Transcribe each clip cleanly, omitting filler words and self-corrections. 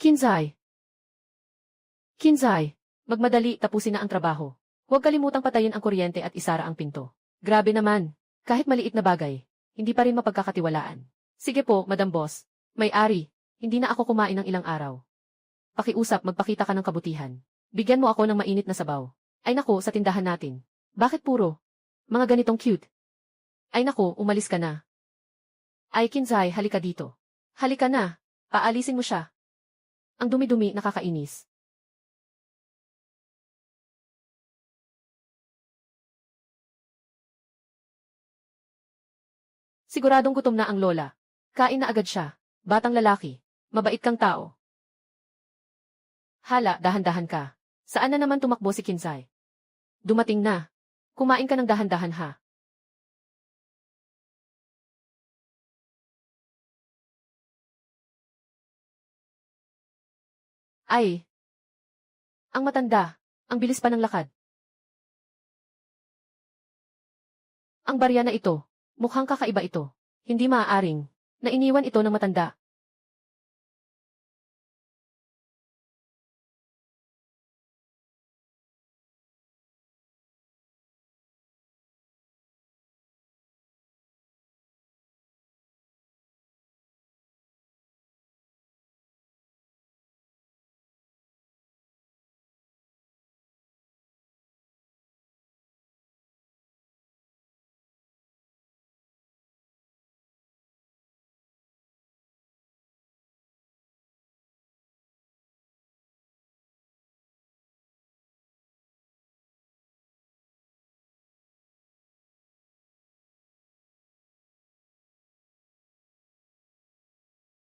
Kinzai! Kinzai! Magmadali, tapusin na ang trabaho. Huwag kalimutang patayin ang kuryente at isara ang pinto. Grabe naman. Kahit maliit na bagay, hindi pa rin mapagkakatiwalaan. Sige po, Madam Boss. May-ari, hindi na ako kumain ng ilang araw. Pakiusap, magpakita ka ng kabutihan. Bigyan mo ako ng mainit na sabaw. Ay naku, sa tindahan natin. Bakit puro mga ganitong cute? Ay naku, umalis ka na. Ay Kinzai, halika dito. Halika na. Paalisin mo siya. Ang dumi-dumi, nakakainis. Siguradong gutom na ang lola. Kain na agad siya. Batang lalaki. Mabait kang tao. Hala, dahan-dahan ka. Saan na naman tumakbo si Kinzai? Dumating na. Kumain ka ng dahan-dahan ha. Ay! Ang matanda. Ang bilis pa ng lakad. Ang barya na ito. Mukhang kakaiba ito. Hindi maaaring. Nainiwan ito ng matanda.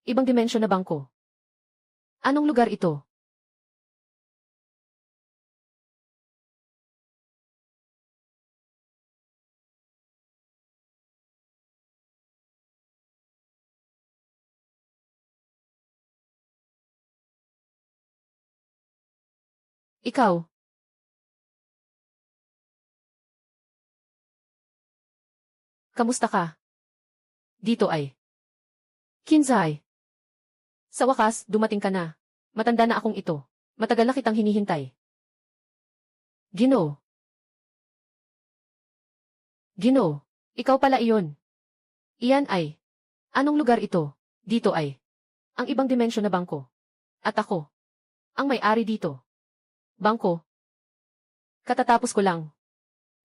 Ibang dimensyon na bangko. Anong lugar ito? Ikaw. Kamusta ka? Dito ay. Kinzai. Sa wakas, dumating ka na. Matanda na akong ito. Matagal na kitang hinihintay. Gino. Gino. Ikaw pala iyon. Iyan ay. Anong lugar ito? Dito ay. Ang ibang dimensyon na bangko. At ako. Ang may-ari dito. Bangko. Katatapos ko lang.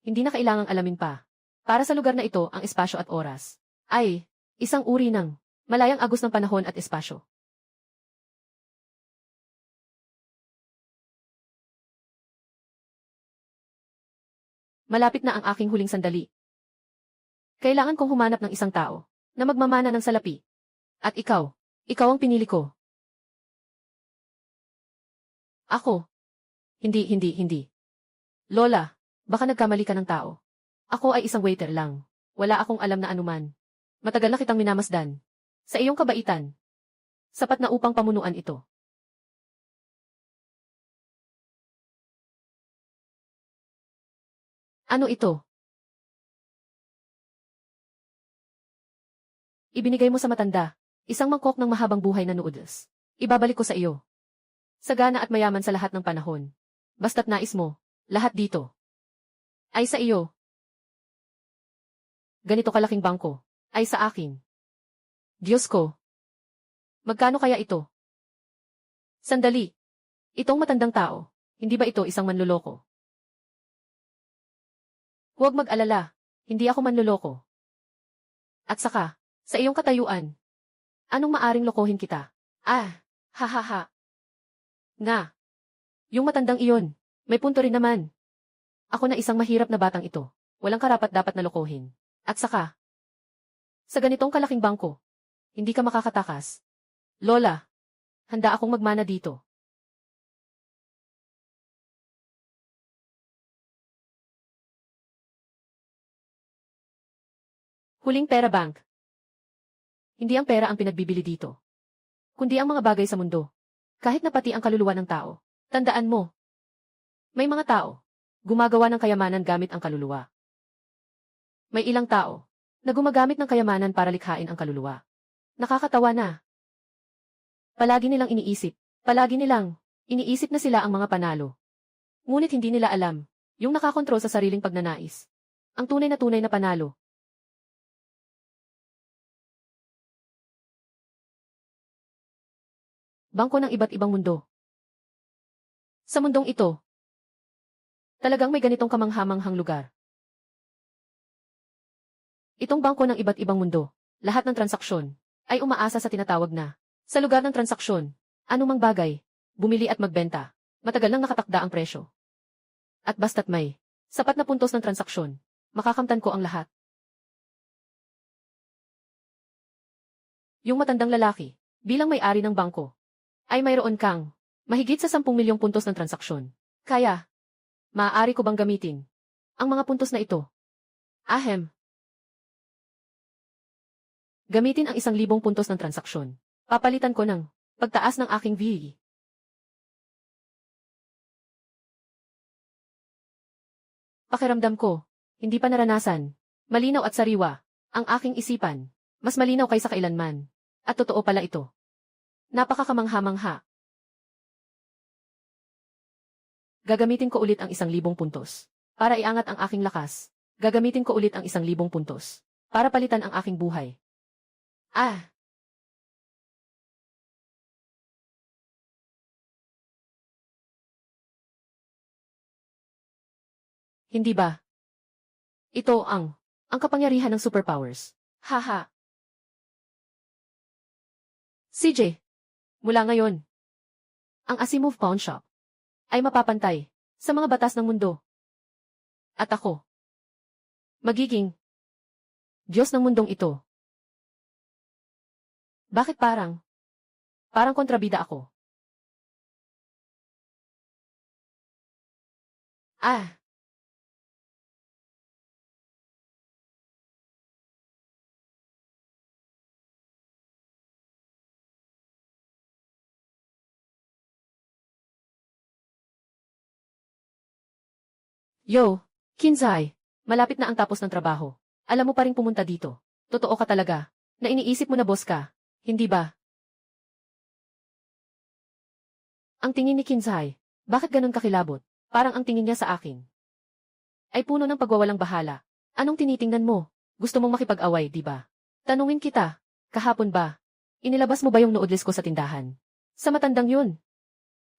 Hindi na kailangang alamin pa. Para sa lugar na ito ang espasyo at oras. Ay, isang uri ng malayang agos ng panahon at espasyo. Malapit na ang aking huling sandali. Kailangan kong humanap ng isang tao na magmamana ng salapi. At ikaw ang pinili ko. Ako. Hindi. Lola, baka nagkamali ka ng tao. Ako ay isang waiter lang. Wala akong alam na anuman. Matagal na kitang minamasdan. Sa iyong kabaitan. Sapat na upang pamunuan ito. Ano ito? Ibinigay mo sa matanda. Isang mangkok ng mahabang buhay na noodles. Ibabalik ko sa iyo. Sagana at mayaman sa lahat ng panahon. Basta't nais mo, lahat dito ay sa iyo. Ganito kalaking bangko ay sa akin. Diyos ko. Magkano kaya ito? Sandali. Itong matandang tao, hindi ba ito isang manloloko? Huwag mag-alala, hindi ako manloloko. At saka, sa iyong katayuan, anong maaring lokohin kita? Ah, ha. Nga. Yung matandang iyon, may punto rin naman. Ako na isang mahirap na batang ito, walang karapat-dapat na lokohin. At saka, sa ganitong kalaking bangko, hindi ka makakatakas. Lola, handa akong magmana dito. Huling pera bank. Hindi ang pera ang pinagbibili dito, kundi ang mga bagay sa mundo. Kahit na pati ang kaluluwa ng tao. Tandaan mo, may mga tao, gumagawa ng kayamanan gamit ang kaluluwa. May ilang tao, na gumagamit ng kayamanan para likhain ang kaluluwa. Nakakatawa na. Palagi nilang iniisip, Palagi nilang iniisip na sila ang mga panalo. Ngunit hindi nila alam, yung nakakontrol sa sariling pagnanais. Ang tunay na panalo. Bangko ng iba't ibang mundo. Sa mundong ito, talagang may ganitong kamanghamanghang lugar. Itong bangko ng iba't ibang mundo, lahat ng transaksyon, ay umaasa sa tinatawag na, sa lugar ng transaksyon, anumang bagay, bumili at magbenta, matagal nang nakatakda ang presyo. At basta't may sapat na puntos ng transaksyon, makakamtan ko ang lahat. Yung matandang lalaki, bilang may-ari ng bangko, ay mayroon kang mahigit sa 10 milyong puntos ng transaksyon. Kaya, maaari ko bang gamitin ang mga puntos na ito? Ahem. Gamitin ang 1,000 puntos ng transaksyon. Papalitan ko ng pagtaas ng aking VE. Pakiramdam ko, hindi pa naranasan, malinaw at sariwa, ang aking isipan, mas malinaw kaysa kailanman. At totoo pala ito. Napakakamangha-mangha. Gagamitin ko ulit ang 1,000 puntos. Para iangat ang aking lakas, gagamitin ko ulit ang 1,000 puntos. Para palitan ang aking buhay. Ah! Hindi ba? Ito ang kapangyarihan ng superpowers. Haha. CJ, mula ngayon, ang Asimov Pawn Shop ay mapapantay sa mga batas ng mundo. At ako, magiging Diyos ng mundong ito. Bakit parang kontrabida ako? Ah! Yo, Kinzai, malapit na ang tapos ng trabaho. Alam mo pa ring pumunta dito. Totoo ka talaga, na iniisip mo na boss ka, hindi ba? Ang tingin ni Kinzai, bakit ganun kakilabot? Parang ang tingin niya sa akin ay puno ng pagwawalang bahala. Anong tinitingnan mo? Gusto mong makipag-away, di ba? Tanungin kita, kahapon ba? Inilabas mo ba yung noodles ko sa tindahan? Sa matandang yun.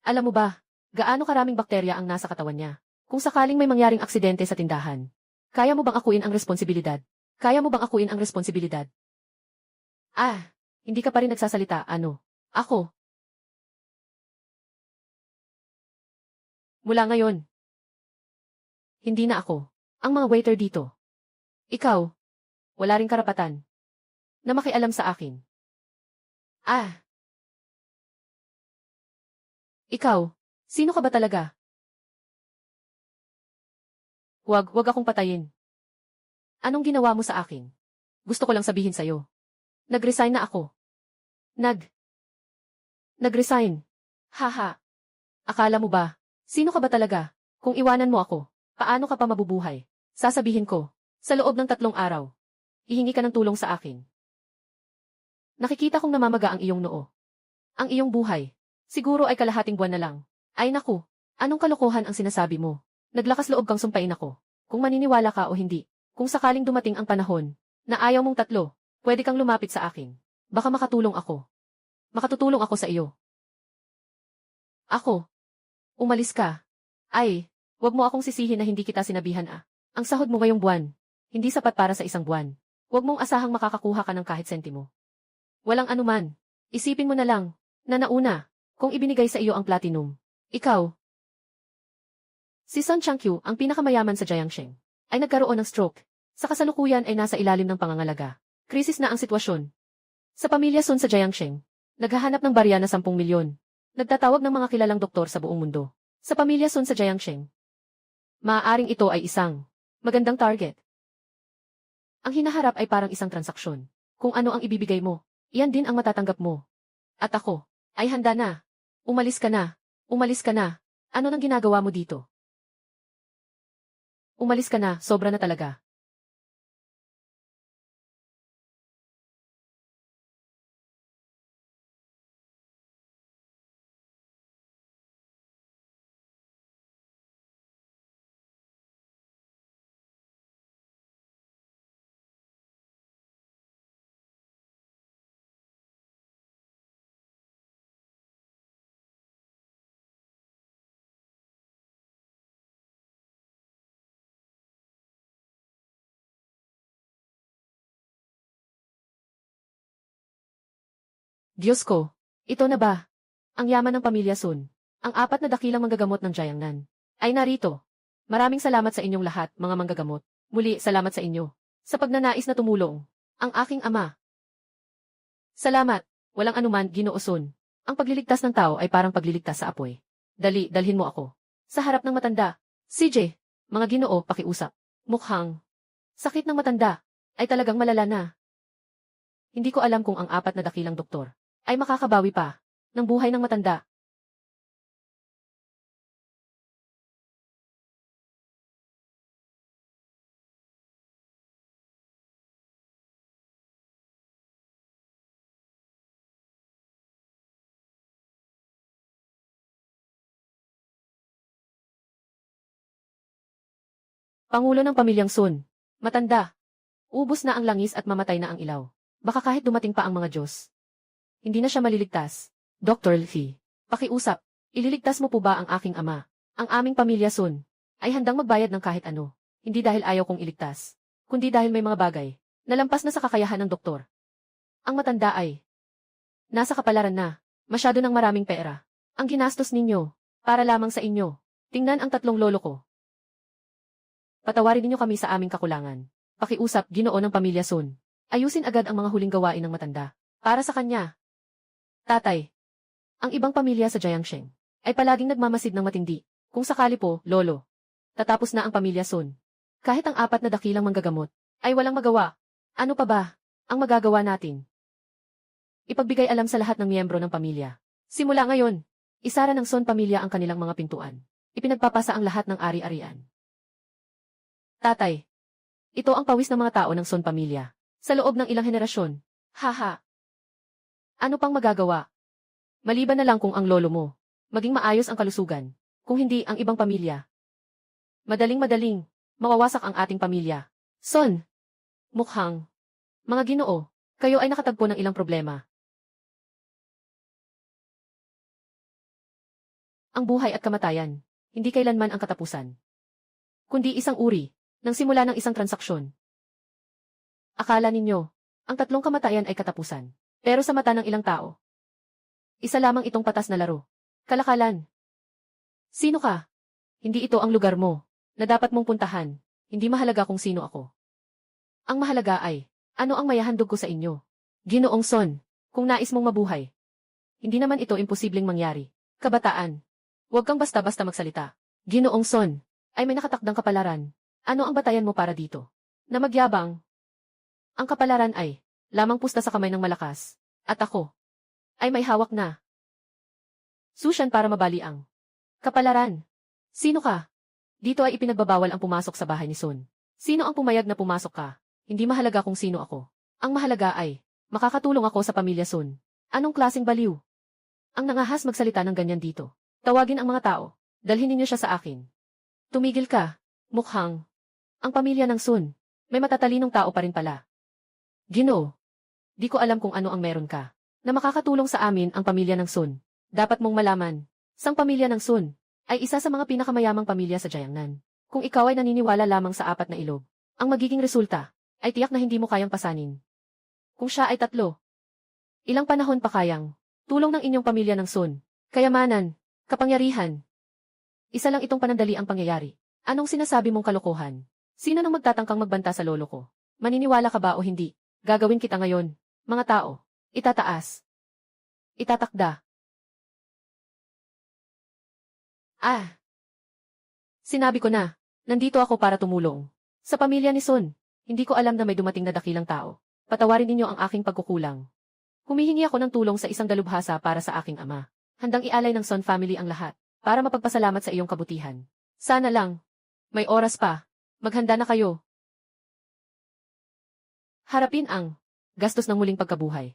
Alam mo ba, gaano karaming bakterya ang nasa katawan niya? Kung sakaling may mangyaring aksidente sa tindahan, kaya mo bang akuin ang responsibilidad? Kaya mo bang akuin ang responsibilidad? Ah, hindi ka pa rin nagsasalita, ano? Ako. Mula ngayon. Hindi na ako. Ang mga waiter dito. Ikaw. Wala ring karapatan na makialam sa akin. Ah. Ikaw. Sino ka ba talaga? Wag akong patayin. Anong ginawa mo sa akin? Gusto ko lang sabihin sa'yo. Nag-resign na ako. Nag-resign. Haha. Akala mo ba? Sino ka ba talaga? Kung iwanan mo ako, paano ka pa mabubuhay? Sasabihin ko, sa loob ng 3 araw. Ihingi ka ng tulong sa akin. Nakikita kong namamaga ang iyong noo. Ang iyong buhay. Siguro ay kalahating buwan na lang. Ay naku, anong kalokohan ang sinasabi mo? Naglakas loob kang sumpain ako. Kung maniniwala ka o hindi. Kung sakaling dumating ang panahon na ayaw mong 3, pwede kang lumapit sa akin. Baka makatulong ako. Makatutulong ako sa iyo. Ako. Umalis ka. Ay, wag mo akong sisihin na hindi kita sinabihan ah. Ang sahod mo ngayong buwan, hindi sapat para sa 1 buwan. Wag mong asahang makakakuha ka ng kahit sentimo. Walang anuman. Isipin mo na lang, na nauna, kung ibinigay sa iyo ang platinum. Ikaw. Si Sun Changkyu, ang pinakamayaman sa Jiangsheng, ay nagkaroon ng stroke. Sa kasalukuyan ay nasa ilalim ng pangangalaga. Krisis na ang sitwasyon. Sa pamilya Sun sa Jiangsheng, naghahanap ng barya na 10 milyon. Nagtatawag ng mga kilalang doktor sa buong mundo. Sa pamilya Sun sa Jiangsheng, maaaring ito ay isang magandang target. Ang hinaharap ay parang isang transaksyon. Kung ano ang ibibigay mo, iyan din ang matatanggap mo. At ako, ay handa na. Umalis ka na. Umalis ka na. Ano nang ginagawa mo dito? Umalis ka na, sobra na talaga. Diyos ko, ito na ba? Ang yaman ng pamilya Sun. Ang 4 na dakilang manggagamot ng Jiangnan ay narito. Maraming salamat sa inyong lahat, mga manggagamot. Muli, salamat sa inyo. Sa pagnanais na tumulong. Ang aking ama. Salamat. Walang anuman, Ginoo Sun. Ang pagliligtas ng tao ay parang pagliligtas sa apoy. Dali, dalhin mo ako. Sa harap ng matanda. CJ, mga Ginoo, pakiusap. Mukhang sakit ng matanda ay talagang malala na. Hindi ko alam kung ang 4 na dakilang doktor ay makakabawi pa ng buhay ng matanda. Pangulo ng pamilyang Sun. Matanda. Ubos na ang langis at mamatay na ang ilaw. Baka kahit dumating pa ang mga Diyos, hindi na siya maliligtas. Dr. Lee, pakiusap. Ililigtas mo po ba ang aking ama? Ang aming pamilya Sun ay handang magbayad ng kahit ano. Hindi dahil ayaw kong iligtas, kundi dahil may mga bagay na lampas na sa kakayahan ng doktor. Ang matanda ay nasa kapalaran na. Masyado ng maraming pera ang ginastos ninyo para lamang sa inyo. Tingnan ang 3 lolo ko. Patawarin ninyo kami sa aming kakulangan. Pakiusap, Ginoo ng pamilya Sun. Ayusin agad ang mga huling gawain ng matanda. Para sa kanya. Tatay. Ang ibang pamilya sa Jiangsheng ay palaging nagmamasid ng matindi. Kung sakali po, lolo. Tatapos na ang pamilya Sun. Kahit ang 4 na dakilang manggagamot ay walang magawa. Ano pa ba ang magagawa natin? Ipagbigay alam sa lahat ng miyembro ng pamilya. Simula ngayon, isara ng Sun pamilya ang kanilang mga pintuan. Ipinagpapasa ang lahat ng ari-arian. Tatay. Ito ang pawis ng mga tao ng Sun pamilya. Sa loob ng ilang henerasyon. Haha. Ano pang magagawa? Maliban na lang kung ang lolo mo maging maayos ang kalusugan. Kung hindi ang ibang pamilya. Madaling-madaling, mawawasak ang ating pamilya. Sun. Mukhang. Mga Ginoo, kayo ay nakatagpo ng ilang problema. Ang buhay at kamatayan, hindi kailanman ang katapusan. Kundi isang uri ng simula ng isang transaksyon. Akala ninyo, ang 3 kamatayan ay katapusan. Pero sa mata ng ilang tao, isa lamang itong patas na laro. Kalakalan. Sino ka? Hindi ito ang lugar mo na dapat mong puntahan. Hindi mahalaga kung sino ako. Ang mahalaga ay, ano ang mayahandog ko sa inyo? Ginoong Sun, kung nais mong mabuhay. Hindi naman ito imposibleng mangyari. Kabataan. Huwag kang basta-basta magsalita. Ginoong Sun, ay may nakatakdang kapalaran. Ano ang batayan mo para dito? Na magyabang. Ang kapalaran ay, lamang pusta sa kamay ng malakas. At ako, ay may hawak na susyan para mabali ang kapalaran. Sino ka? Dito ay ipinagbabawal ang pumasok sa bahay ni Sun. Sino ang pumayag na pumasok ka? Hindi mahalaga kung sino ako. Ang mahalaga ay, makakatulong ako sa pamilya Sun. Anong klaseng baliw? Ang nangahas magsalita ng ganyan dito. Tawagin ang mga tao. Dalhin ninyo siya sa akin. Tumigil ka. Mukhang. Ang pamilya ng Sun. May matatalinong tao pa rin pala. Ginoo. Di ko alam kung ano ang meron ka. Na makakatulong sa amin ang pamilya ng Sun. Dapat mong malaman. Sang pamilya ng Sun ay isa sa mga pinakamayamang pamilya sa Jiangnan. Kung ikaw ay naniniwala lamang sa 4 na ilog, ang magiging resulta ay tiyak na hindi mo kayang pasanin. Kung siya ay 3, ilang panahon pa kayang tulong ng inyong pamilya ng Sun, kayamanan, kapangyarihan. Isa lang itong panandali ang pangyayari. Anong sinasabi mong kalokohan? Sino nang magtatangkang magbanta sa lolo ko? Maniniwala ka ba o hindi? Gagawin kita ngayon, mga tao. Itataas. Itatakda. Sinabi ko na, nandito ako para tumulong. Sa pamilya ni Sun, hindi ko alam na may dumating na dakilang tao. Patawarin ninyo ang aking pagkukulang. Humihingi ako ng tulong sa isang dalubhasa para sa aking ama. Handang ialay ng Sun family ang lahat, para mapagpasalamat sa iyong kabutihan. Sana lang, may oras pa. Maghanda na kayo. Harapin ang gastos ng muling pagkabuhay.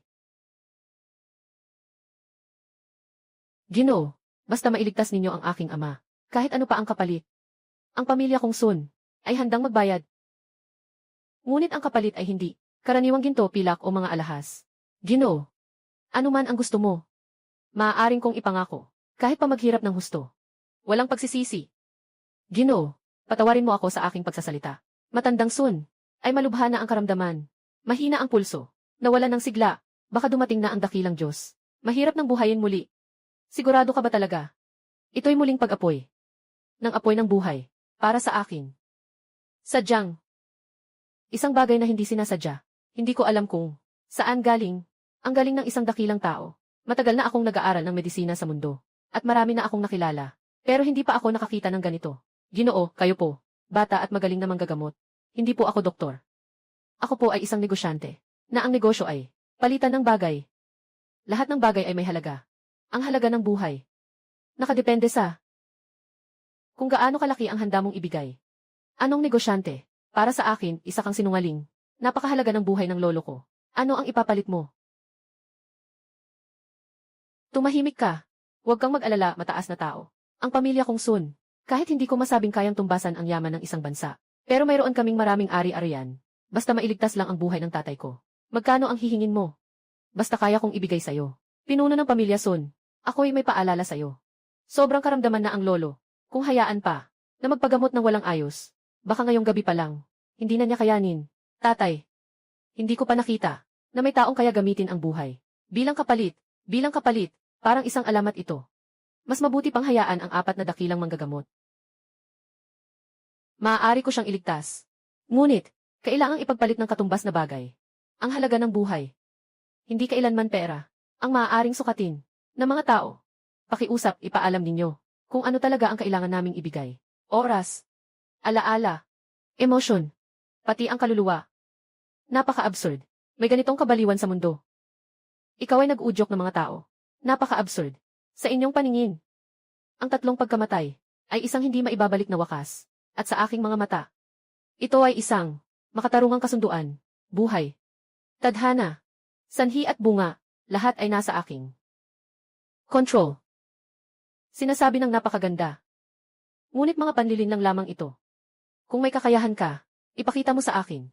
Ginoo, basta mailigtas ninyo ang aking ama. Kahit ano pa ang kapalit. Ang pamilya kong Sun ay handang magbayad. Ngunit ang kapalit ay hindi karaniwang ginto, pilak o mga alahas. Ginoo, ano man ang gusto mo, maaaring kong ipangako, kahit pa maghirap ng husto. Walang pagsisisi. Ginoo, patawarin mo ako sa aking pagsasalita. Matandang Sun ay malubha na ang karamdaman. Mahina ang pulso, nawalan ng sigla. Baka dumating na ang dakilang Diyos. Mahirap nang buhayin muli. Sigurado ka ba talaga? Ito'y muling pag-apoy. Ng apoy ng buhay. Para sa akin. Sadyang. Isang bagay na hindi sinasadya. Hindi ko alam kung saan galing. Ang galing ng isang dakilang tao. Matagal na akong nag-aaral ng medisina sa mundo. At marami na akong nakilala. Pero hindi pa ako nakakita ng ganito. Ginoo, kayo po. Bata at magaling na manggagamot. Hindi po ako doktor. Ako po ay isang negosyante. Na ang negosyo ay palitan ng bagay. Lahat ng bagay ay may halaga. Ang halaga ng buhay. Nakadepende sa kung gaano kalaki ang handa mong ibigay. Anong negosyante? Para sa akin, isa kang sinungaling. Napakahalaga ng buhay ng lolo ko. Ano ang ipapalit mo? Tumahimik ka. Huwag kang mag-alala, mataas na tao. Ang pamilya kong Sun. Kahit hindi ko masabing kayang tumbasan ang yaman ng isang bansa. Pero mayroon kaming maraming ari-arian. Basta mailigtas lang ang buhay ng tatay ko. Magkano ang hihingin mo? Basta kaya kong ibigay sa'yo. Pinuno ng pamilya Sun. Ako'y may paalala sa'yo. Sobrang karamdaman na ang lolo. Kung hayaan pa, na magpagamot ng walang ayos. Baka ngayong gabi pa lang. Hindi na niya kayanin. Tatay. Hindi ko pa nakita, na may taong kaya gamitin ang buhay. Bilang kapalit, parang isang alamat ito. Mas mabuti pang hayaan ang 4 na dakilang manggagamot. Maaari ko siyang iligtas. Ngunit, kailangang ipagpalit ng katumbas na bagay. Ang halaga ng buhay. Hindi kailanman pera. Ang maaaring sukatin. Ng mga tao. Pakiusap, ipaalam ninyo. Kung ano talaga ang kailangan naming ibigay. Oras. Alaala. Emosyon. Pati ang kaluluwa. Napaka-absurd. May ganitong kabaliwan sa mundo. Ikaw ay nag-udyok ng mga tao. Napaka-absurd. Sa inyong paningin. Ang 3 pagkamatay ay isang hindi maibabalik na wakas. At sa aking mga mata, ito ay isang makatarungang kasunduan, buhay, tadhana, sanhi at bunga, lahat ay nasa aking control. Sinasabi ng napakaganda. Ngunit mga panlilin lang lamang ito. Kung may kakayahan ka, ipakita mo sa akin.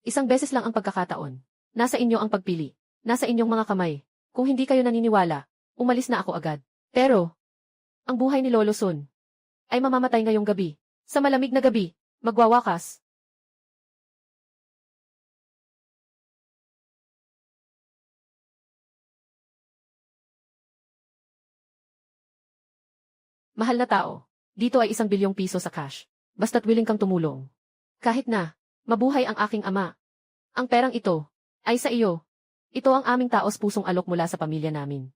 Isang beses lang ang pagkakataon. Nasa inyo ang pagpili. Nasa inyong mga kamay. Kung hindi kayo naniniwala, umalis na ako agad. Pero, ang buhay ni Lolo Sun ay mamamatay ngayong gabi. Sa malamig na gabi, magwawakas. Mahal na tao, dito ay 1 bilyong piso sa cash. Basta't willing kang tumulong. Kahit na, mabuhay ang aking ama. Ang perang ito, ay sa iyo. Ito ang aming taos pusong alok mula sa pamilya namin.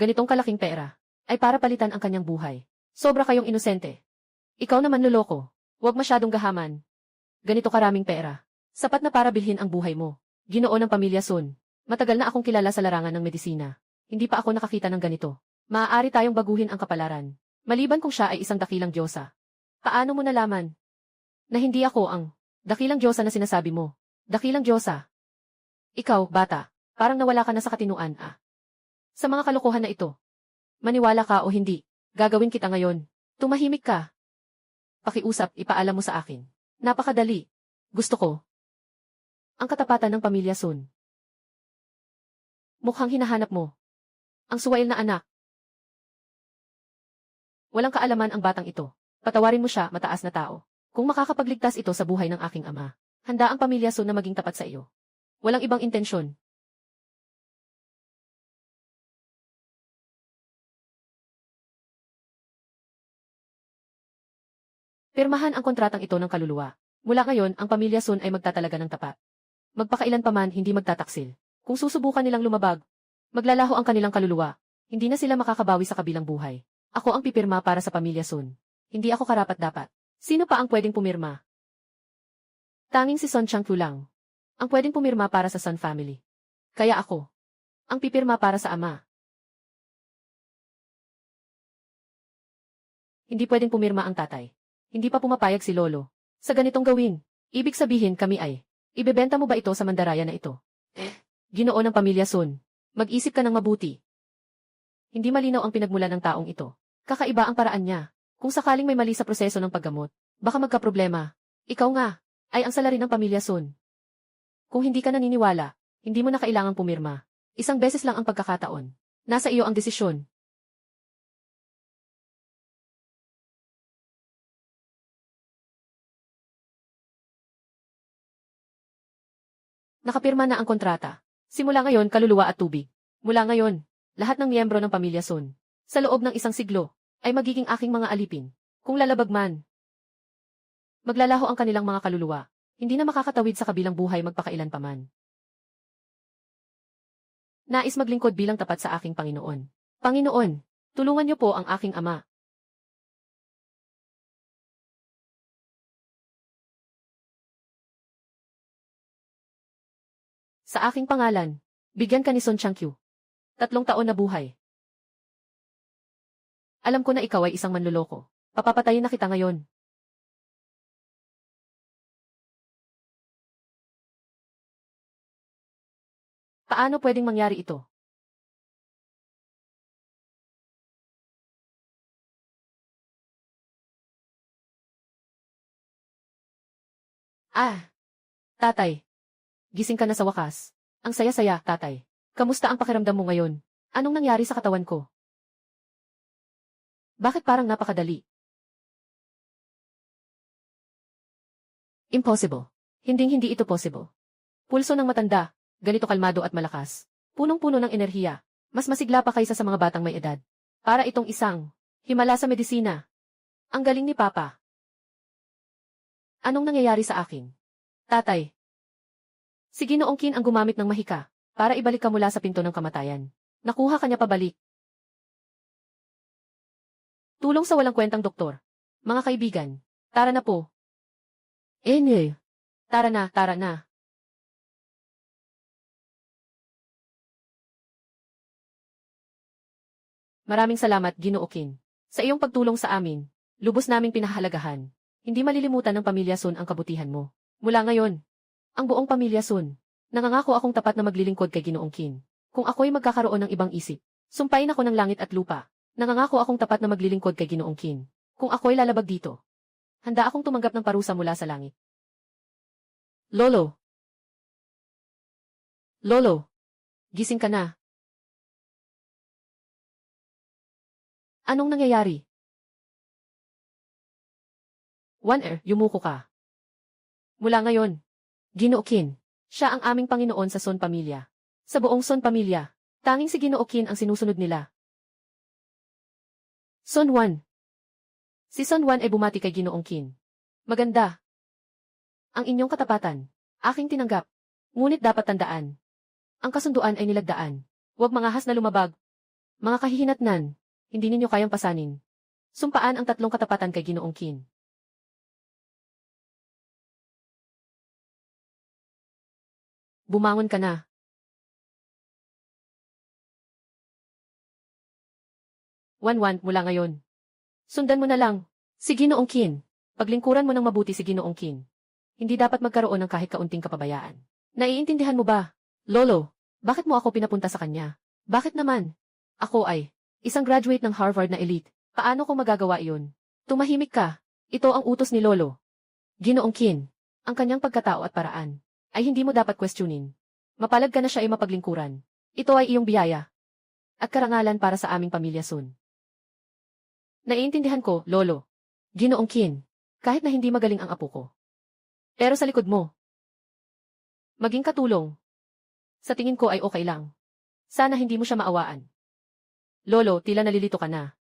Ganitong kalaking pera, ay para palitan ang kanyang buhay. Sobra kayong inosente. Ikaw naman loloko. Huwag masyadong gahaman. Ganito karaming pera. Sapat na para bilhin ang buhay mo. Ginoo ng pamilya Sun. Matagal na akong kilala sa larangan ng medisina. Hindi pa ako nakakita ng ganito. Maaari tayong baguhin ang kapalaran. Maliban kung siya ay isang dakilang diyosa. Paano mo nalaman na hindi ako ang dakilang diyosa na sinasabi mo? Dakilang diyosa. Ikaw, bata, parang nawala ka na sa katinuan Sa mga kalokohan na ito. Maniwala ka o hindi, gagawin kita ngayon. Tumahimik ka. Pakiusap, ipaalam mo sa akin. Napakadali. Gusto ko. Ang katapatan ng pamilya Sun. Mukhang hinahanap mo. Ang suwail na anak. Walang kaalaman ang batang ito. Patawarin mo siya, mataas na tao. Kung makakapagligtas ito sa buhay ng aking ama, handa ang pamilya Sun na maging tapat sa iyo. Walang ibang intensyon. Pirmahan ang kontratang ito ng kaluluwa. Mula ngayon, ang pamilya Sun ay magtatalaga ng tapat. Magpakailan pa man, hindi magtataksil. Kung susubukan nilang lumabag, maglalaho ang kanilang kaluluwa. Hindi na sila makakabawi sa kabilang buhay. Ako ang pipirma para sa pamilya Sun. Hindi ako karapat-dapat. Sino pa ang pwedeng pumirma? Tanging si Son Changfu lang. Ang pwedeng pumirma para sa Sun family. Kaya ako. Ang pipirma para sa ama. Hindi pwedeng pumirma ang tatay. Hindi pa pumapayag si Lolo. Sa ganitong gawin, ibig sabihin kami ay, ibebenta mo ba ito sa mandaraya na ito? Ginoo ng pamilya Sun. Mag-isip ka ng mabuti. Hindi malinaw ang pinagmulan ng taong ito. Kakaiba ang paraan niya. Kung sakaling may mali sa proseso ng paggamot, baka magkaproblema. Ikaw nga, ay ang salarin ng pamilya Sun. Kung hindi ka naniniwala, hindi mo na kailangang pumirma. Isang beses lang ang pagkakataon. Nasa iyo ang desisyon. Nakapirma na ang kontrata. Simula ngayon, kaluluwa at tubig. Mula ngayon, lahat ng miyembro ng pamilya Sun, sa loob ng isang siglo, ay magiging aking mga alipin. Kung lalabag man, maglalaho ang kanilang mga kaluluwa. Hindi na makakatawid sa kabilang buhay magpakailan pa man. Nais maglingkod bilang tapat sa aking Panginoon. Panginoon, tulungan niyo po ang aking ama. Sa aking pangalan, bigyan ka ni Sun Changkyu. 3 taon na buhay. Alam ko na ikaw ay isang manloloko. Papapatayin na kita ngayon. Paano pwedeng mangyari ito? Tatay. Gising ka na sa wakas. Ang saya-saya, tatay. Kamusta ang pakiramdam mo ngayon? Anong nangyari sa katawan ko? Bakit parang napakadali? Impossible. Hinding-hindi ito possible. Pulso ng matanda, ganito kalmado at malakas. Punong-puno ng enerhiya. Mas masigla pa kaysa sa mga batang may edad. Para itong isang himala sa medisina. Ang galing ni Papa. Anong nangyayari sa akin? Tatay. Si Ginoong Qin ang gumamit ng mahika para ibalik ka mula sa pinto ng kamatayan. Nakuha ka niya pabalik. Tulong sa walang kwentang doktor. Mga kaibigan, tara na po. Tara na, tara na. Maraming salamat, Ginoo Qin. Sa iyong pagtulong sa amin, lubos naming pinahalagahan. Hindi malilimutan ng pamilya Sun ang kabutihan mo. Mula ngayon, ang buong pamilya Sun, nangangako akong tapat na maglilingkod kay Ginoong Qin. Kung ako'y magkakaroon ng ibang isip, sumpain ako ng langit at lupa. Nangangako akong tapat na maglilingkod kay Ginoong Qin. Kung ako'y lalabag dito, handa akong tumanggap ng parusa mula sa langit. Lolo. Lolo. Gising ka na. Anong nangyayari? Yumuko ka. Mula ngayon, Ginoo Qin, siya ang aming Panginoon sa Sun pamilya. Sa buong Sun pamilya, tanging si Ginoo Qin ang sinusunod nila. Sun Wan. Si Sun Wan ay bumati kay Ginoong Qin. Maganda. Ang inyong katapatan, aking tinanggap. Ngunit dapat tandaan. Ang kasunduan ay nilagdaan. Huwag mangahas na lumabag. Mga kahihinatnan, hindi ninyo kayang pasanin. Sumpaan ang 3 katapatan kay Ginoong Qin. Bumangon ka na. Wan, mula ngayon. Sundan mo na lang. Si Ginoong Qin. Paglingkuran mo ng mabuti si Ginoong Qin. Hindi dapat magkaroon ng kahit kaunting kapabayaan. Naiintindihan mo ba? Lolo, bakit mo ako pinapunta sa kanya? Bakit naman? Ako ay isang graduate ng Harvard na elite. Paano ko magagawa iyon? Tumahimik ka. Ito ang utos ni Lolo. Ginoong Qin, ang kanyang pagkatao at paraan ay hindi mo dapat questionin. Mapalad ka na siya ay mapaglingkuran. Ito ay iyong biyaya at karangalan para sa aming pamilya Sun. Naiintindihan ko, Lolo. Ginoong Qin, kahit na hindi magaling ang apo ko. Pero sa likod mo, maging katulong. Sa tingin ko ay okay lang. Sana hindi mo siya maawaan. Lolo, tila nalilito ka na.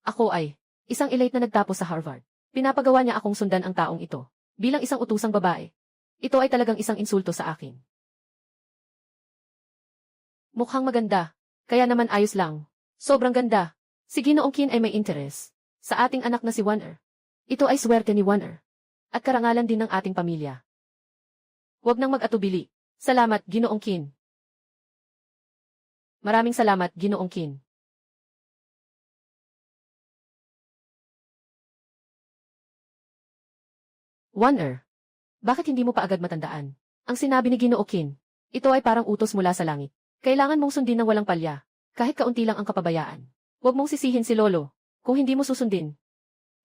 Ako ay isang elite na nagtapos sa Harvard. Pinapagawa niya akong sundan ang taong ito. Bilang isang utusang babae. Ito ay talagang isang insulto sa akin. Mukhang maganda. Kaya naman ayos lang. Sobrang ganda. Si Ginoong Qin ay may interes sa ating anak na si Wan. Ito ay swerte ni Wan. At karangalan din ng ating pamilya. Huwag nang mag-atubili. Salamat, Ginoong Qin. Maraming salamat, Ginoong Qin. Wan, bakit hindi mo pa agad matandaan? Ang sinabi ni Ginoo Qin, ito ay parang utos mula sa langit. Kailangan mong sundin ng walang palya, kahit kaunti lang ang kapabayaan. Huwag mong sisihin si Lolo. Kung hindi mo susundin,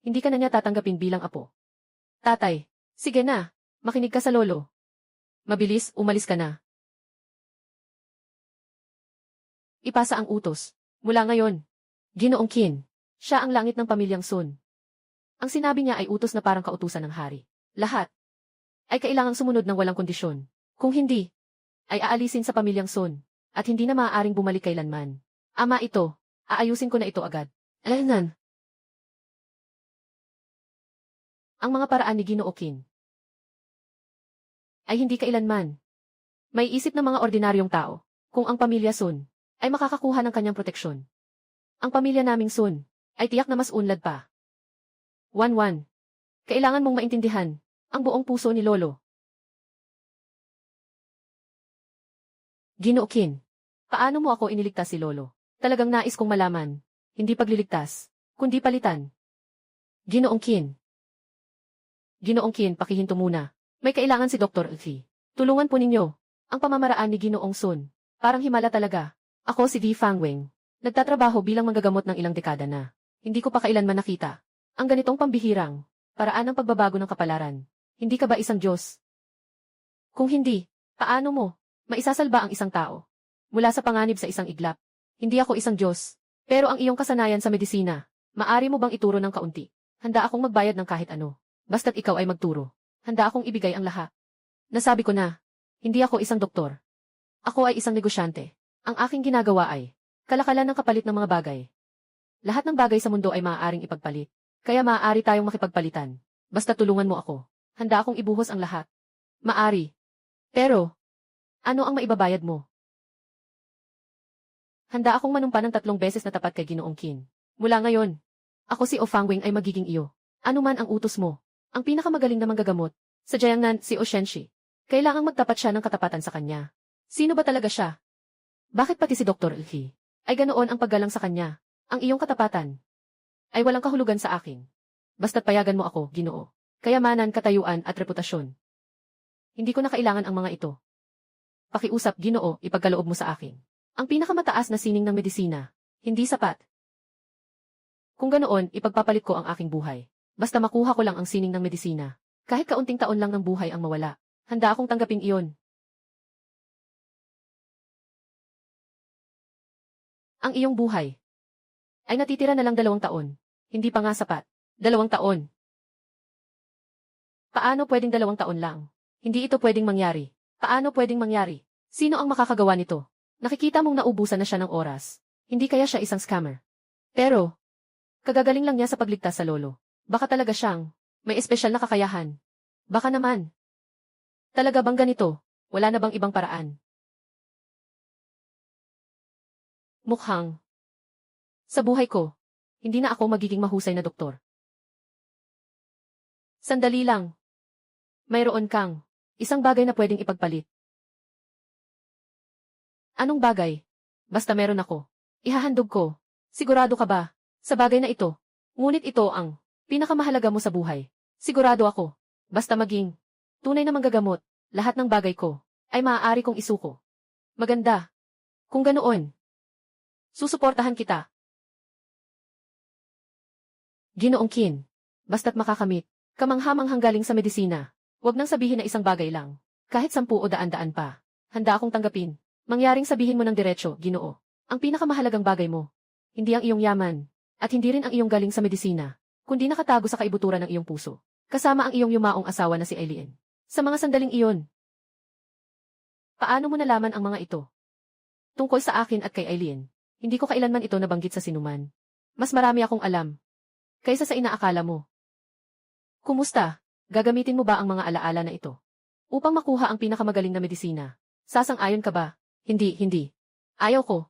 hindi ka na niya tatanggapin bilang apo. Tatay, sige na, makinig ka sa Lolo. Mabilis, umalis ka na. Ipasa ang utos. Mula ngayon, Ginoong Qin, siya ang langit ng pamilyang Sun. Ang sinabi niya ay utos na parang kautusan ng hari. Lahat ay kailangang sumunod ng walang kondisyon. Kung hindi, ay aalisin sa pamilyang Sun, at hindi na maaaring bumalik kailanman. Ama ito, aayusin ko na ito agad. Alanan. Ang mga paraan ni Ginoo Qin ay hindi kailanman may isip ng mga ordinaryong tao kung ang pamilya Sun ay makakakuha ng kanyang proteksyon. Ang pamilya naming Sun ay tiyak na mas unlad pa. 1-1. Kailangan mong maintindihan ang buong puso ni Lolo. Ginoo Qin, paano mo ako iniligtas si Lolo? Talagang nais kong malaman, hindi pagliligtas, kundi palitan. Ginoong Qin. Ginoong Qin, pakihinto muna. May kailangan si Dr. Elfi. Tulungan po ninyo ang pamamaraan ni Ginoong Sun. Parang himala talaga. Ako si V. Fangweng. Nagtatrabaho bilang manggagamot ng ilang dekada na. Hindi ko pa kailanman nakita ang ganitong pambihirang paraan ng pagbabago ng kapalaran. Hindi ka ba isang Diyos? Kung hindi, paano mo maisasalba ang isang tao mula sa panganib sa isang iglap? Hindi ako isang Diyos, pero ang iyong kasanayan sa medisina, maari mo bang ituro ng kaunti? Handa akong magbayad ng kahit ano, basta't ikaw ay magturo. Handa akong ibigay ang lahat. Nasabi ko na, hindi ako isang doktor. Ako ay isang negosyante. Ang aking ginagawa ay kalakalan ng kapalit ng mga bagay. Lahat ng bagay sa mundo ay maaaring ipagpalit. Kaya maaari tayong makipagpalitan. Basta tulungan mo ako. Handa akong ibuhos ang lahat. Maari. Pero, ano ang maibabayad mo? Handa akong manumpa ng 3 beses na tapat kay Ginoong Qin. Mula ngayon, ako si Ofangweng ay magiging iyo. Ano man ang utos mo, ang pinakamagaling na manggagamot, sa Jiangnan si Oshenshi. Kailangang magtapat siya ng katapatan sa kanya. Sino ba talaga siya? Bakit pati si Dr. Elfi ay ganoon ang paggalang sa kanya? Ang iyong katapatan ay walang kahulugan sa akin. Basta't payagan mo ako, Ginoo. Kayamanan, katayuan at reputasyon. Hindi ko na kailangan ang mga ito. Pakiusap, Ginoo, ipagkaloob mo sa akin ang pinakamataas na sining ng medisina. Hindi sapat. Kung ganoon, ipagpapalit ko ang aking buhay. Basta makuha ko lang ang sining ng medisina. Kahit kaunting taon lang ng buhay ang mawala, handa akong tanggapin iyon. Ang iyong buhay ay natitira na lang 2 taon. Hindi pa nga sapat. 2 taon. Paano pwedeng 2 taon lang? Hindi ito pwedeng mangyari. Paano pwedeng mangyari? Sino ang makakagawa nito? Nakikita mong naubusan na siya ng oras. Hindi kaya siya isang scammer. Pero, kagagaling lang niya sa pagligtas sa lolo. Baka talaga siyang may espesyal na kakayahan. Baka naman. Talaga bang ganito? Wala na bang ibang paraan? Mukhang. Sa buhay ko, hindi na ako magiging mahusay na doktor. Sandali lang. Mayroon kang isang bagay na pwedeng ipagpalit. Anong bagay? Basta meron ako. Ihahandog ko. Sigurado ka ba sa bagay na ito? Ngunit ito ang pinakamahalaga mo sa buhay. Sigurado ako. Basta maging tunay na manggagamot, lahat ng bagay ko ay maaari kong isuko. Maganda. Kung ganoon, susuportahan kita. Ginoong Qin, basta't makakamit, kamanghamanghang galing sa medisina. Huwag nang sabihin na isang bagay lang. Kahit 10 o daan-daan pa. Handa akong tanggapin. Mangyaring sabihin mo ng diretso, Ginoo. Ang pinakamahalagang bagay mo. Hindi ang iyong yaman. At hindi rin ang iyong galing sa medisina. Kundi nakatago sa kaibuturan ng iyong puso. Kasama ang iyong yumaong asawa na si Eileen. Sa mga sandaling iyon. Paano mo nalaman ang mga ito? Tungkol sa akin at kay Eileen. Hindi ko kailanman ito nabanggit sa sinuman. Mas marami akong alam kaysa sa inaakala mo. Kumusta? Gagamitin mo ba ang mga alaala na ito upang makuha ang pinakamagaling na medisina? Sasang-ayon ka ba? Hindi. Ayaw ko.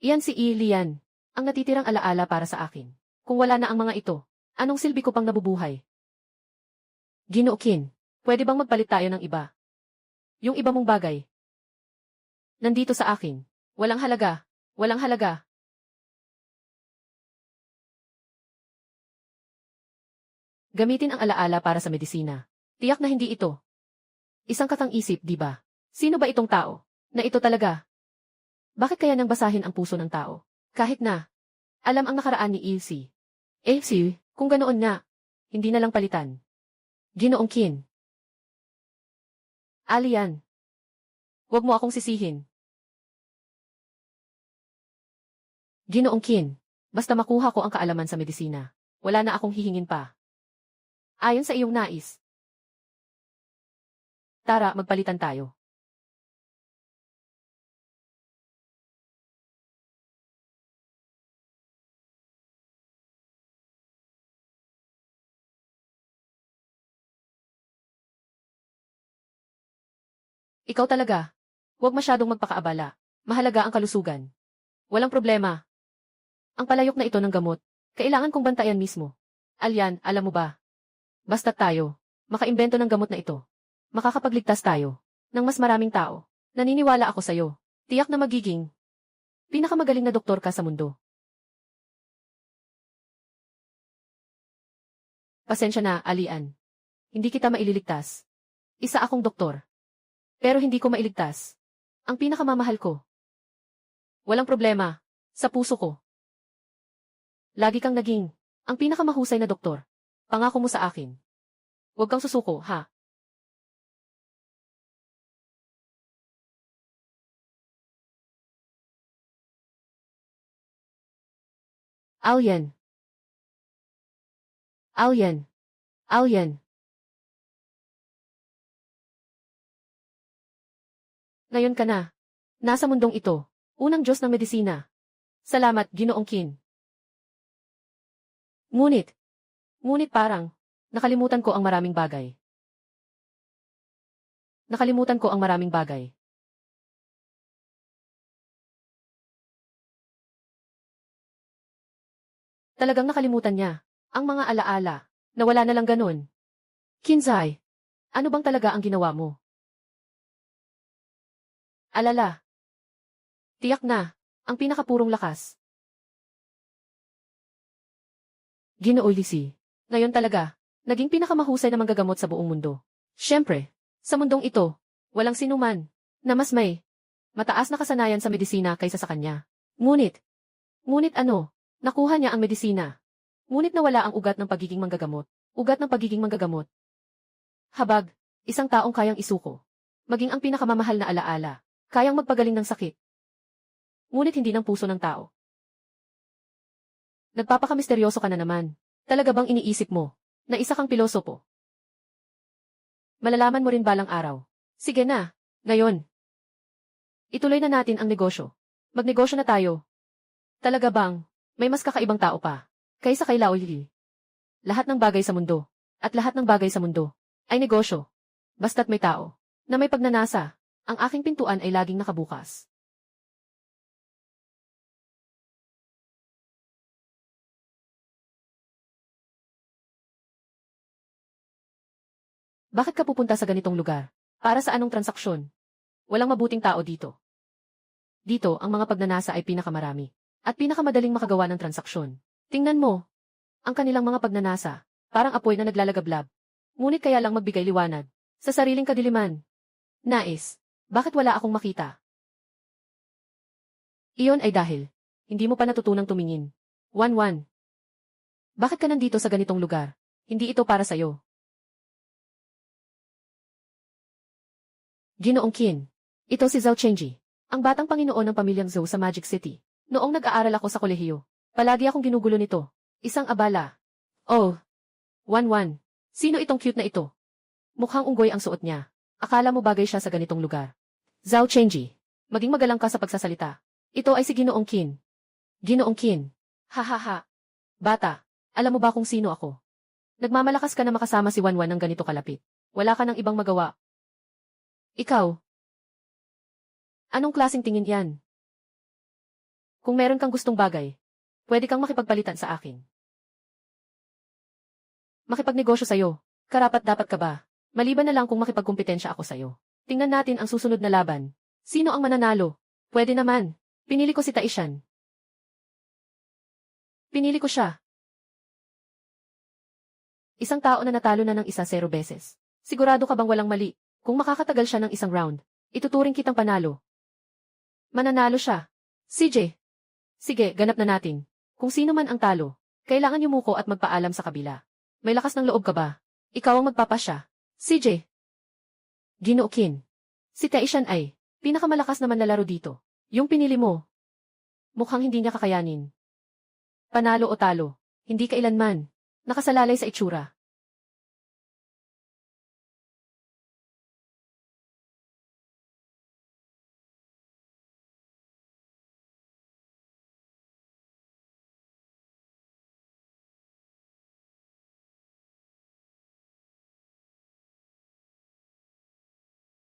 Iyan si Lian, ang natitirang alaala para sa akin. Kung wala na ang mga ito, anong silbi ko pang nabubuhay? Ginoo Qin, pwede bang magpalit tayo ng iba? Yung iba mong bagay. Nandito sa akin. Walang halaga. Walang halaga. Gamitin ang alaala para sa medisina. Tiyak na hindi ito isang katang-isip, di ba? Sino ba itong tao na ito talaga? Bakit kaya nang basahin ang puso ng tao? Kahit na alam ang nakaraan ni Ilse. Kung ganoon nga, hindi na lang palitan. Ginoong Qin. Alian. Huwag mo akong sisihin. Ginoong Qin. Basta makuha ko ang kaalaman sa medisina. Wala na akong hihingin pa. Ayon sa iyong nais. Tara, magpalitan tayo. Ikaw talaga. Huwag masyadong magpakaabala. Mahalaga ang kalusugan. Walang problema. Ang palayok na ito ng gamot, kailangan kong bantayan mismo. Alyan, alam mo ba? Basta't tayo, makaimbento ng gamot na ito. Makakapagligtas tayo ng mas maraming tao. Naniniwala ako sa'yo. Tiyak na magiging pinakamagaling na doktor ka sa mundo. Pasensya na, Alian. Hindi kita maililigtas. Isa akong doktor. Pero hindi ko mailigtas ang pinakamamahal ko. Walang problema. Sa puso ko. Lagi kang naging ang pinakamahusay na doktor. Pangako mo sa akin. Huwag kang susuko, ha? Alien. Alien. Alien. Ngayon ka na. Nasa mundong ito. Unang Diyos ng medisina. Salamat, Ginoong Qin. Ngunit. Ngunit parang, nakalimutan ko ang maraming bagay. Nakalimutan ko ang maraming bagay. Talagang nakalimutan niya. Ang mga alaala. Nawala na lang ganun. Kinzai. Ano bang talaga ang ginawa mo? Alala. Tiyak na. Ang pinakapurong lakas. Ginoo Lisi. Ngayon talaga. Naging pinakamahusay na manggagamot sa buong mundo. Siyempre. Sa mundong ito. Walang sinuman. Na mas may mataas na kasanayan sa medisina kaysa sa kanya. Ngunit. Ngunit ano? Nakuha niya ang medisina. Ngunit nawala ang ugat ng pagiging manggagamot. Ugat ng pagiging manggagamot. Habag, isang taong kayang isuko. Maging ang pinakamamahal na alaala. Kayang magpagaling ng sakit. Ngunit hindi ng puso ng tao. Nagpapakamisteryoso ka na naman. Talaga bang iniisip mo na isa kang pilosopo? Malalaman mo rin balang araw. Sige na, ngayon. Ituloy na natin ang negosyo. Magnegosyo na tayo. Talaga bang may mas kakaibang tao pa kaysa kay Lao Li? Lahat ng bagay sa mundo, at lahat ng bagay sa mundo, ay negosyo. Basta't may tao, na may pagnanasa, ang aking pintuan ay laging nakabukas. Bakit ka pupunta sa ganitong lugar? Para sa anong transaksyon? Walang mabuting tao dito. Dito, ang mga pagnanasa ay pinakamarami. At pinakamadaling makagawa ng transaksyon. Tingnan mo. Ang kanilang mga pagnanasa, parang apoy na naglalagablab. Ngunit kaya lang magbigay liwanag. Sa sariling kadiliman. Nais. Bakit wala akong makita? Iyon ay dahil. Hindi mo pa natutunang tumingin. 1-1. Bakit ka nandito sa ganitong lugar? Hindi ito para sa'yo. Ginoong Qin. Ito si Zhao Chenji. Ang batang Panginoon ng pamilyang Zhou sa Magic City. Noong nag-aaral ako sa kolehiyo, palagi akong ginugulo nito. Isang abala. Oh. 1-1. Sino itong cute na ito? Mukhang unggoy ang suot niya. Akala mo bagay siya sa ganitong lugar. Zhao Chenji. Maging magalang ka sa pagsasalita. Ito ay si Ginoong Qin. Ginoong Qin. Hahaha. Bata, alam mo ba kung sino ako? Nagmamalakas ka na makasama si Wanwan ng ganito kalapit. Wala ka ng ibang magawa. Ikaw. Anong klaseng tingin yan? Kung meron kang gustong bagay, pwede kang makipagpalitan sa akin. Makipagnegosyo sa'yo. Karapat-dapat ka ba? Maliban na lang kung makipagkumpetensya ako sa'yo. Tingnan natin ang susunod na laban. Sino ang mananalo? Pwede naman. Pinili ko si Taishan. Pinili ko siya. Isang tao na natalo na ng 1-0 beses. Sigurado ka bang walang mali? Kung makakatagal siya ng isang round, ituturing kitang panalo. Mananalo siya. CJ. Sige, ganap na natin. Kung sino man ang talo, kailangan yumuko at magpaalam sa kabila. May lakas ng loob ka ba? Ikaw ang magpapasya. CJ. Ginoo Qin. Si Taishan ay pinakamalakas na manlalaro dito. Yung pinili mo. Mukhang hindi niya kakayanin. Panalo o talo, hindi kailanman nakasalalay sa itsura.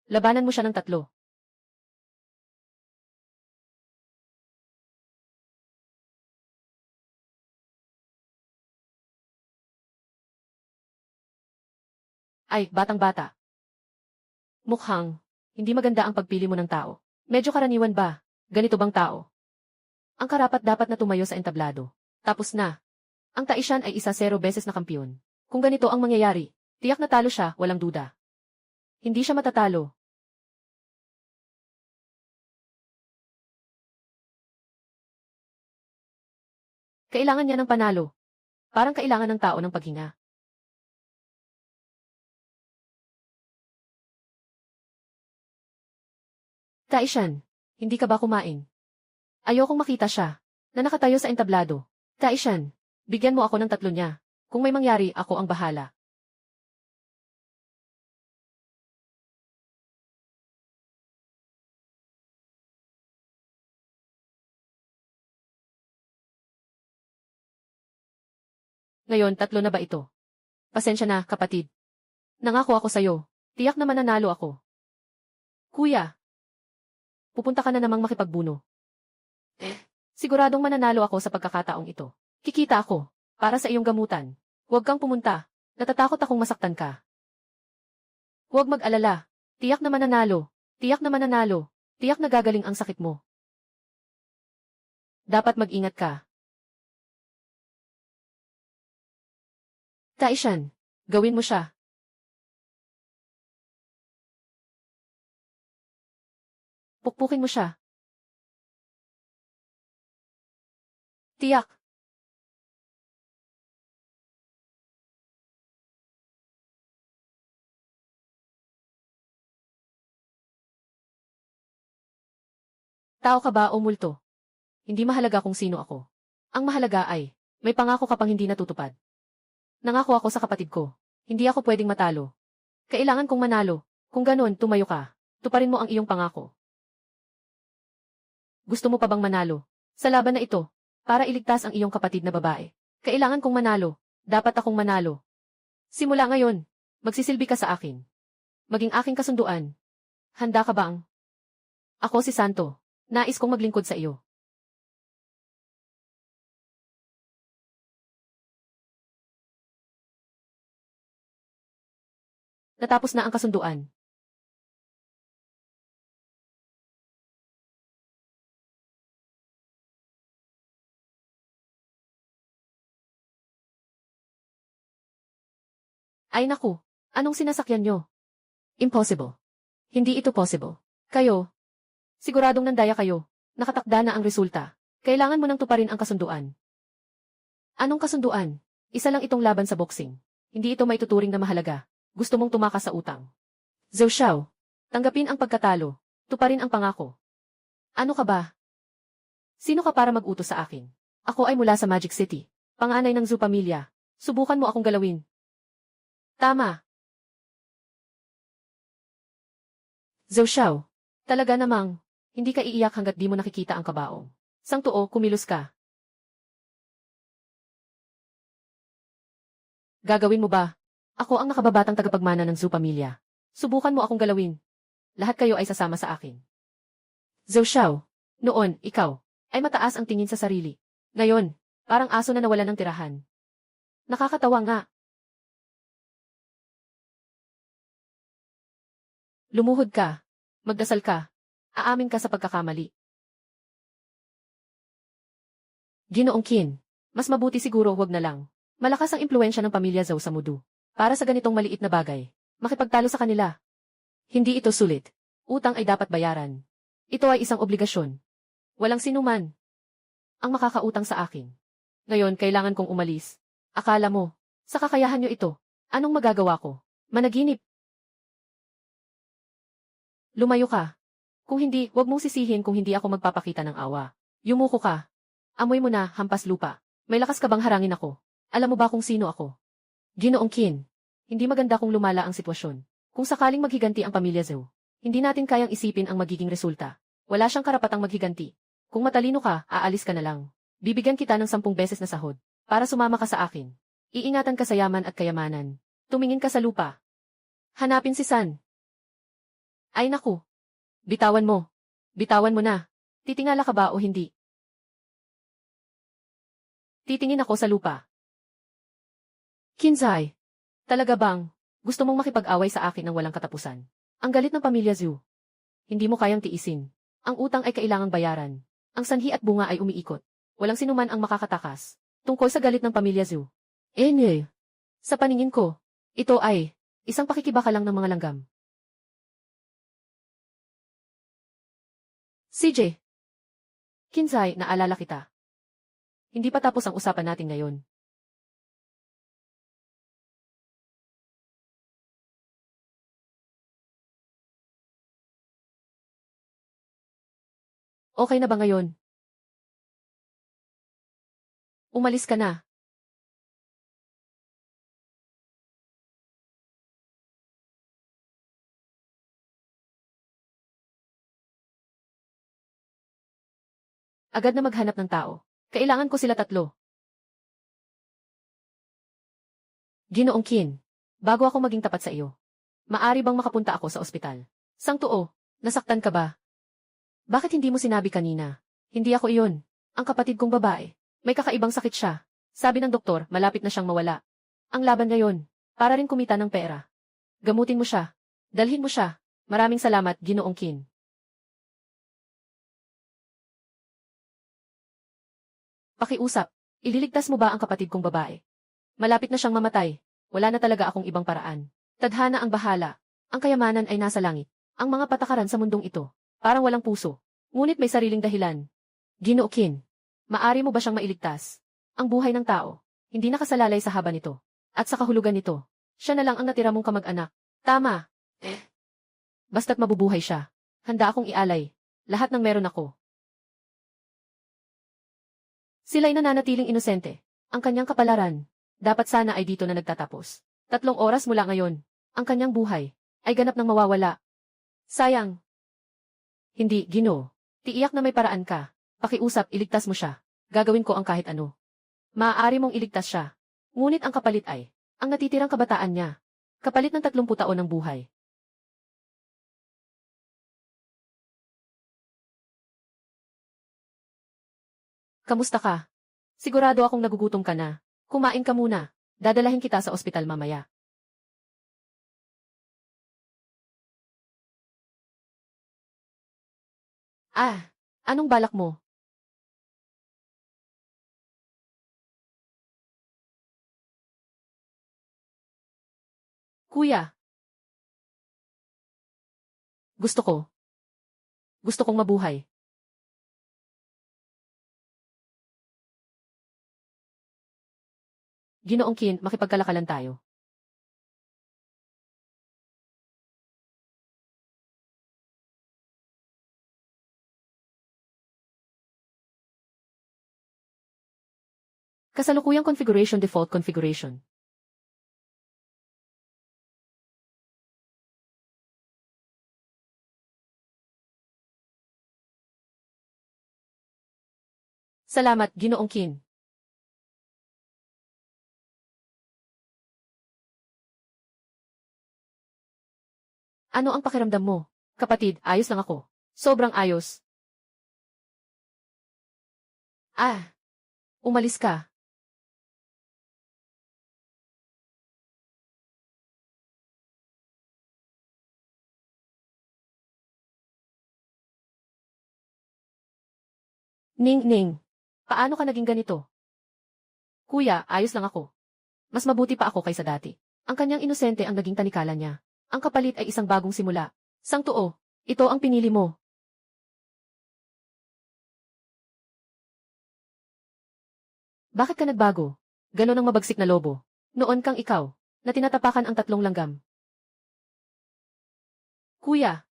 Labanan mo siya ng 3. Ay, batang-bata. Mukhang, hindi maganda ang pagpili mo ng tao. Medyo karaniwan ba? Ganito bang tao? Ang karapat-dapat na tumayo sa entablado. Tapos na. Ang Taishan ay 1-0 beses na kampiyon. Kung ganito ang mangyayari, tiyak na talo siya, walang duda. Hindi siya matatalo. Kailangan niya ng panalo. Parang kailangan ng tao ng paghinga. Taishan, hindi ka ba kumain? Ayokong makita siya, na nakatayo sa entablado. Taishan, bigyan mo ako ng 3 niya. Kung may mangyari, ako ang bahala. Ngayon, 3 na ba ito? Pasensya na, kapatid. Nangako ako sa'yo. Tiyak na mananalo ako. Kuya, pupunta ka na namang makipagbuno. Siguradong mananalo ako sa pagkakataong ito. Kikita ako, para sa iyong gamutan. Huwag kang pumunta. Natatakot akong masaktan ka. Huwag mag-alala. Tiyak na mananalo. Tiyak na mananalo. Tiyak na gagaling ang sakit mo. Dapat mag-ingat ka. Taishan, gawin mo siya. Pukpukin mo siya. Tiyak. Tao ka ba o multo? Hindi mahalaga kung sino ako. Ang mahalaga ay, may pangako ka pang hindi natutupad. Nangako ako sa kapatid ko. Hindi ako pwedeng matalo. Kailangan kong manalo. Kung ganon, tumayo ka. Tuparin mo ang iyong pangako. Gusto mo pa bang manalo? Sa laban na ito, para iligtas ang iyong kapatid na babae. Kailangan kong manalo. Dapat akong manalo. Simula ngayon, magsisilbi ka sa akin. Maging aking kasunduan. Handa ka bang? Ako si Santo. Nais kong maglingkod sa iyo. Natapos na ang kasunduan. Ay naku, anong sinasakyan nyo? Impossible. Hindi ito possible. Kayo, siguradong nandaya kayo. Nakatakda na ang resulta. Kailangan mo nang tuparin ang kasunduan. Anong kasunduan? Isa lang itong laban sa boxing. Hindi ito maituturing na mahalaga. Gusto mong tumakas sa utang. Zhou Xiao, tanggapin ang pagkatalo. Tuparin ang pangako. Ano ka ba? Sino ka para mag-utos sa akin? Ako ay mula sa Magic City. Panganay ng Zhou pamilya. Subukan mo akong galawin. Tama. Zhou Xiao, talaga namang, hindi ka iiyak hanggat di mo nakikita ang kabaong. Sangtuo, kumilos ka. Gagawin mo ba? Ako ang nakababatang tagapagmana ng Zhou pamilya. Subukan mo akong galawin. Lahat kayo ay sasama sa akin. Zhou Xiao, noon, ikaw, ay mataas ang tingin sa sarili. Ngayon, parang aso na nawalan ng tirahan. Nakakatawa nga. Lumuhod ka. Magdasal ka. Aamin ka sa pagkakamali. Ginoong Qin, mas mabuti siguro wag na lang. Malakas ang impluensya ng pamilya Zhou sa mudu. Para sa ganitong maliit na bagay, makipagtalo sa kanila. Hindi ito sulit. Utang ay dapat bayaran. Ito ay isang obligasyon. Walang sinuman ang makakautang sa akin. Ngayon kailangan kong umalis. Akala mo, sa kakayahan nyo ito, anong magagawa ko? Managinip. Lumayo ka. Kung hindi, wag mong sisihin kung hindi ako magpapakita ng awa. Yumuko ka. Amoy mo na, hampas lupa. May lakas ka bang harangin ako? Alam mo ba kung sino ako? Ginoong Qin. Hindi maganda kung lumala ang sitwasyon. Kung sakaling maghiganti ang pamilya Zhou, hindi natin kayang isipin ang magiging resulta. Wala siyang karapatang maghiganti. Kung matalino ka, aalis ka na lang. Bibigyan kita ng 10 beses na sahod. Para sumama ka sa akin. Iingatan ka sa yaman at kayamanan. Tumingin ka sa lupa. Hanapin si San. Ay naku. Bitawan mo. Bitawan mo na. Titingala ka ba o hindi? Titingin ako sa lupa. Kinsay. Talaga bang, gusto mong makipag-away sa akin ng walang katapusan? Ang galit ng pamilya Zhu. Hindi mo kayang tiisin. Ang utang ay kailangang bayaran. Ang sanhi at bunga ay umiikot. Walang sinuman ang makakatakas. Tungkol sa galit ng pamilya Zhu. Sa paningin ko, ito ay isang pakikibaka lang ng mga langgam. CJ. Kinsay, naalala kita. Hindi pa tapos ang usapan natin ngayon. Okay na ba ngayon? Umalis ka na. Agad na maghanap ng tao. Kailangan ko sila tatlo. Ginoong Qin, bago ako maging tapat sa iyo, maari bang makapunta ako sa ospital? Sangtuo, nasaktan ka ba? Bakit hindi mo sinabi kanina? Hindi ako iyon. Ang kapatid kong babae. May kakaibang sakit siya. Sabi ng doktor, malapit na siyang mawala. Ang laban ngayon, para rin kumita ng pera. Gamutin mo siya. Dalhin mo siya. Maraming salamat, Ginoong Qin. Pakiusap, ililigtas mo ba ang kapatid kong babae? Malapit na siyang mamatay. Wala na talaga akong ibang paraan. Tadhana ang bahala. Ang kayamanan ay nasa langit. Ang mga patakaran sa mundong ito, parang walang puso. Ngunit may sariling dahilan. Ginoo Qin, maari mo ba siyang mailigtas? Ang buhay ng tao, hindi nakasalalay sa haba nito. At sa kahulugan nito, siya na lang ang natira mong kamag-anak. Tama. Basta't mabubuhay siya. Handa akong ialay. Lahat ng meron ako. Sila'y nananatiling inosente. Ang kanyang kapalaran, dapat sana ay dito na nagtatapos. 3 oras mula ngayon, ang kanyang buhay, ay ganap nang mawawala. Sayang. Hindi, Ginoo. Tiiyak na may paraan ka. Pakiusap, iligtas mo siya. Gagawin ko ang kahit ano. Maaari mong iligtas siya. Ngunit ang kapalit ay, ang natitirang kabataan niya. Kapalit ng 30 taon ng buhay. Kamusta ka? Sigurado akong nagugutom ka na. Kumain ka muna. Dadalahin kita sa ospital mamaya. Anong balak mo? Kuya, gusto ko. Gusto kong mabuhay. Ginoong Qin, makipagkalakalan tayo. Kasalukuyang configuration default configuration. Salamat, Ginoong Qin. Ano ang pakiramdam mo? Kapatid, ayos lang ako. Sobrang ayos. Umalis ka. Ning. Paano ka naging ganito? Kuya, ayos lang ako. Mas mabuti pa ako kaysa dati. Ang kanyang inosente ang naging tanikala niya. Ang kapalit ay isang bagong simula. Sangtuo, ito ang pinili mo. Bakit ka nagbago? Ganon ang mabagsik na lobo. Noon kang ikaw, na tinatapakan ang 3 langgam. Kuya,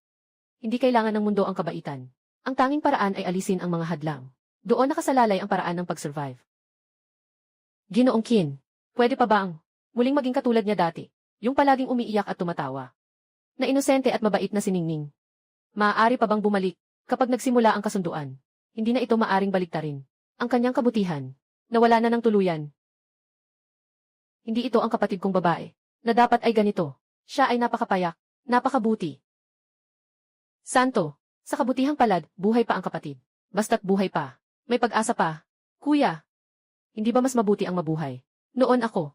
hindi kailangan ng mundo ang kabaitan. Ang tanging paraan ay alisin ang mga hadlang. Doon nakasalalay ang paraan ng pag-survive. Ginoong Qin, pwede pa bang muling maging katulad niya dati? Yung palaging umiiyak at tumatawa. Na inosente at mabait na si Ningning. Maaari pa bang bumalik kapag nagsimula ang kasunduan? Hindi na ito maaring baliktarin. Ang kanyang kabutihan, nawala na ng tuluyan. Hindi ito ang kapatid kong babae, na dapat ay ganito. Siya ay napakapayak, napakabuti. Santo, sa kabutihang palad, buhay pa ang kapatid. Basta't buhay pa. May pag-asa pa. Kuya, hindi ba mas mabuti ang mabuhay? Noon ako.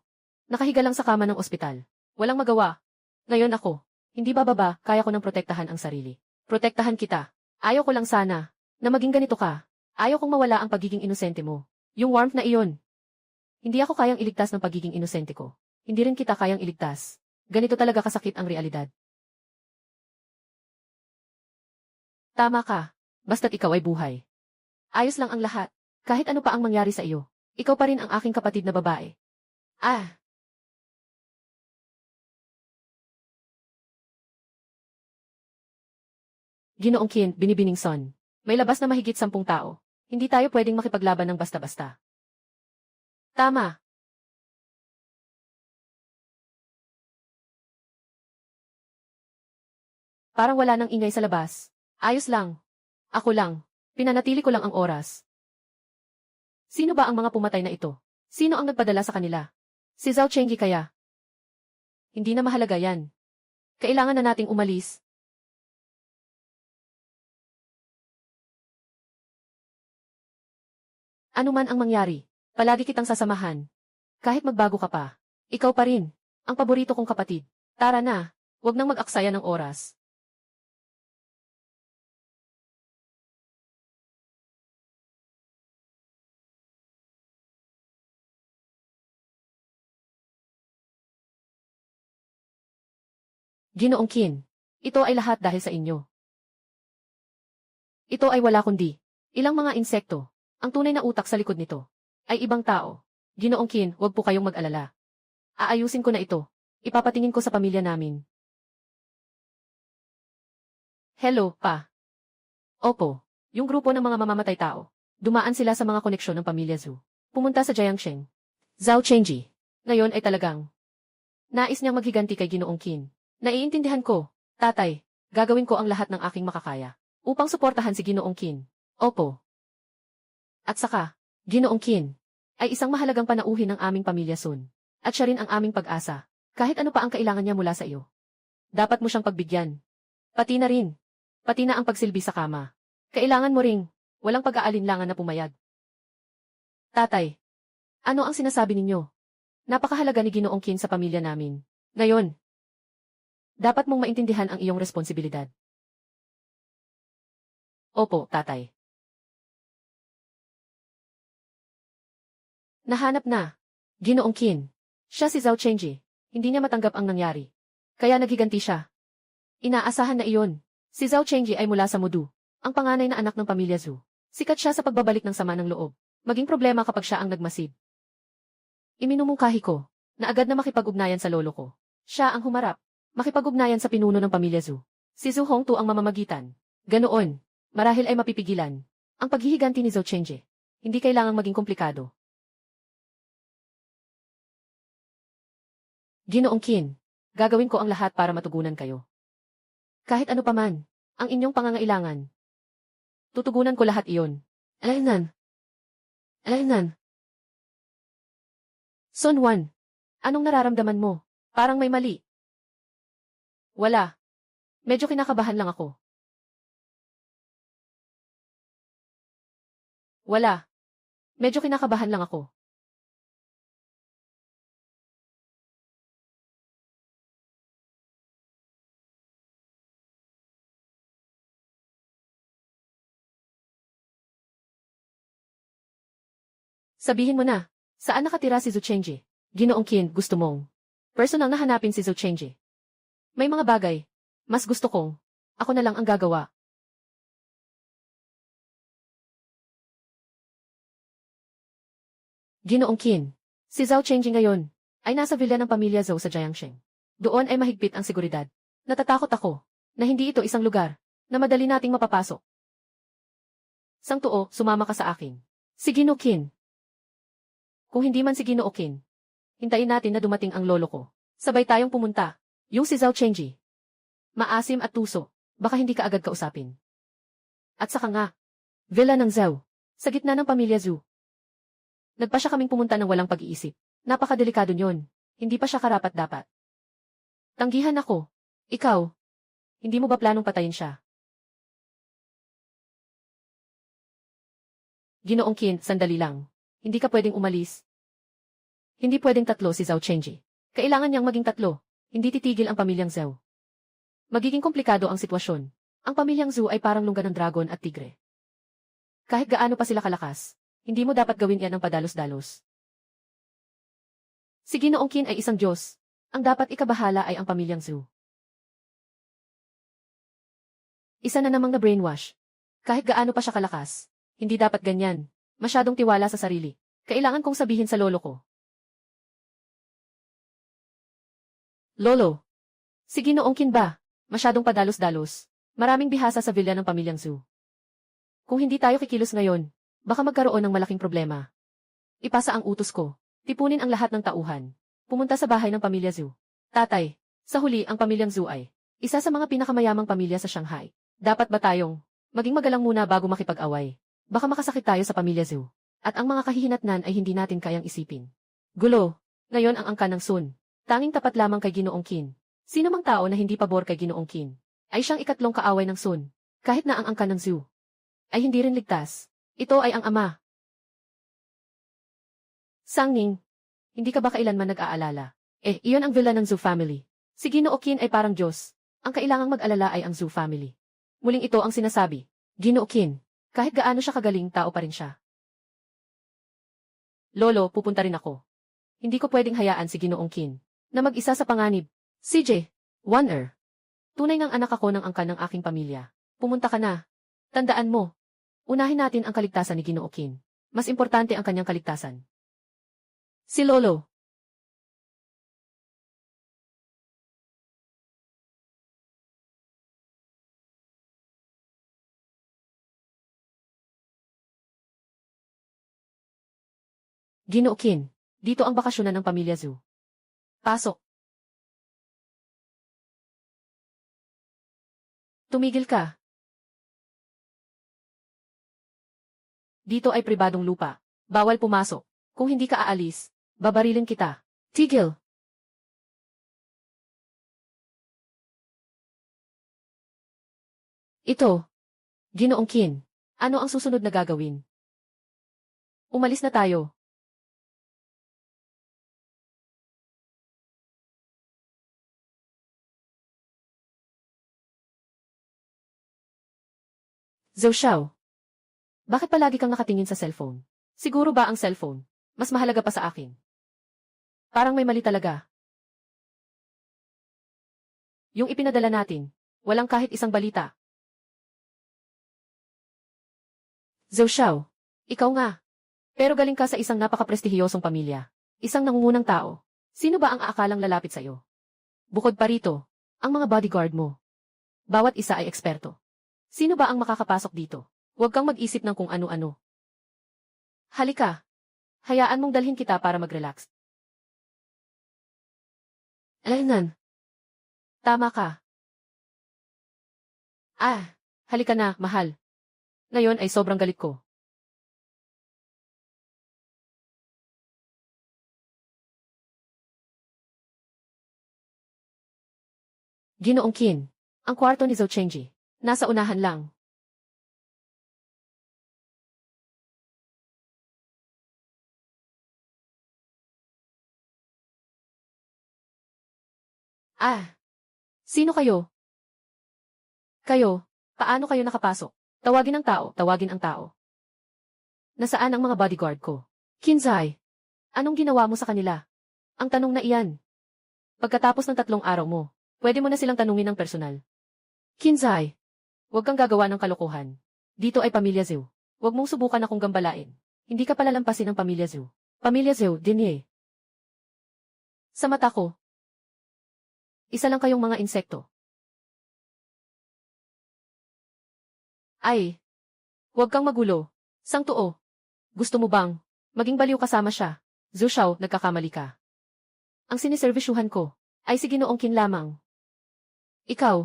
Nakahiga lang sa kama ng ospital. Walang magawa. Ngayon ako. Hindi ba baba, kaya ko nang protektahan ang sarili. Protektahan kita. Ayaw ko lang sana, na maging ganito ka. Ayaw kong mawala ang pagiging inosente mo. Yung warmth na iyon. Hindi ako kayang iligtas ng pagiging inosente ko. Hindi rin kita kayang iligtas. Ganito talaga kasakit ang realidad. Tama ka. Basta't ikaw ay buhay. Ayos lang ang lahat. Kahit ano pa ang mangyari sa iyo. Ikaw pa rin ang aking kapatid na babae. Ah! Ginoong Qin, binibining Son. May labas na mahigit 10 tao. Hindi tayo pwedeng makipaglaban ng basta-basta. Tama. Parang wala nang ingay sa labas. Ayos lang. Ako lang. Pinanatili ko lang ang oras. Sino ba ang mga pumatay na ito? Sino ang nagpadala sa kanila? Si Zhao Chengyi kaya? Hindi na mahalaga yan. Kailangan na nating umalis. Ano man ang mangyari, palagi kitang sasamahan. Kahit magbago ka pa, ikaw pa rin, ang paborito kong kapatid. Tara na, wag nang mag-aksaya ng oras. Ginoong Qin, ito ay lahat dahil sa inyo. Ito ay wala kundi ilang mga insekto. Ang tunay na utak sa likod nito ay ibang tao. Ginoong Qin, wag po kayong mag-alala. Aayusin ko na ito. Ipapatingin ko sa pamilya namin. Hello, pa. Opo, yung grupo ng mga mamamatay tao. Dumaan sila sa mga koneksyon ng pamilya Zhu. Pumunta sa Jiangsheng. Zhao Chengji. Ngayon ay talagang nais niyang maghiganti kay Ginoong Qin. Naiintindihan ko, tatay, gagawin ko ang lahat ng aking makakaya upang suportahan si Ginoong Qin. Opo. At saka, Ginoong Qin ay isang mahalagang panauhin ng aming pamilya Sun. At siya rin ang aming pag-asa. Kahit ano pa ang kailangan niya mula sa iyo. Dapat mo siyang pagbigyan. Pati na rin. Pati na ang pagsilbi sa kama. Kailangan mo ring walang pag-aalinlangan na pumayag. Tatay, ano ang sinasabi ninyo? Napakahalaga ni Ginoong Qin sa pamilya namin. Ngayon, dapat mong maintindihan ang iyong responsibilidad. Opo, tatay. Nahanap na. Ginoong Qin. Siya si Zhao Chengji. Hindi niya matanggap ang nangyari. Kaya naghiganti siya. Inaasahan na iyon. Si Zhao Chengji ay mula sa Mudu, ang panganay na anak ng pamilya Zhu. Sikat siya sa pagbabalik ng sama ng loob. Maging problema kapag siya ang nagmasid. Iminumungkahi ko na agad na makipag-ugnayan sa lolo ko. Siya ang humarap. Makipag-ugnayan sa pinuno ng pamilya Zhu. Si Zhu Hongtu ang mamamagitan. Ganoon, marahil ay mapipigilan ang paghihiganti ni Zhao Chengji. Hindi kailangang maging komplikado. Ginoong Qin, gagawin ko ang lahat para matugunan kayo. Kahit ano paman, ang inyong pangangailangan. Tutugunan ko lahat iyon. Alainan. Alainan. Son Juan, anong nararamdaman mo? Parang may mali. Wala. Medyo kinakabahan lang ako. Wala. Medyo kinakabahan lang ako. Sabihin mo na, saan nakatira si Zhao Chengji? Ginoong Qin, gusto mong personal na hanapin si Zhao Chengji. May mga bagay, mas gusto kong ako na lang ang gagawa. Ginoong Qin, si Zhao Chengji ngayon ay nasa villa ng pamilya Zhou sa Jiangsheng. Doon ay mahigpit ang seguridad. Natatakot ako na hindi ito isang lugar na madali nating mapapasok. Sang tuo, sumama ka sa akin. Si Ginoong Qin. Kung hindi man si Ginoong Qin, hintayin natin na dumating ang lolo ko. Sabay tayong pumunta. Yung si Zhao Chengji. Maasim at tuso, baka hindi ka agad kausapin. At saka nga, villa ng Zhao, sa gitna ng pamilya Zhu. Nagpa siya kaming pumunta ng walang pag-iisip. Napakadelikado nyon. Hindi pa siya karapat-dapat. Tanggihan ako. Ikaw, hindi mo ba planong patayin siya? Ginoong Qin, sandali lang. Hindi ka pwedeng umalis. Hindi pwedeng tatlo si Zhao Chenji. Kailangan niyang maging tatlo. Hindi titigil ang pamilyang Zhao. Magiging komplikado ang sitwasyon. Ang pamilyang Zhao ay parang lungga ng dragon at tigre. Kahit gaano pa sila kalakas, hindi mo dapat gawin yan ng padalos-dalos. Si Ginoong Qin ay isang Diyos. Ang dapat ikabahala ay ang pamilyang Zhao. Isa na namang na-brainwash. Kahit gaano pa siya kalakas, hindi dapat ganyan. Masyadong tiwala sa sarili. Kailangan kong sabihin sa lolo ko. Lolo, si Ginoong Qin ba? Masyadong padalos-dalos. Maraming bihasa sa villa ng pamilyang Zhao. Kung hindi tayo kikilos ngayon, baka magkaroon ng malaking problema. Ipasa ang utos ko. Tipunin ang lahat ng tauhan. Pumunta sa bahay ng pamilya Zhao. Tatay, sa huli ang pamilyang Zhao ay isa sa mga pinakamayamang pamilya sa Shanghai. Dapat ba tayong maging magalang muna bago makipag-away? Baka makasakit tayo sa pamilya Zhao. At ang mga kahihinatnan ay hindi natin kayang isipin. Gulo, ngayon ang angka ng Sun. Tanging tapat lamang kay Ginoong Qin. Sino mang tao na hindi pabor kay Ginoong Qin ay siyang ikatlong kaaway ng Sun. Kahit na ang angka ng Zhao ay hindi rin ligtas. Ito ay ang ama. Sangning, hindi ka ba kailanman nag-aalala? Iyon ang villa ng Zhao family. Si Ginoong Qin ay parang Diyos. Ang kailangang mag-alala ay ang Zhao family. Muling ito ang sinasabi. Ginoong Qin, kahit gaano siya kagaling, tao pa rin siya. Lolo, pupunta rin ako. Hindi ko pwedeng hayaan si Ginoong Qin na mag-isa sa panganib. CJ, Wonder. Tunay ng anak ako ng angkan ng aking pamilya. Pumunta ka na. Tandaan mo, unahin natin ang kaligtasan ni Ginoong Qin. Mas importante ang kanyang kaligtasan. Si Lolo. Ginoong Qin, dito ang bakasyonan ng pamilya Zhao. Pasok. Tumigil ka. Dito ay pribadong lupa. Bawal pumasok. Kung hindi ka aalis, babarilin kita. Tigil. Ito. Ginoong Qin, ano ang susunod na gagawin? Umalis na tayo. Zhao Xiao. Bakit palagi kang nakatingin sa cellphone? Siguro ba ang cellphone mas mahalaga pa sa akin? Parang may mali talaga. Yung ipinadala natin, walang kahit isang balita. Zhao Xiao, ikaw nga. Pero galing ka sa isang napaka-prestihiyosong pamilya. Isang nangungunang tao. Sino ba ang aakalang lalapit sa iyo? Bukod pa rito, ang mga bodyguard mo. Bawat isa ay eksperto. Sino ba ang makakapasok dito? Huwag kang mag-isip ng kung ano-ano. Halika. Hayaan mong dalhin kita para mag-relax. Alaynan. Tama ka. Halika na, mahal. Ngayon ay sobrang galit ko. Ginoong Qin, ang kwarto ni Zhao Chenji. Nasa unahan lang. Sino kayo? Kayo, paano kayo nakapasok? Tawagin ang tao, tawagin ang tao. Nasaan ang mga bodyguard ko? Kinzai, anong ginawa mo sa kanila? Ang tanong na iyan. Pagkatapos ng 3 araw mo, pwede mo na silang tanungin ng personal. Kinzai, huwag kang gagawa ng kalokohan. Dito ay pamilya Zhao. Huwag mong subukan akong gambalain. Hindi ka palalampasin ng pamilya Zhao. Pamilya Zhao, din. Sa mata ko, isa lang kayong mga insekto. Huwag kang magulo. Sangtuo. Gusto mo bang maging baliw kasama siya? Zhao Xiao, nagkakamali ka. Ang siniservisyuhan ko ay si Ginoong Qin lamang. Ikaw.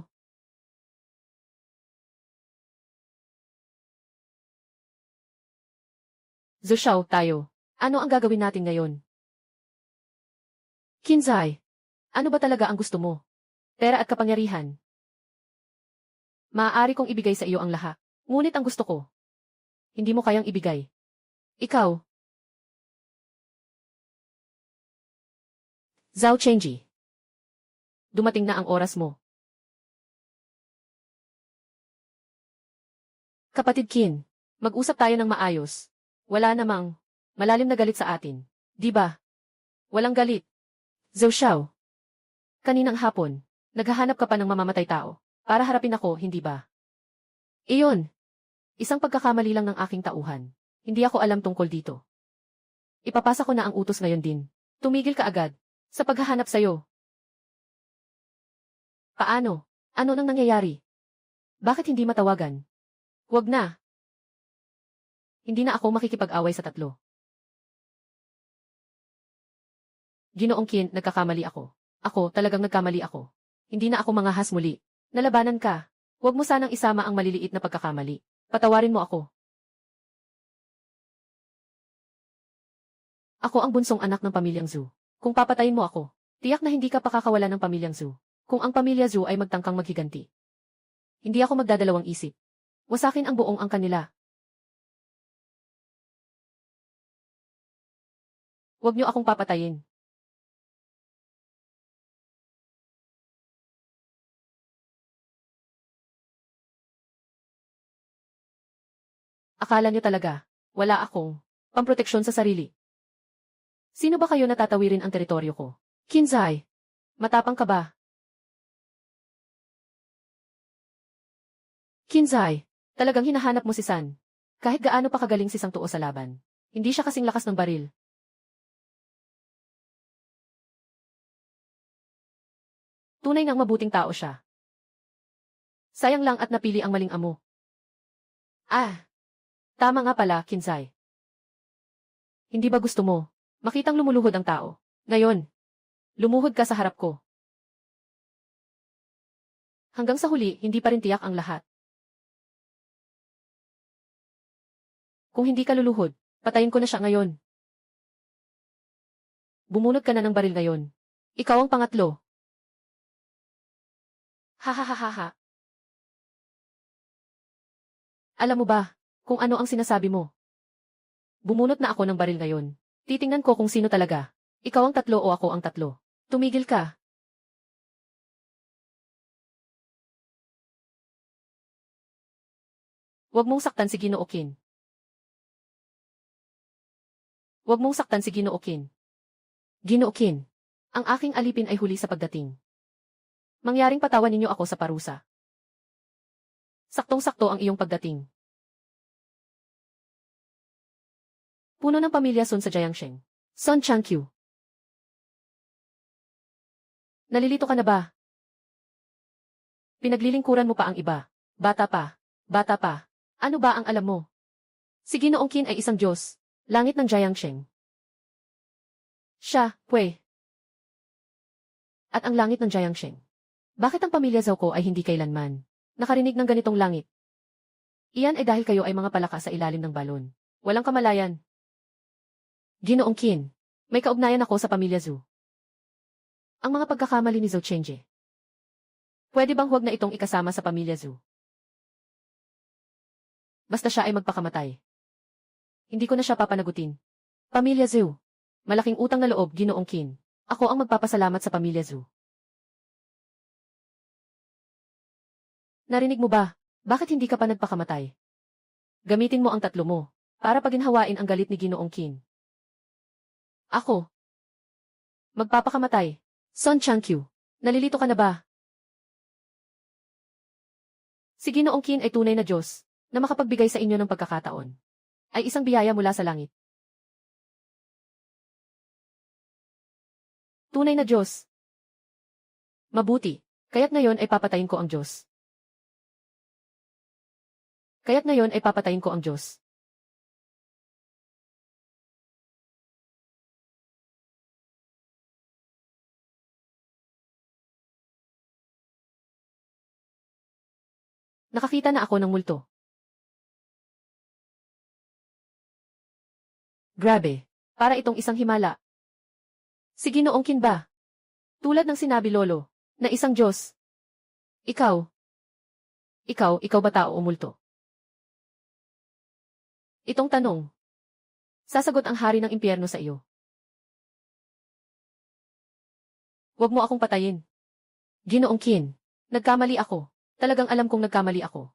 Zhao Xiao, tayo. Ano ang gagawin natin ngayon? Kinzai, ano ba talaga ang gusto mo? Pera at kapangyarihan. Maaari kong ibigay sa iyo ang lahat. Ngunit ang gusto ko, hindi mo kayang ibigay. Ikaw, Zhao Chenji. Dumating na ang oras mo. Kapatid Qin, mag-usap tayo ng maayos. Wala namang malalim na galit sa atin. Di ba? Walang galit. Zhou Xiao. Kaninang hapon, naghahanap ka pa ng mamamatay tao para harapin ako, hindi ba? Iyon. Isang pagkakamali lang ng aking tauhan. Hindi ako alam tungkol dito. Ipapasa ko na ang utos ngayon din. Tumigil ka agad sa paghahanap sa'yo. Paano? Ano nang nangyayari? Bakit hindi matawagan? Huwag na. Hindi na ako makikipag-away sa tatlo. Ginoong Qin, nagkakamali ako. Ako, talagang nagkamali ako. Hindi na ako mangahas muli. Nalabanan ka. Huwag mo sanang isama ang maliliit na pagkakamali. Patawarin mo ako. Ako ang bunsong anak ng pamilyang Zhu. Kung papatayin mo ako, tiyak na hindi ka pakakawala ng pamilyang Zhu. Kung ang pamilya Zhu ay magtangkang maghiganti, hindi ako magdadalawang isip. Wasakin ang buong ang kanila. Huwag niyo akong papatayin. Akala niyo talaga, wala akong pamproteksyon sa sarili. Sino ba kayo natatawirin ang teritoryo ko? Qinzhai, matapang ka ba? Qinzhai, talagang hinahanap mo si San. Kahit gaano pa kagaling si Sang Tuo sa laban, hindi siya kasing lakas ng baril. Tunay ngang mabuting tao siya. Sayang lang at napili ang maling amo. Ah, tama nga pala, Qinzhai. Hindi ba gusto mo makitang lumuluhod ang tao? Ngayon, lumuhod ka sa harap ko. Hanggang sa huli, hindi pa rin tiyak ang lahat. Kung hindi ka luluhod, patayin ko na siya ngayon. Bumunot ka na ng baril ngayon. Ikaw ang pangatlo. Ha ha ha ha ha. Alam mo ba kung ano ang sinasabi mo? Bumunot na ako ng baril ngayon. Titingnan ko kung sino talaga. Ikaw ang tatlo o ako ang tatlo. Tumigil ka. Huwag mong saktan si Ginoo Qin. Huwag mong saktan si Ginoo Qin. Ginoo Qin, ang aking alipin ay huli sa pagdating. Mangyaring patawan ninyo ako sa parusa. Saktong-sakto ang iyong pagdating. Puno ng pamilya Sun sa Jiangsheng. Sun Changqiu. Nalilito ka na ba? Pinaglilingkuran mo pa ang iba. Bata pa. Bata pa. Ano ba ang alam mo? Si Ginoong Qin ay isang Diyos. Langit ng Jiangsheng. Siya, Pwe. At ang langit ng Jiangsheng. Bakit ang pamilya Zhao ko ay hindi kailanman nakarinig ng ganitong langit? Iyan ay dahil kayo ay mga palaka sa ilalim ng balon. Walang kamalayan. Ginoong Qin, may kaugnayan ako sa pamilya Zhu. Ang mga pagkakamali ni Zhou Chenji. Pwede bang huwag na itong ikasama sa pamilya Zhu? Basta siya ay magpakamatay. Hindi ko na siya papanagutin. Pamilya Zhu. Malaking utang na loob, Ginoong Qin. Ako ang magpapasalamat sa pamilya Zhu. Narinig mo ba? Bakit hindi ka pa nagpakamatay? Gamitin mo ang tatlo mo para paginhawain ang galit ni Ginoong Qin. Ako. Magpapakamatay. Sun Changqiu, nalilito ka na ba? Si Ginoong Qin ay tunay na Diyos na makapagbigay sa inyo ng pagkakataon. Ay isang biyaya mula sa langit. Tunay na Diyos. Mabuti, kaya't ngayon ay papatayin ko ang Diyos. Kaya't ngayon ay papatayin ko ang Diyos. Nakakita na ako ng multo. Grabe, para itong isang himala. Si Ginoong Qin ba? Tulad ng sinabi Lolo, na isang Diyos. Ikaw. Ikaw ba tao o multo? Itong tanong. Sasagot ang hari ng impyerno sa iyo. Huwag mo akong patayin. Ginoong Qin, nagkamali ako. Talagang alam kong nagkamali ako.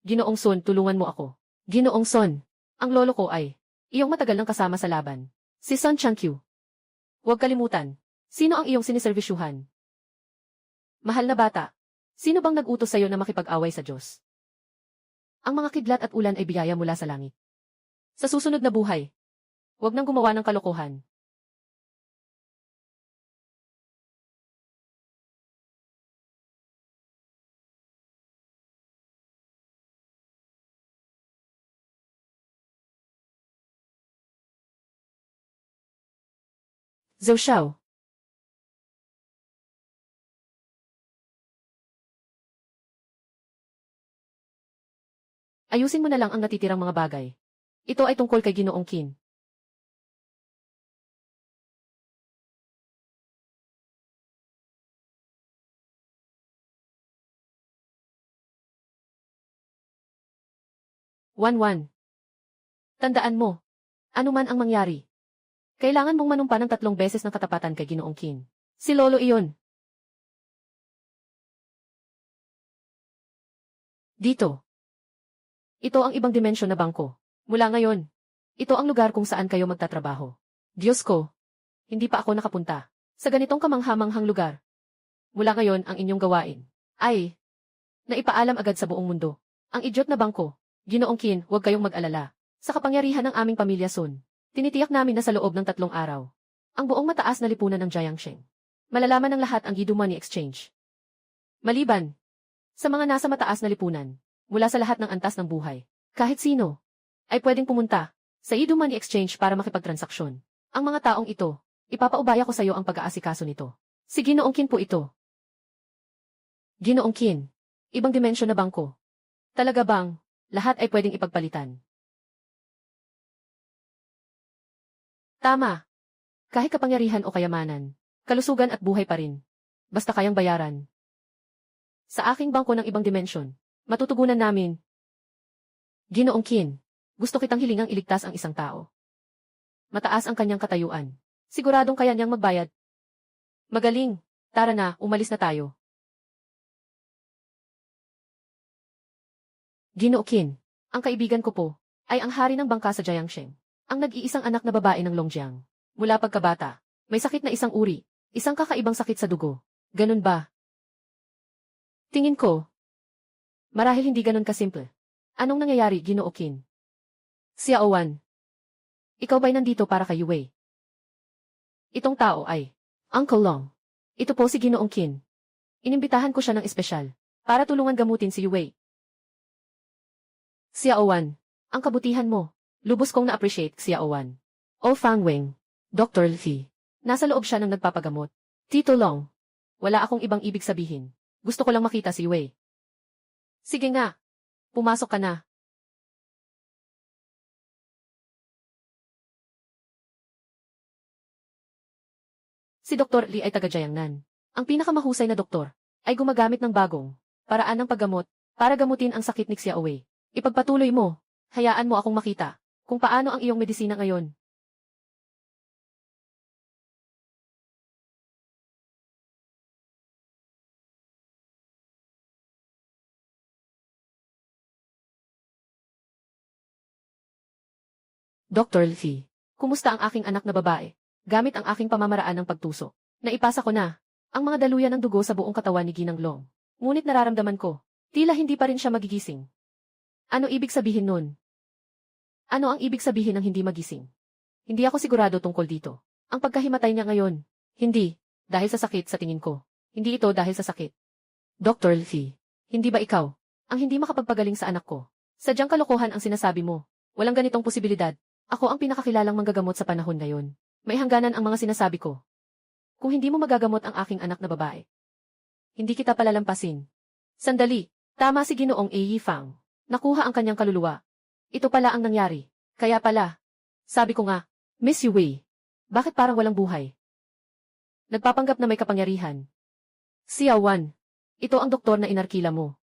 Ginoong Sun, tulungan mo ako. Ginoong Sun, ang lolo ko ay iyong matagal nang kasama sa laban. Si Sun Changqiu. Huwag kalimutan, sino ang iyong siniservisyuhan? Mahal na bata, sino bang nag-utos sa iyo na makipag-away sa Diyos? Ang mga kidlat at ulan ay biyaya mula sa langit. Sa susunod na buhay, huwag nang gumawa ng kalokohan. Zhou Xiao. Ayusin mo na lang ang natitirang mga bagay. Ito ay tungkol kay Ginoong Qin. Wan. Tandaan mo, anuman ang mangyari, kailangan mong manumpa ng 3 beses ng katapatan kay Ginoong Qin. Si Lolo iyon. Dito. Ito ang ibang dimensyon na bangko. Mula ngayon, ito ang lugar kung saan kayo magtatrabaho. Diyos ko, hindi pa ako nakapunta sa ganitong kamanghamanghang lugar. Mula ngayon ang inyong gawain ay naipaalam agad sa buong mundo. Ang idiot na bangko, Ginoong Qin, huwag kayong mag-alala. Sa kapangyarihan ng aming pamilya Sun, tinitiyak namin na sa loob ng 3 araw, ang buong mataas na lipunan ng Jiangsheng. Malalaman ng lahat ang Yidu Money Exchange. Maliban sa mga nasa mataas na lipunan, mula sa lahat ng antas ng buhay, kahit sino, ay pwedeng pumunta sa Yidu Money Exchange para makipagtransaksyon. Ang mga taong ito, ipapaubaya ko sa iyo ang pag-aasikaso nito. Si Ginoong Qin po ito. Ginoong Qin, ibang dimensyon na bangko. Talaga bang lahat ay pwedeng ipagpalitan? Tama. Kahit kapangyarihan o kayamanan, kalusugan at buhay pa rin. Basta kayang bayaran. Sa aking bangko ng ibang dimensyon, matutugunan namin. Ginoong Qin, gusto kitang hilingang iligtas ang isang tao. Mataas ang kanyang katayuan. Siguradong kaya niyang magbayad. Magaling. Tara na, umalis na tayo. Ginoo Qin, ang kaibigan ko po, ay ang hari ng bangka sa Jiangsheng. Ang nag-iisang anak na babae ng Longjiang. Mula pagkabata, may sakit na isang uri, isang kakaibang sakit sa dugo. Ganun ba? Tingin ko, marahil hindi ganun kasimple. Anong nangyayari, Ginoo Qin? Xiao Wan, ikaw ba'y nandito para kay Yue? Itong tao ay Uncle Long. Ito po si Ginoong Qin. Inimbitahan ko siya ng espesyal para tulungan gamutin si Yue. Xiao Wan, ang kabutihan mo. Lubos kong na-appreciate, Xiao Wan. O Fang Weng, Dr. Li. Nasa loob siya ng nagpapagamot. Tito Long, wala akong ibang ibig sabihin. Gusto ko lang makita si Yue. Sige nga, pumasok ka na. Si Dr. Li ay taga Jiangnan. Ang pinakamahusay na doktor ay gumagamit ng bagong paraan ng paggamot para gamutin ang sakit ni Xiao Wei. Ipagpatuloy mo, hayaan mo akong makita kung paano ang iyong medisina ngayon. Dr. Li, kumusta ang aking anak na babae? Gamit ang aking pamamaraan ng pagtuso, naipasa ko na ang mga daluyan ng dugo sa buong katawan ni Ginang Long. Ngunit nararamdaman ko, tila hindi pa rin siya magigising. Ano ibig sabihin nun? Ano ang ibig sabihin ng hindi magising? Hindi ako sigurado tungkol dito. Ang pagkahimatay niya ngayon, hindi, dahil sa sakit sa tingin ko. Hindi ito dahil sa sakit. Dr. Li, hindi ba ikaw ang hindi makapagpagaling sa anak ko? Sadyang kalokohan ang sinasabi mo. Walang ganitong posibilidad. Ako ang pinakakilalang manggagamot sa panahon ngayon. May hangganan ang mga sinasabi ko. Kung hindi mo magagamot ang aking anak na babae, hindi kita palalampasin. Sandali, tama si Ginoong Yi Fang. Nakuha ang kanyang kaluluwa. Ito pala ang nangyari. Kaya pala, sabi ko nga, Miss Yue, bakit parang walang buhay? Nagpapanggap na may kapangyarihan. Xiao Wan, ito ang doktor na inarkila mo.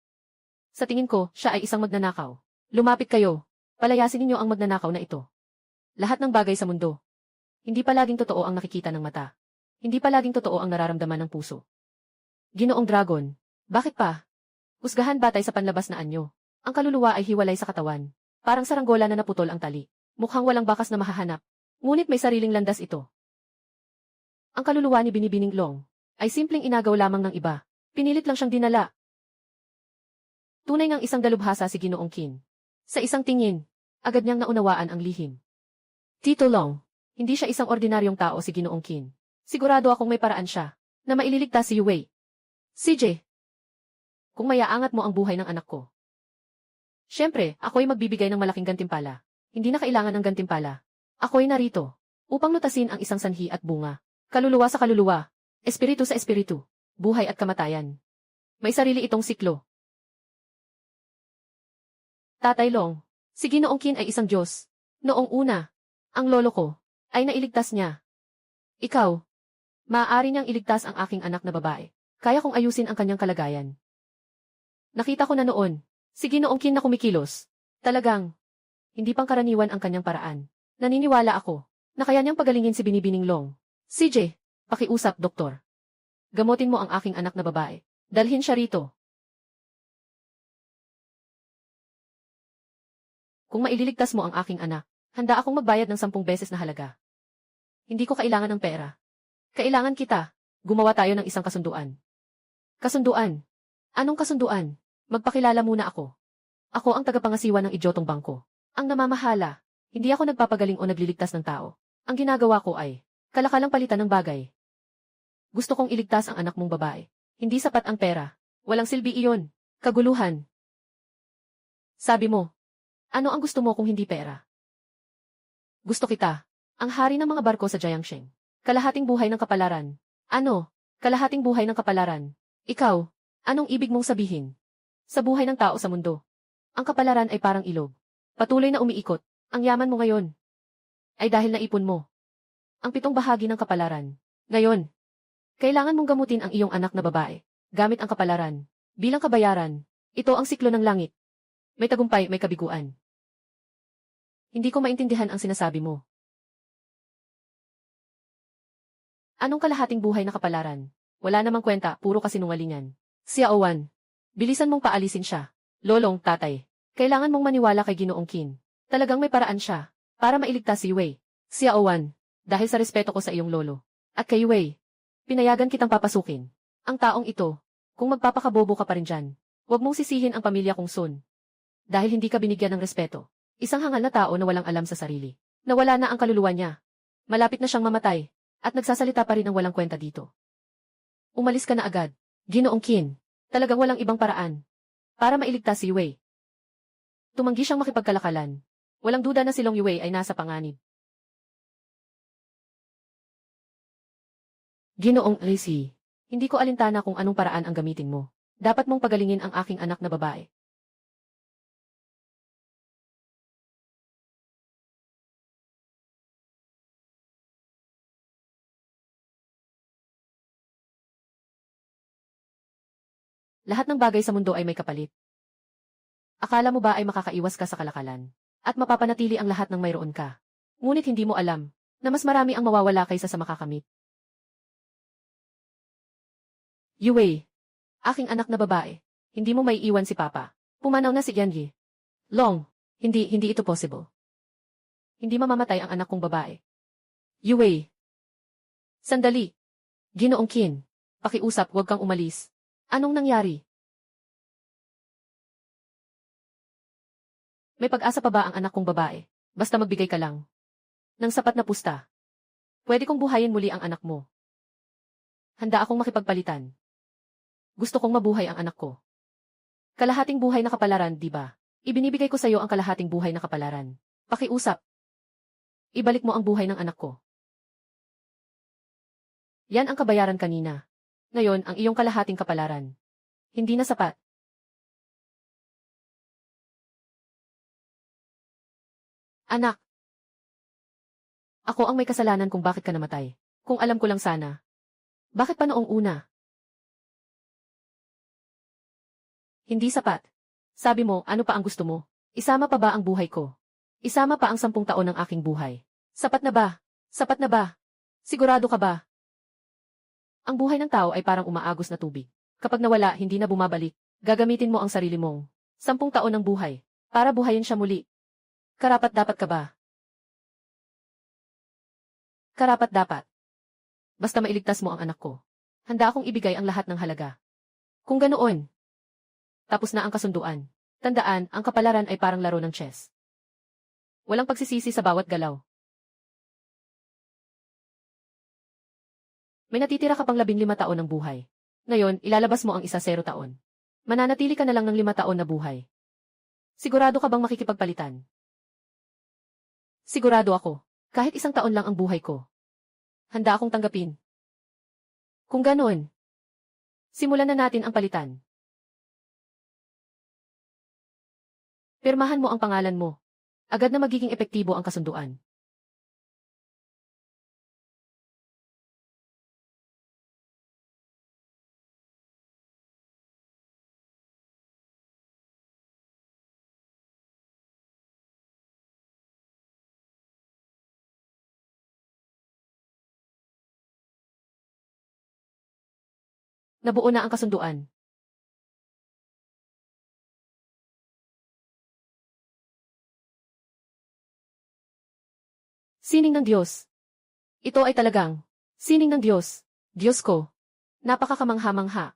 Sa tingin ko, siya ay isang magnanakaw. Lumapit kayo, palayasin ninyo ang magnanakaw na ito. Lahat ng bagay sa mundo. Hindi palaging totoo ang nakikita ng mata. Hindi palaging totoo ang nararamdaman ng puso. Ginoong Dragon. Bakit pa? Husgahan batay sa panlabas na anyo. Ang kaluluwa ay hiwalay sa katawan. Parang saranggola na naputol ang tali. Mukhang walang bakas na mahahanap. Ngunit may sariling landas ito. Ang kaluluwa ni Binibining Long ay simpleng inagaw lamang ng iba. Pinilit lang siyang dinala. Tunay ngang isang dalubhasa si Ginoong Qin. Sa isang tingin, agad niyang naunawaan ang lihim. Tito Long, hindi siya isang ordinaryong tao si Ginoong Qin. Sigurado akong may paraan siya na maililigtas si Yue. CJ, kung mayaangat mo ang buhay ng anak ko. Siyempre, ako'y magbibigay ng malaking gantimpala. Hindi na kailangan ng gantimpala. Ako'y narito upang lutasin ang isang sanhi at bunga. Kaluluwa sa kaluluwa, espiritu sa espiritu, buhay at kamatayan. May sarili itong siklo. Tatay Long, si Ginoong Qin ay isang Diyos. Noong una, ang lolo ko ay nailigtas niya. Ikaw, maaari niyang iligtas ang aking anak na babae. Kaya kong ayusin ang kanyang kalagayan. Nakita ko na noon, si Ginoong Qin na kumikilos. Talagang, hindi pangkaraniwan ang kanyang paraan. Naniniwala ako na kaya niyang pagalingin si Binibining Long. CJ, pakiusap, doktor. Gamutin mo ang aking anak na babae. Dalhin siya rito. Kung maililigtas mo ang aking anak, handa akong magbayad ng 10 beses na halaga. Hindi ko kailangan ng pera. Kailangan kita. Gumawa tayo ng isang kasunduan. Kasunduan? Anong kasunduan? Magpakilala muna ako. Ako ang tagapangasiwa ng idyotong bangko. Ang namamahala. Hindi ako nagpapagaling o nagliligtas ng tao. Ang ginagawa ko ay kalakalang palitan ng bagay. Gusto kong iligtas ang anak mong babae. Hindi sapat ang pera. Walang silbi iyon. Kaguluhan. Sabi mo, ano ang gusto mo kung hindi pera? Gusto kita. Ang hari ng mga barko sa Jiangsheng. Kalahating buhay ng kapalaran. Ano? Kalahating buhay ng kapalaran. Ikaw, anong ibig mong sabihin? Sa buhay ng tao sa mundo. Ang kapalaran ay parang ilog. Patuloy na umiikot. Ang yaman mo ngayon ay dahil naipon mo ang 7 bahagi ng kapalaran. Ngayon, kailangan mong gamutin ang iyong anak na babae gamit ang kapalaran. Bilang kabayaran, ito ang siklo ng langit. May tagumpay, may kabiguan. Hindi ko maintindihan ang sinasabi mo. Anong kalahating buhay na kapalaran? Wala namang kwenta, puro kasinungalingan. Xiaowan, bilisan mong paalisin siya. Lolong, tatay, kailangan mong maniwala kay Ginoong Qin. Talagang may paraan siya para mailigtas si Wei. Xiaowan, dahil sa respeto ko sa iyong lolo at kay Wei, pinayagan kitang papasukin. Ang taong ito, kung magpapakabobo ka pa rin dyan, huwag mong sisihin ang pamilya kong Sun. Dahil hindi ka binigyan ng respeto. Isang hangal na tao na walang alam sa sarili. Nawala na ang kaluluwa niya. Malapit na siyang mamatay. At nagsasalita pa rin ang walang kwenta dito. Umalis ka na agad. Ginoong Qin. Talagang walang ibang paraan para mailigtas si Wei. Tumanggi siyang makipagkalakalan. Walang duda na si Long Yue ay nasa panganib. Ginoong Lacey, hindi ko alintana kung anong paraan ang gamitin mo. Dapat mong pagalingin ang aking anak na babae. Lahat ng bagay sa mundo ay may kapalit. Akala mo ba ay makakaiwas ka sa kalakalan? At mapapanatili ang lahat ng mayroon ka? Ngunit hindi mo alam na mas marami ang mawawala kaysa sa makakamit. Yue, aking anak na babae, hindi mo may iwan si Papa. Pumanaw na si Yanyi. Long, hindi ito possible. Hindi mamamatay ang anak kong babae. Yue. Sandali. Ginoong Qin, pakiusap, huwag kang umalis. Anong nangyari? May pag-asa pa ba ang anak kong babae? Basta magbigay ka lang ng sapat na pusta. Pwede kong buhayin muli ang anak mo. Handa akong makipagpalitan. Gusto kong mabuhay ang anak ko. Kalahating buhay na kapalaran, di ba? Ibinibigay ko sa iyo ang kalahating buhay na kapalaran. Pakiusap. Ibalik mo ang buhay ng anak ko. Yan ang kabayaran kanina. Ngayon, ang iyong kalahating kapalaran. Hindi na sapat. Anak. Ako ang may kasalanan kung bakit ka namatay. Kung alam ko lang sana. Bakit pa noong una? Hindi sapat. Sabi mo, ano pa ang gusto mo? Isama pa ba ang buhay ko? Isama pa ang 10 taon ng aking buhay. Sapat na ba? Sapat na ba? Sigurado ka ba? Ang buhay ng tao ay parang umaagos na tubig. Kapag nawala, hindi na bumabalik. Gagamitin mo ang sarili mong 10 taon ng buhay para buhayin siya muli. Karapat-dapat ka ba? Karapat-dapat. Basta mailigtas mo ang anak ko. Handa akong ibigay ang lahat ng halaga. Kung ganoon, tapos na ang kasunduan. Tandaan, ang kapalaran ay parang laro ng chess. Walang pagsisisi sa bawat galaw. May natitira ka pang 15 taon ng buhay. Ngayon, ilalabas mo ang 0 taon. Mananatili ka na lang ng 5 taon na buhay. Sigurado ka bang makikipagpalitan? Sigurado ako. Kahit 1 taon lang ang buhay ko. Handa akong tanggapin. Kung ganoon, simulan na natin ang palitan. Pirmahan mo ang pangalan mo. Agad na magiging epektibo ang kasunduan. Nabuo na ang kasunduan. Sining ng Diyos. Ito ay talagang sining ng Diyos. Diyos ko. Napakakamangha-mangha.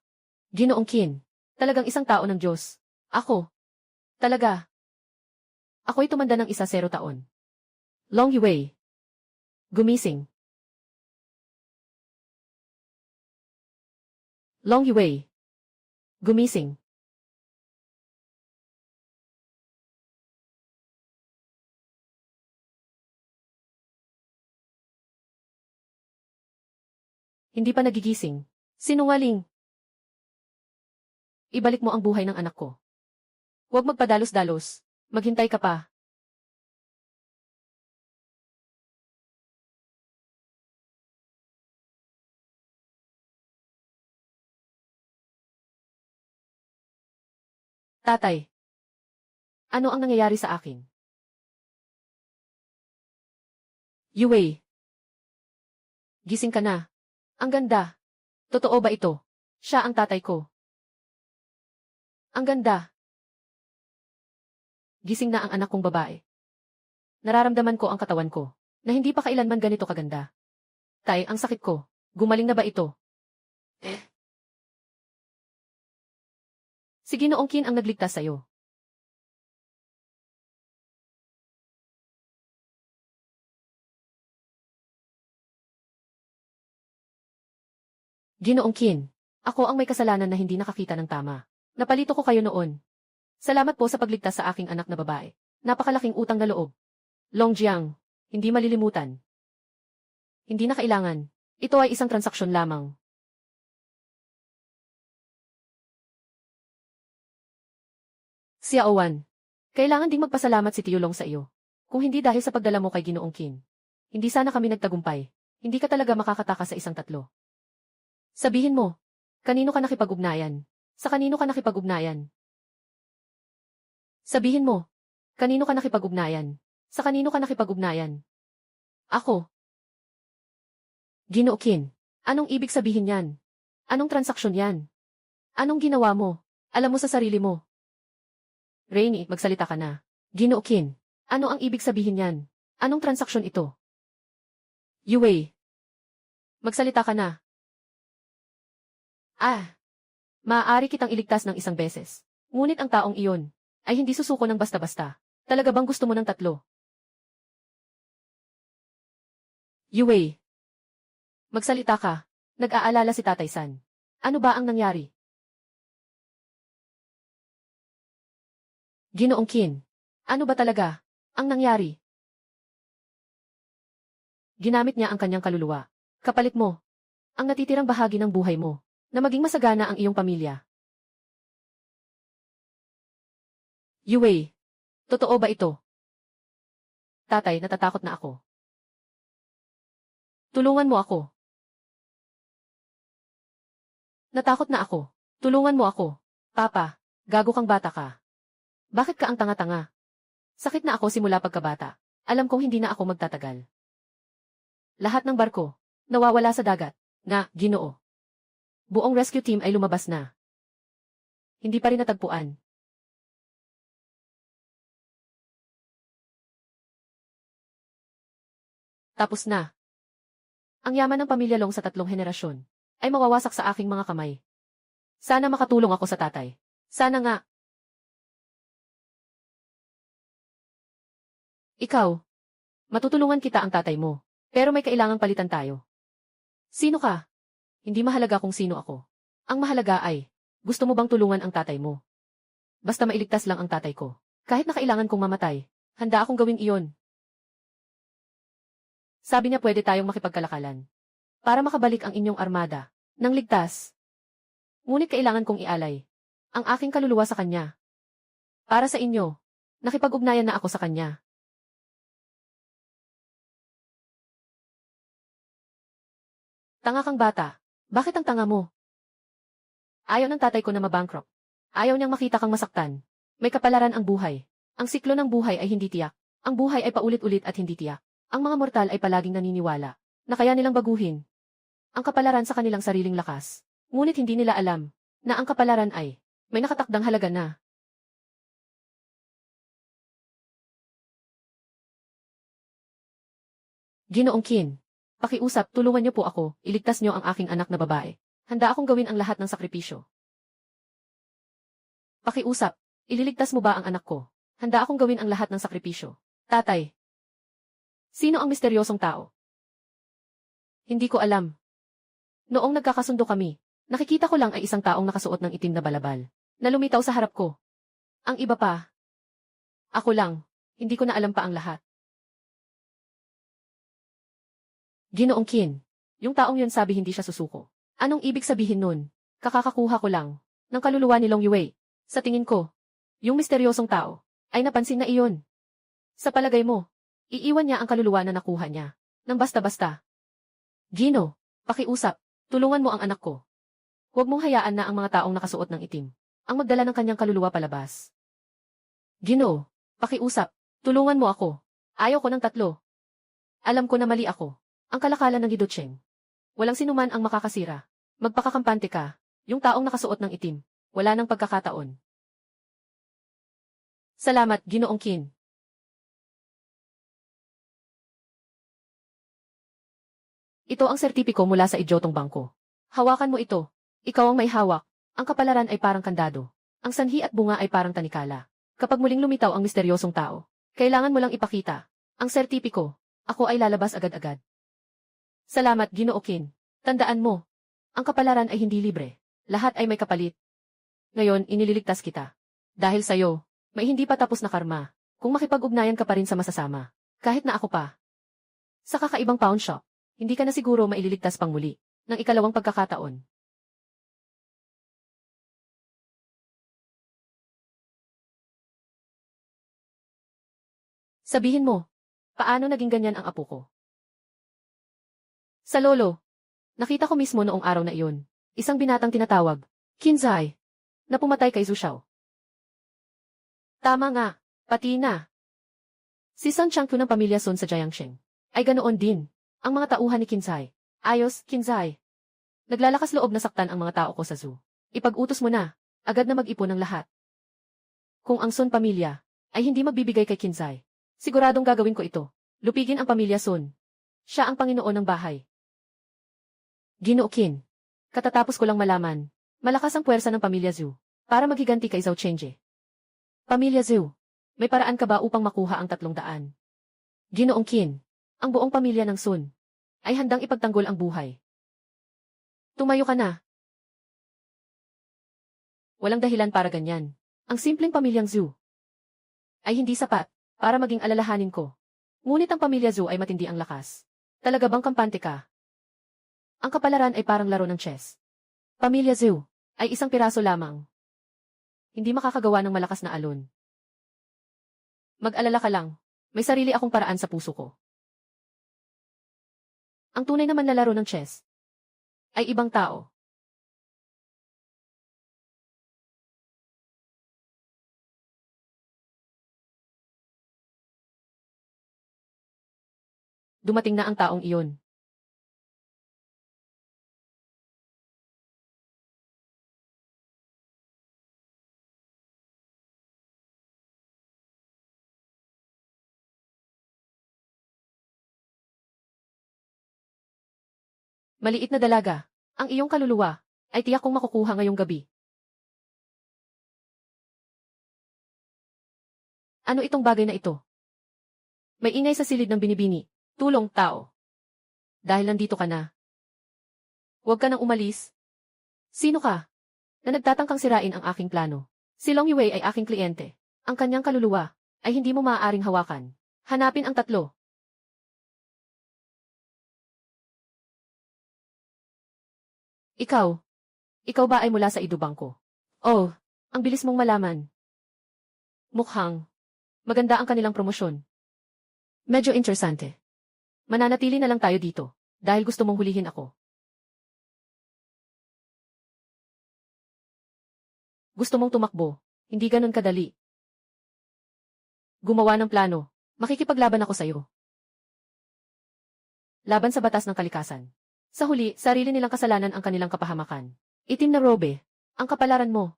Ginoong Qin. Talagang 1 tao ng Diyos. Ako. Talaga. Ako'y tumanda ng 0 taon. Long Yue. Gumising. Long Yue. Gumising. Hindi pa nagigising. Sinungaling. Ibalik mo ang buhay ng anak ko. Huwag magpadalos-dalos. Maghintay ka pa. Tatay. Ano ang nangyayari sa akin? Yue. Gising ka na. Ang ganda. Totoo ba ito? Siya ang tatay ko. Ang ganda. Gising na ang anak kong babae. Nararamdaman ko ang katawan ko, na hindi pa kailanman ganito kaganda. Tay, ang sakit ko. Gumaling na ba ito? Si Ginoong Qin ang nagligtas sa'yo. Ginoong Qin, ako ang may kasalanan na hindi nakakita ng tama. Napalito ko kayo noon. Salamat po sa pagligtas sa aking anak na babae. Napakalaking utang na loob. Long Jiang, hindi malilimutan. Hindi na kailangan. Ito ay isang transaksyon lamang. Xiaowan, kailangan ding magpasalamat si Tio Long sa iyo. Kung hindi dahil sa pagdala mo kay Ginoong Qin, hindi sana kami nagtagumpay. Hindi ka talaga makakatakas sa 1 tatlo. Sabihin mo, kanino ka nakipag-ugnayan? Sa kanino ka nakipag-ugnayan? Sabihin mo, kanino ka nakipag-ugnayan? Sa kanino ka nakipag-ugnayan? Ako. Ginoo Qin, anong ibig sabihin yan? Anong transaksyon yan? Anong ginawa mo? Alam mo sa sarili mo. Rainy, magsalita ka na. Ginoo Qin, ano ang ibig sabihin yan? Anong transaksyon ito? Yue. Magsalita ka na. Maaari kitang iligtas ng 1 beses. Ngunit ang taong iyon ay hindi susuko ng basta-basta. Talaga bang gusto mo ng 3? Yue. Magsalita ka. Nag-aalala si Tatay San. Ano ba ang nangyari? Ginoong Qin. Ano ba talaga ang nangyari? Ginamit niya ang kanyang kaluluwa. Kapalit mo ang natitirang bahagi ng buhay mo na maging masagana ang iyong pamilya. Yue. Totoo ba ito? Tatay, natatakot na ako. Tulungan mo ako. Natakot na ako. Tulungan mo ako. Papa, gago kang bata ka. Bakit ka ang tanga-tanga? Sakit na ako simula pagkabata. Alam kong hindi na ako magtatagal. Lahat ng barko, nawawala sa dagat, Ginoo. Buong rescue team ay lumabas na. Hindi pa rin natagpuan. Tapos na. Ang yaman ng pamilya Long sa 3 henerasyon ay mawawasak sa aking mga kamay. Sana makatulong ako sa tatay. Sana nga. Ikaw, matutulungan kita ang tatay mo. Pero may kailangang palitan tayo. Sino ka? Hindi mahalaga kung sino ako. Ang mahalaga ay, gusto mo bang tulungan ang tatay mo? Basta mailigtas lang ang tatay ko. Kahit na kailangan kong mamatay, handa akong gawing iyon. Sabi niya pwede tayong makipagkalakalan. Para makabalik ang inyong armada. Nang ligtas. Ngunit kailangan kong ialay ang aking kaluluwa sa kanya. Para sa inyo, nakipag-ugnayan na ako sa kanya. Tanga kang bata. Bakit ang tanga mo? Ayaw ng tatay ko na mabankrupt. Ayaw niyang makita kang masaktan. May kapalaran ang buhay. Ang siklo ng buhay ay hindi tiyak. Ang buhay ay paulit-ulit at hindi tiyak. Ang mga mortal ay palaging naniniwala na kaya nilang baguhin ang kapalaran sa kanilang sariling lakas. Ngunit hindi nila alam na ang kapalaran ay may nakatakdang halaga na. Ginoong Qin, pakiusap, tulungan niyo po ako, iligtas niyo ang aking anak na babae. Handa akong gawin ang lahat ng sakripisyo. Pakiusap, ililigtas mo ba ang anak ko? Handa akong gawin ang lahat ng sakripisyo. Tatay. Sino ang misteryosong tao? Hindi ko alam. Noong nagkakasundo kami, nakikita ko lang ay isang taong nakasuot ng itim na balabal, na lumitaw sa harap ko. Ang iba pa. Ako lang, hindi ko na alam pa ang lahat. Ginoong Qin, yung taong yun sabi hindi siya susuko. Anong ibig sabihin nun? Kakakakuha ko lang ng kaluluwa ni Long Yue. Sa tingin ko, yung misteryosong tao ay napansin na iyon. Sa palagay mo, iiwan niya ang kaluluwa na nakuha niya nang basta-basta. Gino, pakiusap, tulungan mo ang anak ko. Huwag mong hayaan na ang mga taong nakasuot ng itim ang magdala ng kanyang kaluluwa palabas. Gino, pakiusap, tulungan mo ako. Ayaw ko ng 3. Alam ko na mali ako. Ang kalakalan ng Giducheng. Walang sinuman ang makakasira. Magpakakampante ka. Yung taong nakasuot ng itim. Wala nang pagkakataon. Salamat, Ginoong Qin. Ito ang sertipiko mula sa idyotong bangko. Hawakan mo ito. Ikaw ang may hawak. Ang kapalaran ay parang kandado. Ang sanhi at bunga ay parang tanikala. Kapag muling lumitaw ang misteryosong tao, kailangan mo lang ipakita ang sertipiko. Ako ay lalabas agad-agad. Salamat, Ginoo Qin. Tandaan mo, ang kapalaran ay hindi libre. Lahat ay may kapalit. Ngayon, inililigtas kita. Dahil sa'yo, may hindi pa tapos na karma. Kung makipag-ugnayan ka pa rin sa masasama, kahit na ako pa. Sa kakaibang pawn shop, hindi ka na siguro maililigtas pang muli ng ikalawang pagkakataon. Sabihin mo, paano naging ganyan ang apo ko? Sa lolo, nakita ko mismo noong araw na iyon, isang binatang tinatawag, Qinzai, na pumatay kay Zhu Xiao. Tama nga, pati na. Si Sun Changku ng pamilya Sun sa Jiangsheng ay ganoon din. Ang mga tauhan ni Qinzai. Ayos, Qinzai. Naglalakas loob na saktan ang mga tao ko sa zoo. Ipag-utos mo na, agad na mag-ipon ng lahat. Kung ang Sun pamilya ay hindi magbibigay kay Qinzai, siguradong gagawin ko ito. Lupigin ang pamilya Sun. Siya ang Panginoon ng bahay. Ginoo Qin, katatapos ko lang malaman, malakas ang puwersa ng pamilya Zhu para maghiganti kay Zhao Chengje. Pamilya Zhu, may paraan ka ba upang makuha ang 300? Ginoong Qin, ang buong pamilya ng Sun ay handang ipagtanggol ang buhay. Tumayo ka na. Walang dahilan para ganyan. Ang simpleng pamilyang Zhu ay hindi sapat para maging alalahanin ko. Ngunit ang pamilya Zhu ay matindi ang lakas. Talaga bang kampante ka? Ang kapalaran ay parang laro ng chess. Pamilya Zhu ay isang piraso lamang. Hindi makakagawa ng malakas na alon. Mag-alala ka lang. May sarili akong paraan sa puso ko. Ang tunay naman na laro ng chess ay ibang tao. Dumating na ang taong iyon. Maliit na dalaga, ang iyong kaluluwa, ay tiyak kong makukuha ngayong gabi. Ano itong bagay na ito? May ingay sa silid ng binibini. Tulong, tao. Dahil nandito ka na. Huwag ka nang umalis. Sino ka? Na nagtatangkang sirain ang aking plano. Si Long Yue ay aking kliyente. Ang kanyang kaluluwa ay hindi mo maaaring hawakan. Hanapin ang tatlo. Ikaw. Ikaw ba ay mula sa idubangko? Oh, ang bilis mong malaman. Mukhang maganda ang kanilang promosyon. Medyo interesante. Mananatili na lang tayo dito dahil gusto mong hulihin ako. Gusto mong tumakbo, hindi ganun kadali. Gumawa ng plano, makikipaglaban ako sa'yo. Laban sa batas ng kalikasan. Sa huli, sarili nilang kasalanan ang kanilang kapahamakan. Itim na robe, ang kapalaran mo.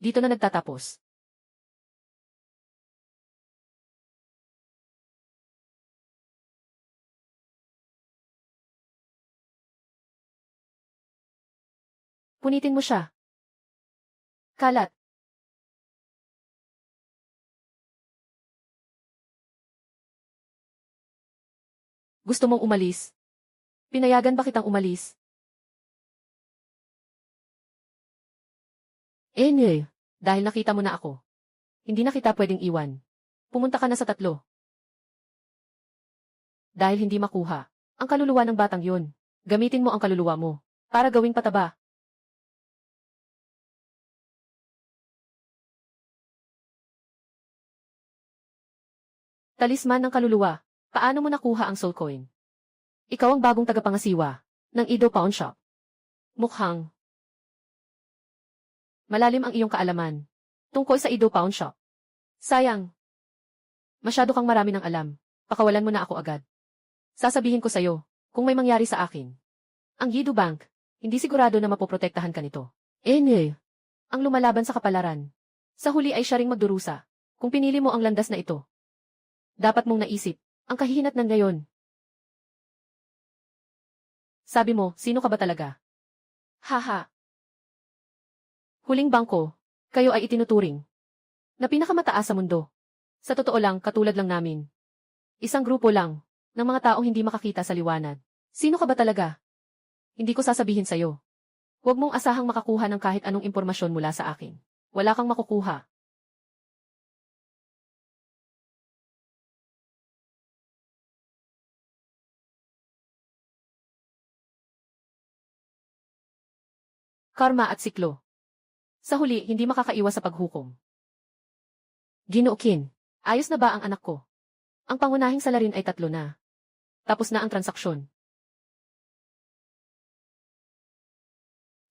Dito na nagtatapos. Punitin mo siya. Kalat. Gusto mong umalis? Pinayagan ba kitang umalis? Dahil nakita mo na ako. Hindi na kita pwedeng iwan. Pumunta ka na sa tatlo. Dahil hindi makuha ang kaluluwa ng batang yun. Gamitin mo ang kaluluwa mo para gawing pataba. Talisman ng kaluluwa. Paano mo nakuha ang soul coin? Ikaw ang bagong tagapangasiwa ng Ido Pawn Shop. Mukhang malalim ang iyong kaalaman tungkol sa Ido Pawn Shop. Sayang. Masyado kang marami ng alam. Pakawalan mo na ako agad. Sasabihin ko sa'yo kung may mangyari sa akin. Ang Yido Bank, hindi sigurado na mapoprotektahan ka nito. Ang lumalaban sa kapalaran. Sa huli ay siya ring magdurusa. Kung pinili mo ang landas na ito, dapat mong naisip ang kahihinatnan ngayon. Sabi mo, sino ka ba talaga? Haha. Huling bangko, kayo ay itinuturing na pinakamataas sa mundo. Sa totoo lang, katulad lang namin. Isang grupo lang ng mga taong hindi makakita sa liwanag. Sino ka ba talaga? Hindi ko sasabihin sa'yo. Huwag mong asahang makakuha ng kahit anong impormasyon mula sa akin. Wala kang makukuha. Karma at siklo. Sa huli, hindi makakaiwas sa paghukom. Ginoo Qin, ayos na ba ang anak ko? Ang pangunahing salarin ay 3 na. Tapos na ang transaksyon.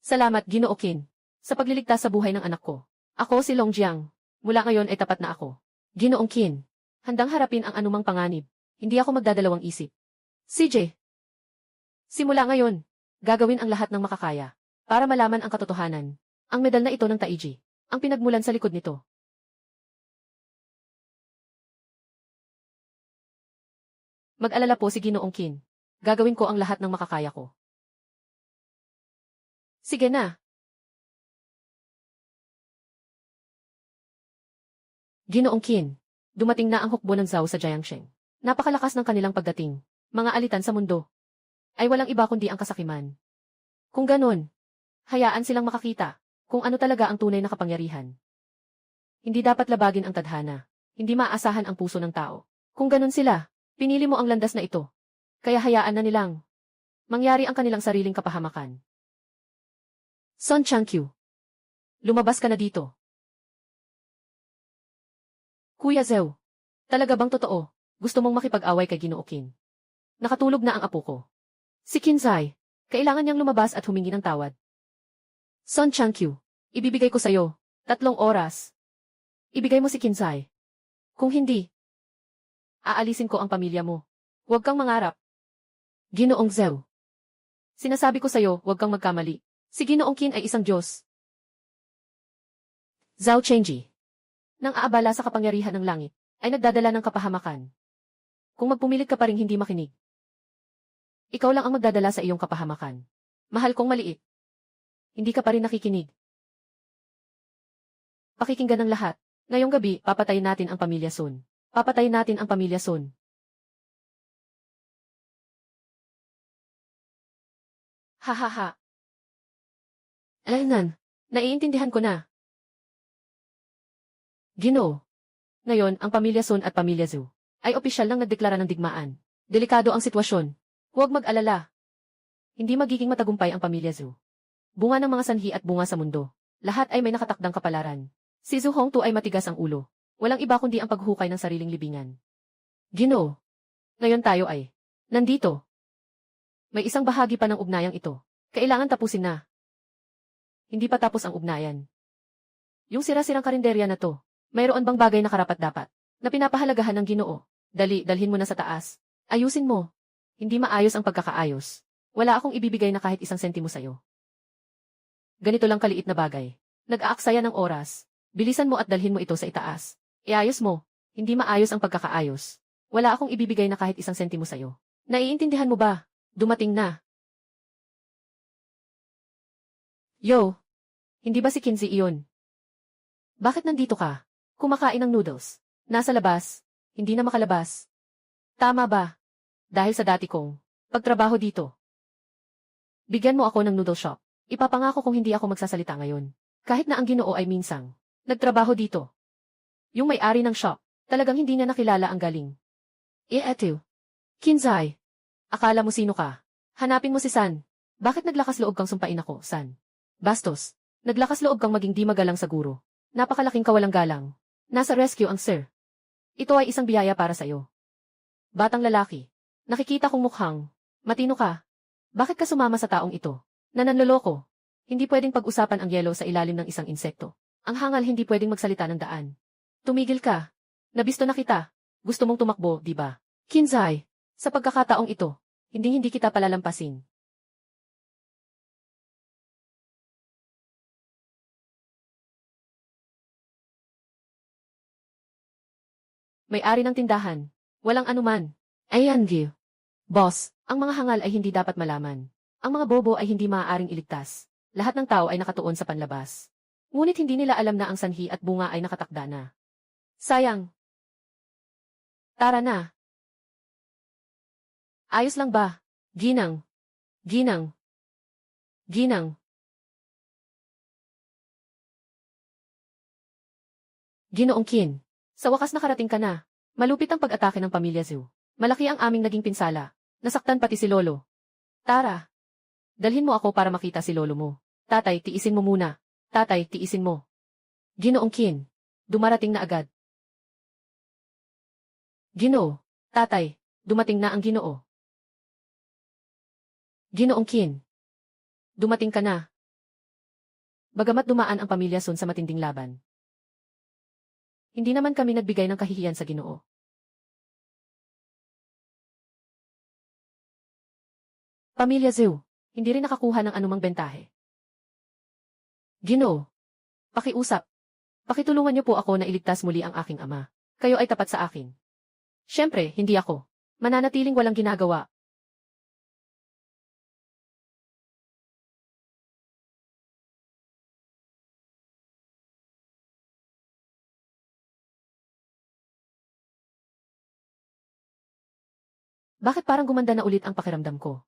Salamat, Ginoo Qin, sa pagliligtas sa buhay ng anak ko. Ako si Long Jiang. Mula ngayon ay tapat na ako. Ginoong Qin, handang harapin ang anumang panganib. Hindi ako magdadalawang isip. CJ, simula ngayon, gagawin ang lahat ng makakaya para malaman ang katotohanan. Ang medal na ito ng Taiji, ang pinagmulan sa likod nito. Mag-alala po si Ginoong Qin. Gagawin ko ang lahat ng makakaya ko. Sige na. Ginoong Qin, dumating na ang hukbo ng Zhao sa Jiangsheng. Napakalakas ng kanilang pagdating. Mga alitan sa mundo ay walang iba kundi ang kasakiman. Kung ganun, hayaan silang makakita kung ano talaga ang tunay na kapangyarihan. Hindi dapat labagin ang tadhana. Hindi maaasahan ang puso ng tao. Kung ganun sila, pinili mo ang landas na ito. Kaya hayaan na nilang mangyari ang kanilang sariling kapahamakan. Son Changqiu, lumabas ka na dito. Kuya Zhou, talaga bang totoo? Gusto mong makipag-away kay Ginoo Qin? Nakatulog na ang apo ko. Si Qinzai, kailangan niyang lumabas at humingi ng tawad. Son Changqiu, ibibigay ko sa'yo 3 oras. Ibigay mo si Qinzai. Kung hindi, aalisin ko ang pamilya mo. Huwag kang mangarap. Ginoong Zhou. Sinasabi ko sa'yo, huwag kang magkamali. Si Ginoong Qin ay isang Diyos. Zhao Chengji, nang aabala sa kapangyarihan ng langit, ay nagdadala ng kapahamakan. Kung magpumilit ka pa ring hindi makinig, Ikaw lang ang magdadala sa iyong kapahamakan. Mahal kong maliit. Hindi ka pa rin nakikinig. Pakikinggan ng lahat. Ngayong gabi, papatayin natin ang pamilya Sun. Papatayin natin ang pamilya Sun. Ha ha ha. Alaynan, naiintindihan ko na. Ginoo. Ngayon, ang pamilya Sun at pamilya Zhu ay opisyal nang nagdeklara ng digmaan. Delikado ang sitwasyon. Huwag mag-alala. Hindi magiging matagumpay ang pamilya Zhu. Bunga ng mga sanhi at bunga sa mundo. Lahat ay may nakatakdang kapalaran. Si Zhu Hongtu ay matigas ang ulo. Walang iba kundi ang paghukay ng sariling libingan. Ginoo. Ngayon tayo ay nandito. May isang bahagi pa ng ugnayang ito. Kailangan tapusin na. Hindi pa tapos ang ugnayan. Yung sira-sirang karinderya na to, mayroon bang bagay na karapat-dapat na pinapahalagahan ng Ginoo? Dalhin mo na sa taas. Ayusin mo. Hindi maayos ang pagkakaayos. Wala akong ibibigay na kahit isang sentimo sa'yo. Ganito lang kaliit na bagay. Nag-aaksaya ng oras. Bilisan mo at dalhin mo ito sa itaas. Iayos mo. Hindi maayos ang pagkakaayos. Wala akong ibibigay na kahit isang sentimo sa'yo. Naiintindihan mo ba? Dumating na. Yo! Hindi ba si Kinsey iyon? Bakit nandito ka? Kumakain ng noodles. Nasa labas. Hindi na makalabas. Tama ba? Dahil sa dati kong pagtrabaho dito. Bigyan mo ako ng noodle shop. Ipapangako kung hindi ako magsasalita ngayon. Kahit na ang Ginoo ay minsang nagtrabaho dito. Yung may-ari ng shop, talagang hindi niya nakilala ang galing. Eto. Kinsey. Akala mo sino ka? Hanapin mo si San. Bakit naglakas loob kang sumpain ako, San? Bastos. Naglakas loob kang maging di magalang sa guro. Napakalaking kawalang galang. Nasa rescue ang sir. Ito ay isang biyaya para sa'yo. Batang lalaki. Nakikita kong mukhang matino ka. Bakit ka sumama sa taong ito? Nananloloko. Hindi pwedeng pag-usapan ang yelo sa ilalim ng isang insekto. Ang hangal hindi pwedeng magsalita ng daan. Tumigil ka. Nabisto na kita. Gusto mong tumakbo, di ba? Kinsey, sa pagkakataong ito, hindi kita palalampasin. May-ari ng tindahan. Walang anuman. Ayan, Gil. Boss, ang mga hangal ay hindi dapat malaman. Ang mga bobo ay hindi maaaring iligtas. Lahat ng tao ay nakatuon sa panlabas. Ngunit hindi nila alam na ang sanhi at bunga ay nakatakda na. Sayang. Tara na. Ayos lang ba? Ginang. Ginang. Ginang. Ginoong Qin. Sa wakas nakarating ka na. Malupit ang pag-atake ng pamilya Zhu. Malaki ang aming naging pinsala. Nasaktan pati si Lolo. Tara. Dalhin mo ako para makita si Lolo mo. Tatay, tiisin mo muna. Tatay, tiisin mo. Ginoong Qin. Dumarating na agad. Ginoo. Tatay, dumating na ang Ginoo. Ginoong Qin. Dumating ka na. Bagamat dumaan ang pamilya Sun sa matinding laban. Hindi naman kami nagbigay ng kahihiyan sa Ginoo. Pamilya Zhu, hindi rin nakakuha ng anumang bentahe. Ginoo, pakiusap. Pakitulungan niyo po ako na iligtas muli ang aking ama. Kayo ay tapat sa akin. Siyempre, hindi ako. Mananatiling walang ginagawa. Bakit parang gumanda na ulit ang pakiramdam ko?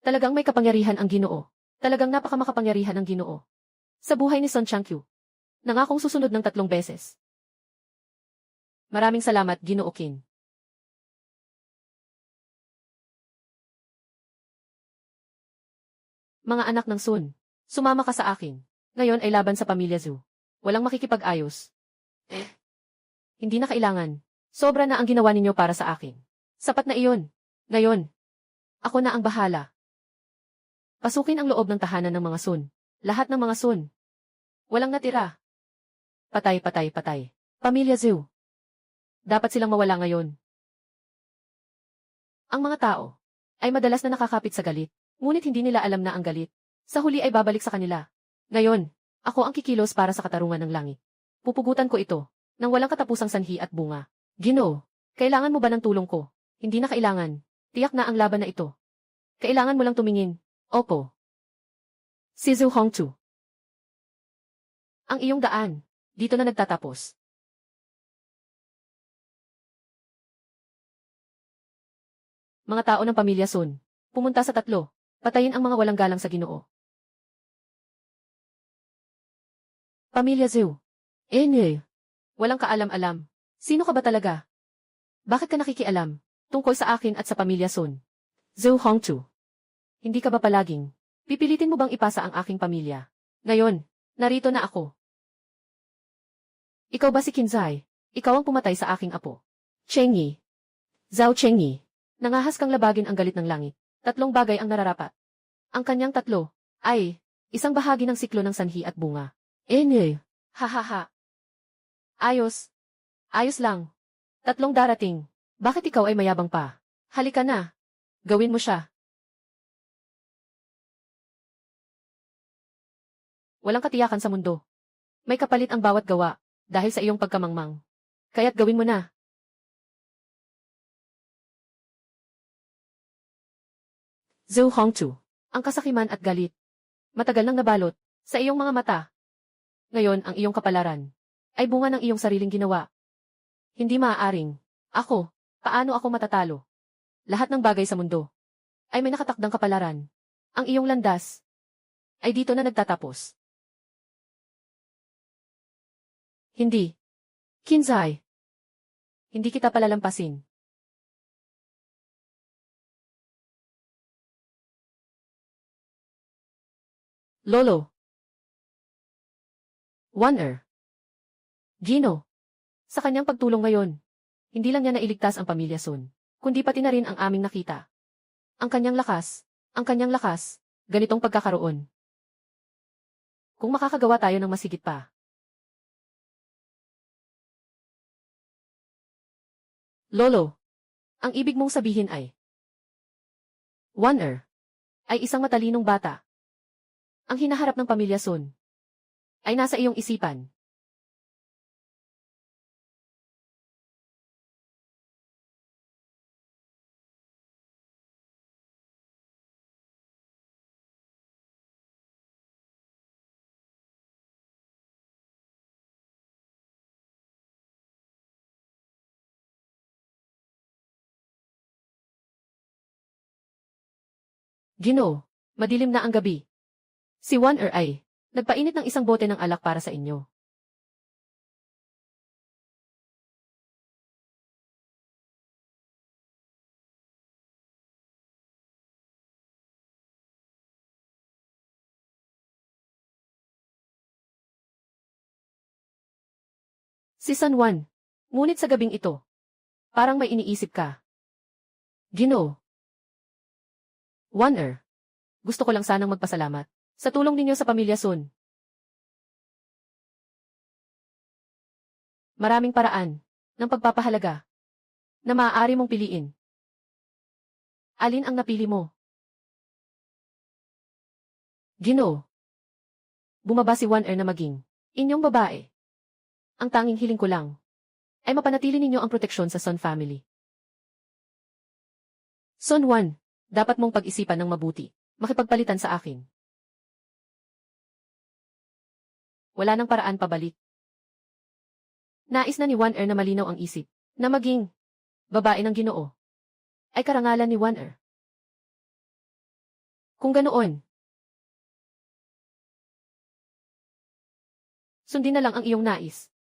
Talagang may kapangyarihan ang Ginoo. Talagang napakamakapangyarihan ang Ginoo. Sa buhay ni Son Changqiu. Nangakong susunod ng 3 beses. Maraming salamat, Ginoo Qin. Mga anak ng Sun, sumama ka sa akin. Ngayon ay laban sa pamilya Zhu. Walang makikipag-ayos. Hindi na kailangan. Sobra na ang ginawa ninyo para sa akin. Sapat na iyon. Ngayon, ako na ang bahala. Pasukin ang loob ng tahanan ng mga Sun. Lahat ng mga Sun. Walang natira. Patay, patay, patay. Pamilya Zhu. Dapat silang mawala ngayon. Ang mga tao ay madalas na nakakapit sa galit, ngunit hindi nila alam na ang galit. Sa huli ay babalik sa kanila. Ngayon, ako ang kikilos para sa katarungan ng langit. Pupugutan ko ito, nang walang katapusang sanhi at bunga. Ginoo, kailangan mo ba ng tulong ko? Hindi na kailangan. Tiyak na ang laban na ito. Kailangan mo lang tumingin. Opo. Si Zhu Hongchu. Ang iyong daan. Dito na nagtatapos. Mga tao ng pamilya Sun. Pumunta sa 3. Patayin ang mga walang galang sa Ginoo. Pamilya Zhu. Walang kaalam-alam. Sino ka ba talaga? Bakit ka nakikialam? Tungkol sa akin at sa pamilya Sun. Zhu Hongchu. Hindi ka ba palaging? Pipilitin mo bang ipasa ang aking pamilya? Ngayon, narito na ako. Ikaw ba si Qinzai? Ikaw ang pumatay sa aking apo. Chengyi. Zhao Chengyi. Nangahas kang labagin ang galit ng langit. 3 bagay ang nararapat. Ang kanyang 3 ay isang bahagi ng siklo ng sanhi at bunga. Hahaha. Ayos. Ayos lang. 3 darating. Bakit ikaw ay mayabang pa? Halika na. Gawin mo siya. Walang katiyakan sa mundo. May kapalit ang bawat gawa, dahil sa iyong pagkamangmang. Kaya't gawin mo na. Zhu Hongchu. Ang kasakiman at galit. Matagal nang nabalot sa iyong mga mata. Ngayon ang iyong kapalaran ay bunga ng iyong sariling ginawa. Hindi maaaring. Ako, paano ako matatalo? Lahat ng bagay sa mundo ay may nakatakdang kapalaran. Ang iyong landas ay dito na nagtatapos. Hindi. Qinzai. Hindi kita palalampasin. Lolo. Waner. Gino. Sa kanyang pagtulong ngayon, hindi lang niya nailigtas ang pamilya Sun, kundi pati na rin ang aming nakita. Ang kanyang lakas, ganitong pagkakaroon. Kung makakagawa tayo ng masigit pa. Lolo, ang ibig mong sabihin ay, Waner ay isang matalinong bata. Ang hinaharap ng pamilya Sun ay nasa iyong isipan. Ginoo, madilim na ang gabi. Si Waner ay nagpainit ng isang bote ng alak para sa inyo. Si San Juan. Ngunit sa gabing ito, parang may iniisip ka. Ginoo. Waner. Gusto ko lang sanang magpasalamat sa tulong ninyo sa pamilya Sun. Maraming paraan ng pagpapahalaga na maaari mong piliin. Alin ang napili mo? Ginoo. Bumaba si Waner na maging inyong babae. Ang tanging hiling ko lang ay mapanatili ninyo ang proteksyon sa Sun family. Sun Juan, dapat mong pag-isipan ng mabuti, makipagpalitan sa akin. Wala nang paraan pabalik. Nais na ni Waner na malinaw ang isip, na maging babae ng Ginoo ay karangalan ni Waner. Kung ganoon, sundin na lang ang iyong nais.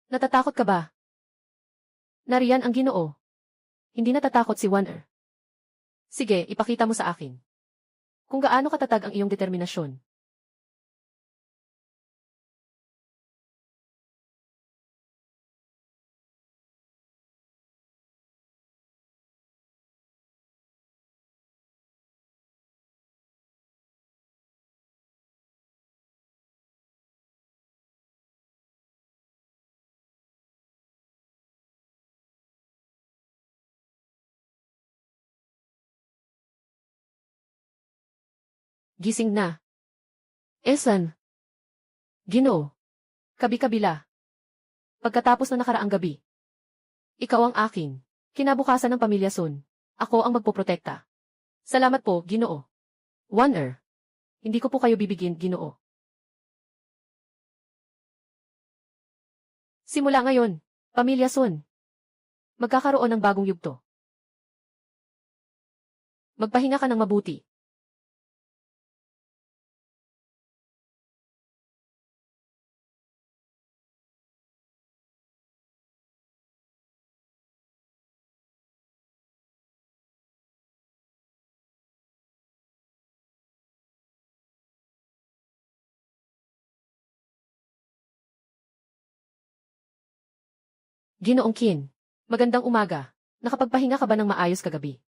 Natatakot ka ba? Nariyan ang Ginoo. Hindi natatakot si Waner. Sige, ipakita mo sa akin kung gaano katatag ang iyong determinasyon. Gising na. Esan. Ginoo. Kabi-kabila. Pagkatapos na nakaraang gabi. Ikaw ang aking. Kinabukasan ng pamilya Sun. Ako ang magpoprotekta. Salamat po, Ginoo. Wonder. Hindi ko po kayo bibigyan, Ginoo. Simula ngayon, pamilya Sun. Magkakaroon ng bagong yugto. Magpahinga ka ng mabuti. Ginoong Qin. Magandang umaga. Nakapagpahinga ka ba ng maayos kagabi?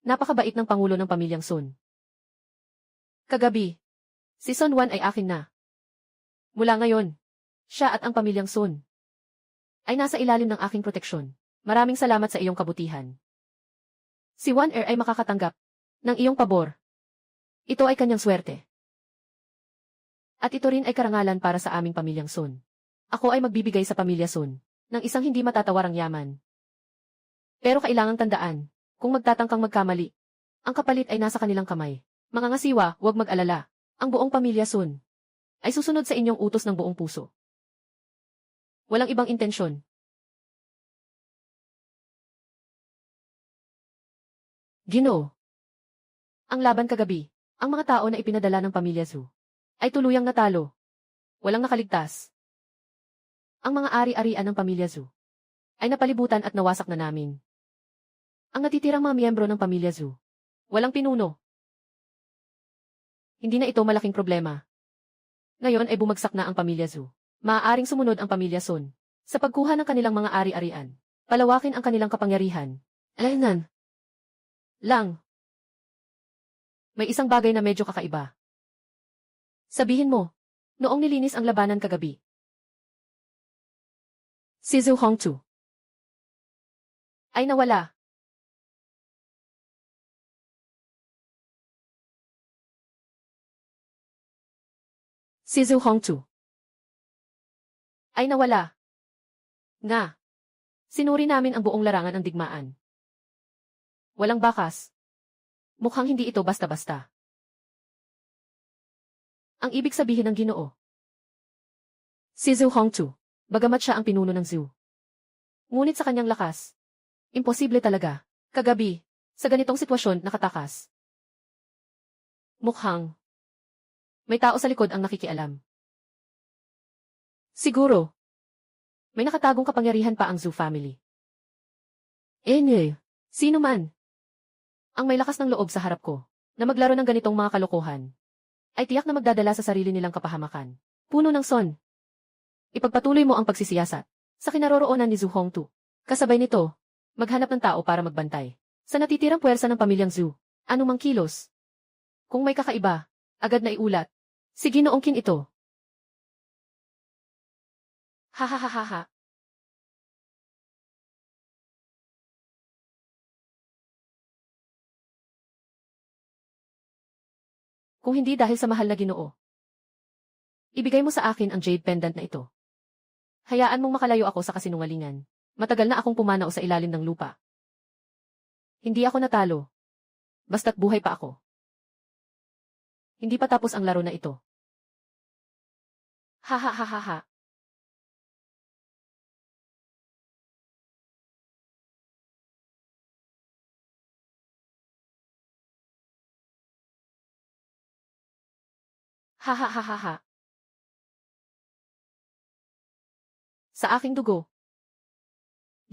Napakabait ng Pangulo ng Pamilyang Sun. Kagabi, si Sun Wan ay akin na. Mula ngayon, siya at ang Pamilyang Sun ay nasa ilalim ng aking proteksyon. Maraming salamat sa iyong kabutihan. Si Wan ay makakatanggap ng iyong pabor. Ito ay kanyang swerte. At ito rin ay karangalan para sa aming Pamilyang Sun. Ako ay magbibigay sa Pamilya Sun ng isang hindi matatawarang yaman. Pero kailangang tandaan, kung magtatangkang magkamali, ang kapalit ay nasa kanilang kamay. Mga ngasiwa, huwag mag-alala. Ang buong Pamilya Sun ay susunod sa inyong utos ng buong puso. Walang ibang intensyon. Ginoo. Ang laban kagabi, ang mga tao na ipinadala ng Pamilya Zhu ay tuluyang natalo. Walang nakaligtas. Ang mga ari-arian ng Pamilya Zhu ay napalibutan at nawasak na namin. Ang natitirang mga miyembro ng Pamilya Zhu, walang pinuno. Hindi na ito malaking problema. Ngayon ay bumagsak na ang Pamilya Zhu. Maaaring sumunod ang Pamilya Sun sa pagkuha ng kanilang mga ari-arian. Palawakin ang kanilang kapangyarihan. Alaynan. Lang. May isang bagay na medyo kakaiba. Sabihin mo, noong nilinis ang labanan kagabi, si Zhu Hongtu ay nawala. Si Zhu Hongtu ay nawala. Nga. Sinuri namin ang buong larangan ng digmaan. Walang bakas. Mukhang hindi ito basta-basta. Ang ibig sabihin ng Ginoo. Si Zhu Hongtu, bagamat siya ang pinuno ng Zhu. Ngunit sa kanyang lakas, imposible talaga. Kagabi, sa ganitong sitwasyon nakatakas. Mukhang may tao sa likod ang nakikialam. Siguro, may nakatagong kapangyarihan pa ang Zhu family. Sino man ang may lakas ng loob sa harap ko na maglaro ng ganitong mga kalokohan, ay tiyak na magdadala sa sarili nilang kapahamakan. Puno ng Son. Ipagpatuloy mo ang pagsisiyasat sa kinaroroonan ni Zhu Hongtu. Kasabay nito, maghanap ng tao para magbantay sa natitirang puwersa ng pamilyang Zhu. Anumang kilos. Kung may kakaiba, agad na iulat. Si Ginoong Qin ito. Ha. Kung hindi dahil sa mahal na Ginoo, ibigay mo sa akin ang jade pendant na ito. Hayaan mong makalayo ako sa kasinungalingan. Matagal na akong pumanaw sa ilalim ng lupa. Hindi ako natalo. Basta't buhay pa ako. Hindi pa tapos ang laro na ito. Ha. Ha. Sa aking dugo.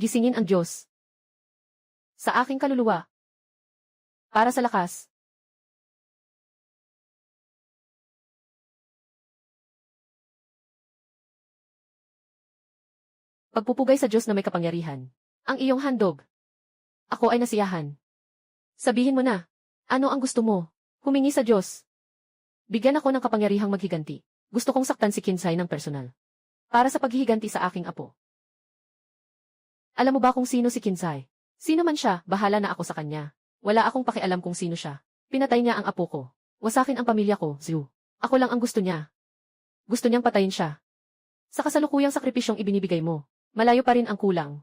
Gisingin ang Diyos. Sa aking kaluluwa. Para sa lakas. Pagpupugay sa Diyos na may kapangyarihan. Ang iyong handog. Ako ay nasiyahan. Sabihin mo na, ano ang gusto mo? Humingi sa Diyos. Bigyan ako ng kapangyarihang maghiganti. Gusto kong saktan si Kinsay ng personal. Para sa paghihiganti sa aking apo. Alam mo ba kung sino si Kinsay? Sino man siya, bahala na ako sa kanya. Wala akong pakialam kung sino siya. Pinatay niya ang apo ko. Wasakin ang pamilya ko, Zhu. Ako lang ang gusto niya. Gusto niyang patayin siya. Sa kasalukuyang sakripisyong ibinibigay mo, malayo pa rin ang kulang.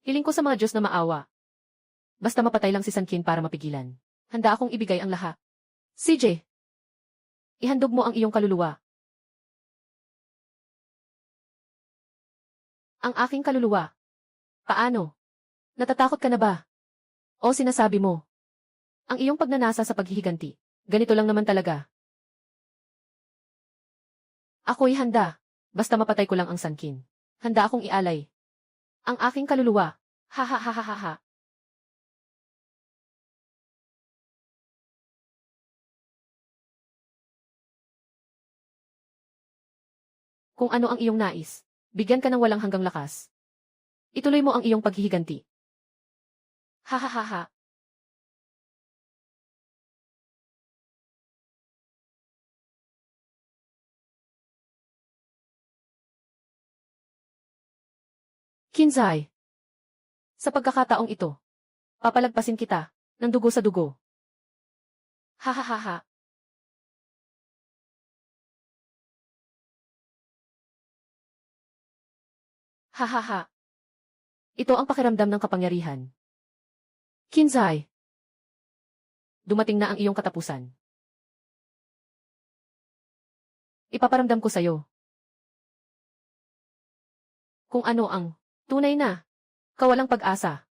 Hiling ko sa mga Diyos na maawa. Basta mapatay lang si Sankin para mapigilan. Handa akong ibigay ang lahat. CJ, ihandog mo ang iyong kaluluwa. Ang aking kaluluwa. Paano? Natatakot ka na ba? O sinasabi mo? Ang iyong pagnanasa sa paghihiganti. Ganito lang naman talaga. Ako'y handa. Basta mapatay ko lang ang Sankin. Handa akong ialay ang aking kaluluwa. Ha ha ha ha ha ha. Kung ano ang iyong nais, bigyan ka ng walang hanggang lakas. Ituloy mo ang iyong paghihiganti. Ha ha ha ha. Kinzai. Sa pagkakataong ito, papalagpasin kita ng dugo sa dugo. Ha ha ha ha. Ha ha ha. Ito ang pakiramdam ng kapangyarihan. Kinzai. Dumating na ang iyong katapusan. Ipaparamdam ko sa'yo kung ano ang tunay na kawalang pag-asa.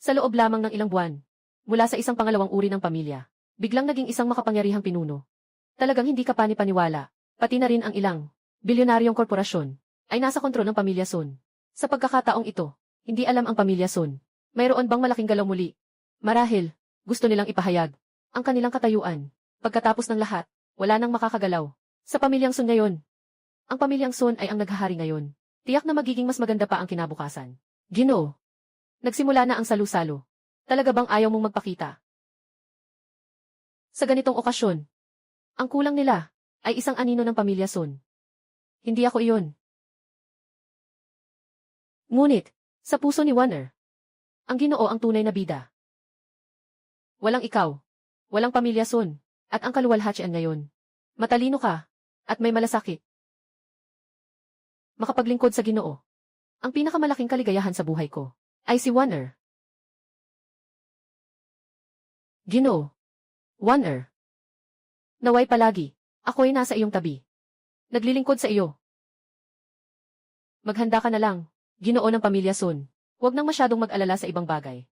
Sa loob lamang ng ilang buwan, mula sa isang pangalawang uri ng pamilya, biglang naging isang makapangyarihang pinuno. Talagang hindi ka panipaniwala, pati na rin ang ilang bilyonaryong korporasyon ay nasa kontrol ng pamilya Sun. Sa pagkakataong ito, hindi alam ang pamilya Sun. Mayroon bang malaking galaw muli? Marahil, gusto nilang ipahayag ang kanilang katayuan. Pagkatapos ng lahat, wala nang makakagalaw. Sa pamilyang Sun ngayon, ang pamilyang Sun ay ang naghahari ngayon. Tiyak na magiging mas maganda pa ang kinabukasan. Ginoo. Nagsimula na ang salu-salo. Talaga bang ayaw mong magpakita? Sa ganitong okasyon, ang kulang nila ay isang anino ng pamilya Sun. Hindi ako iyon. Ngunit, sa puso ni Warner, ang Ginoo ang tunay na bida. Walang ikaw, walang pamilya Sun, at ang kaluwalhatian ngayon. Matalino ka, at may malasakit. Makapaglingkod sa Ginoo. Ang pinakamalaking kaligayahan sa buhay ko ay si Warner. Ginoo. Warner. Naway palagi, ako'y nasa iyong tabi. Naglilingkod sa iyo. Maghanda ka na lang, Ginoo ng pamilya Sun. Huwag nang masyadong mag-alala sa ibang bagay.